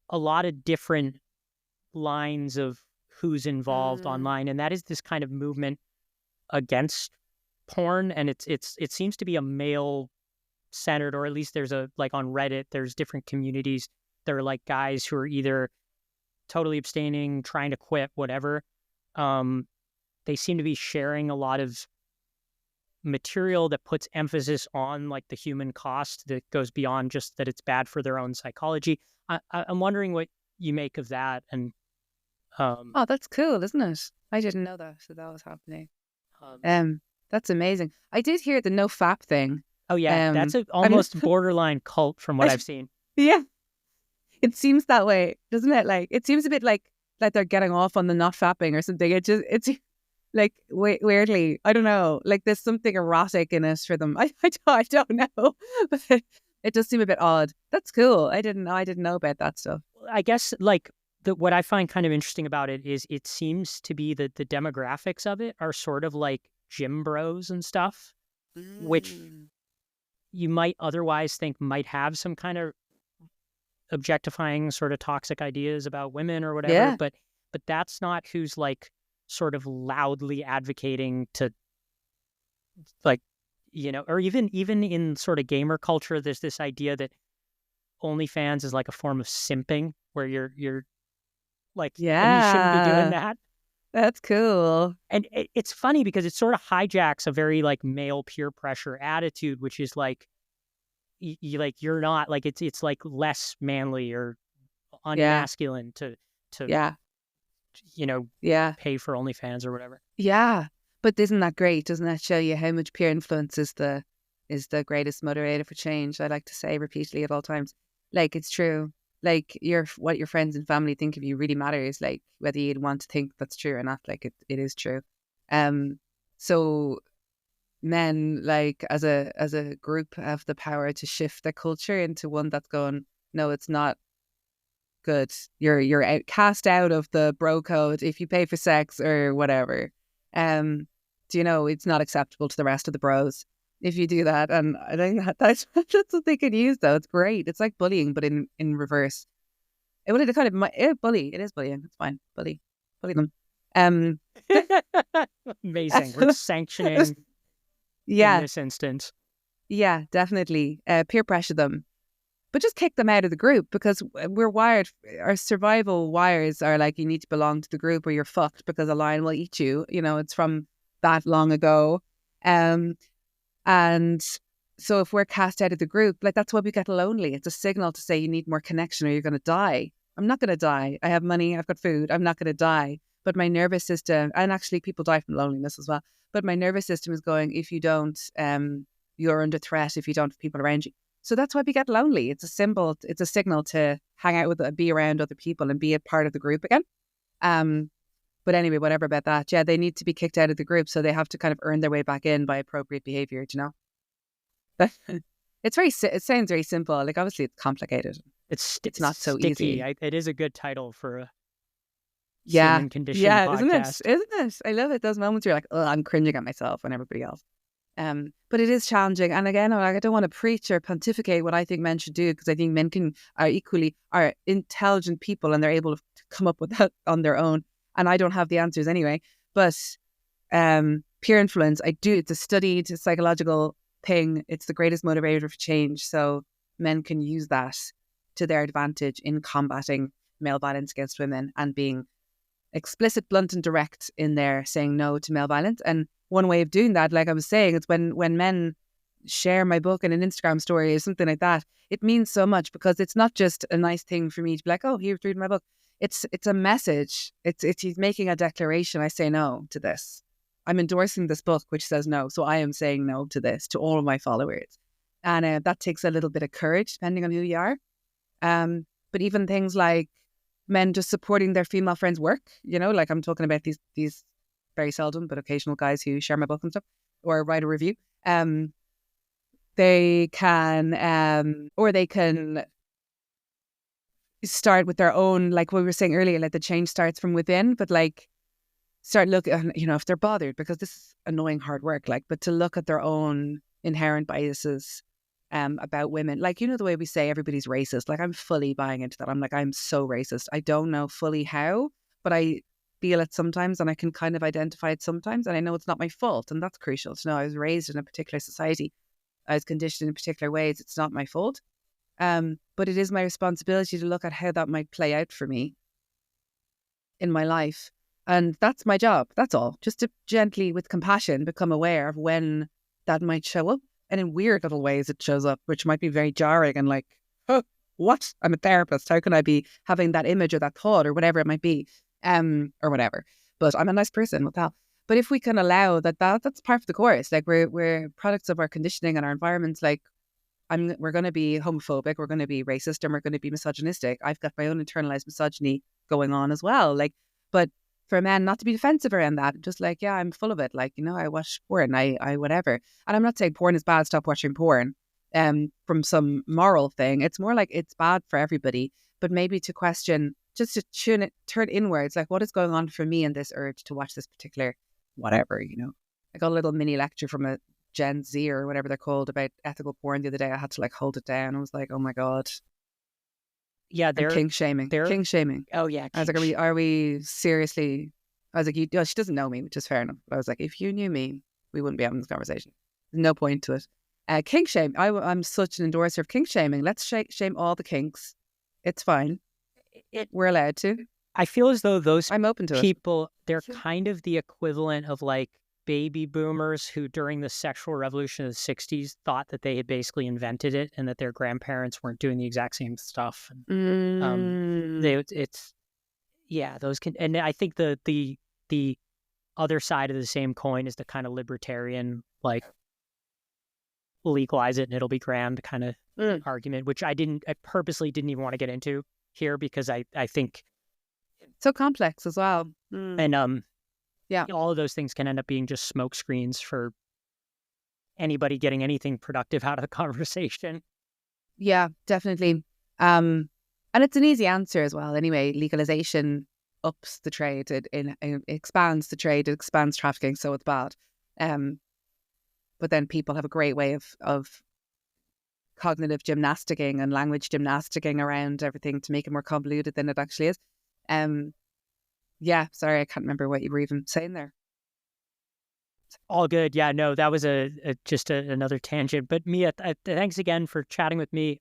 S1: a lot of different lines of who's involved online, and that is this kind of movement against porn, and it seems to be a male centered, or at least there's like on Reddit, there's different communities. There are like guys who are either totally abstaining, trying to quit, whatever. They seem to be sharing a lot of material that puts emphasis on like the human cost that goes beyond just that it's bad for their own psychology. I'm wondering what you make of that. And
S2: oh, that's cool, isn't it? I didn't know that was happening. That's amazing. I did hear the no fap thing.
S1: Oh yeah, that's almost borderline cult from what I've seen.
S2: Yeah, it seems that way, doesn't it? Like, it seems a bit like they're getting off on the not fapping or something. It's like weirdly, I don't know. Like, there's something erotic in it for them. I don't know, but it does seem a bit odd. That's cool. I didn't know about that stuff.
S1: I guess like what I find kind of interesting about it is it seems to be that the demographics of it are sort of like gym bros and stuff, which you might otherwise think might have some kind of objectifying sort of toxic ideas about women or whatever.
S2: Yeah.
S1: But that's not who's like sort of loudly advocating to, like, or even in sort of gamer culture, there's this idea that OnlyFans is like a form of simping where you're like,
S2: yeah,
S1: you shouldn't be doing that.
S2: That's cool.
S1: And it's funny because it sort of hijacks a very like male peer pressure attitude, which is like, you're not like, it's like less manly or unmasculine to pay for OnlyFans or whatever.
S2: Yeah, but isn't that great? Doesn't that show you how much peer influence is the greatest motivator for change? I like to say repeatedly at all times. Like, it's true. Like, what your friends and family think of you really matters. Like, whether you'd want to think that's true or not, like it is true. So men, like, as a group, have the power to shift the culture into one that's going, no, it's not good. You're cast out of the bro code if you pay for sex or whatever. It's not acceptable to the rest of the bros if you do that. And I think that's what they could use, though. It's great. It's like bullying, but in reverse. It bully. It is bullying. It's fine. Bully them.
S1: Amazing. We're sanctioning in this instance.
S2: Yeah, definitely. Peer pressure them. But just kick them out of the group, because we're wired, our survival wires are like, you need to belong to the group or you're fucked because a lion will eat you. It's from that long ago. And so if we're cast out of the group, like, that's why we get lonely. It's a signal to say you need more connection or you're going to die. I'm not going to die. I have money. I've got food. I'm not going to die. But my nervous system, and actually people die from loneliness as well, but my nervous system is going, if you don't, you're under threat if you don't have people around you. So that's why we get lonely. It's a symbol. It's a signal to hang out with, be around other people and be a part of the group again. But anyway, whatever about that. Yeah, they need to be kicked out of the group, so they have to kind of earn their way back in by appropriate behavior. Do you know? It sounds very simple. Like, obviously, it's complicated. It's not so
S1: sticky.
S2: easy.
S1: It is a good title for a human condition podcast.
S2: Isn't it? I love it. Those moments where you're like, oh, I'm cringing at myself and everybody else. But it is challenging. And again, I don't want to preach or pontificate what I think men should do, because I think men are intelligent people and they're able to come up with that on their own. And I don't have the answers anyway. But peer influence, it's a studied psychological thing. It's the greatest motivator for change. So men can use that to their advantage in combating male violence against women and being explicit, blunt and direct in their saying no to male violence. And one way of doing that, like I was saying, it's when men share my book in an Instagram story or something like that, it means so much because it's not just a nice thing for me to be like, oh, here's reading my book. It's a message. It's he's making a declaration. I say no to this. I'm endorsing this book, which says no. So I am saying no to this to all of my followers. And that takes a little bit of courage, depending on who you are. But even things like men just supporting their female friends' work, you know, like I'm talking about these very seldom but occasional guys who share my book and stuff or write a review. They can, or they can start with their own, like what we were saying earlier, like the change starts from within, but like start looking, you know, if they're bothered, because this is annoying hard work, like, but to look at their own inherent biases about women. Like, you know, the way we say everybody's racist, like I'm fully buying into that. I'm like, I'm so racist. I don't know fully how, but I feel it sometimes and I can kind of identify it sometimes. And I know it's not my fault. And that's crucial to know. I was raised in a particular society. I was conditioned in particular ways. It's not my fault. But it is my responsibility to look at how that might play out for me in my life. And that's my job. That's all. Just to gently, with compassion, become aware of when that might show up. And in weird little ways it shows up, which might be very jarring and like, oh, what? I'm a therapist. How can I be having that image or that thought or whatever it might be? Or whatever. But I'm a nice person with that. But if we can allow that's part of the course. Like we're products of our conditioning and our environments. Like we're going to be homophobic, we're going to be racist, and we're going to be misogynistic. I've got my own internalized misogyny going on as well. Like, but for men not to be defensive around that, just like, yeah, I'm full of it. Like, you know, I watch porn, I whatever. And I'm not saying porn is bad, stop watching porn from some moral thing. It's more like it's bad for everybody, but maybe to question, just to turn inwards, like what is going on for me in this urge to watch this particular whatever, you know. I got a little mini lecture from a Gen Z or whatever they're called about ethical porn the other day. I had to like hold it down. I was like, oh my God.
S1: Yeah,
S2: they're king shaming. King shaming.
S1: Oh yeah.
S2: I was like, are we seriously? I was like, she doesn't know me, which is fair enough. But I was like, if you knew me, we wouldn't be having this conversation. There's no point to it. King shame. I'm such an endorser of king shaming. Let's shame all the kinks. It's fine. We're allowed to.
S1: I feel as though those
S2: I'm open to
S1: people, they're kind of the equivalent of like baby boomers who during the sexual revolution of the 60s thought that they had basically invented it and that their grandparents weren't doing the exact same stuff. It's those can, and I think the other side of the same coin is the kind of libertarian, like legalize it and it'll be grand kind of argument, which I purposely didn't even want to get into here because I think
S2: so complex as well.
S1: And all of those things can end up being just smoke screens for anybody getting anything productive out of the conversation.
S2: Yeah, definitely. And it's an easy answer as well. Anyway, legalization ups the trade. It expands the trade. It expands trafficking, so it's bad. But then people have a great way of cognitive gymnasticking and language gymnasticking around everything to make it more convoluted than it actually is. Yeah, sorry, I can't remember what you were even saying there.
S1: All good. Yeah, no, that was just another tangent. But Mia, thanks again for chatting with me.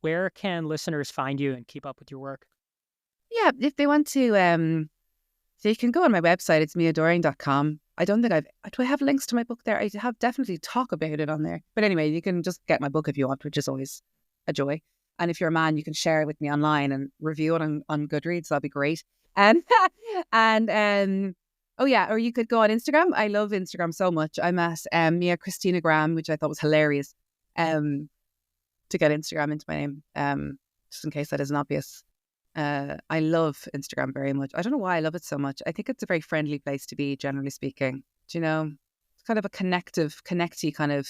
S1: Where can listeners find you and keep up with your work?
S2: Yeah, if they want to, they can go on my website. It's miadöring.com. I don't think do I have links to my book there? I have definitely talk about it on there. But anyway, you can just get my book if you want, which is always a joy. And if you're a man, you can share it with me online and review it on Goodreads. That'd be great. And oh yeah, or you could go on Instagram. I love Instagram so much. I'm at Mia Christina Graham, which I thought was hilarious. To get Instagram into my name, just in case that isn't obvious. I love Instagram very much. I don't know why I love it so much. I think it's a very friendly place to be, generally speaking. Do you know, it's kind of a connecty kind of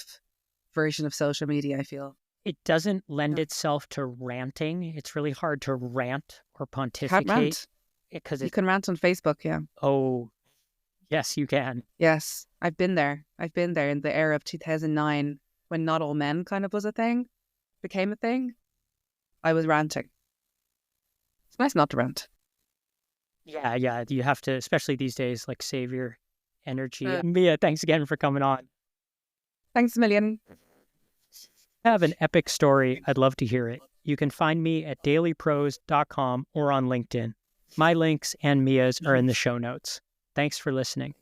S2: version of social media, I feel.
S1: It doesn't lend itself to ranting. It's really hard to rant or pontificate.
S2: Can't rant.
S1: Because
S2: you can rant on Facebook, yeah.
S1: Oh, yes, you can.
S2: Yes, I've been there. In the era of 2009 when not all men kind of became a thing. I was ranting. It's nice not to rant.
S1: Yeah, you have to, especially these days, like save your energy. Mia, thanks again for coming on.
S2: Thanks a million.
S1: Have an epic story, I'd love to hear it. You can find me at dailyprose.com or on LinkedIn. My links and Mia's are in the show notes. Thanks for listening.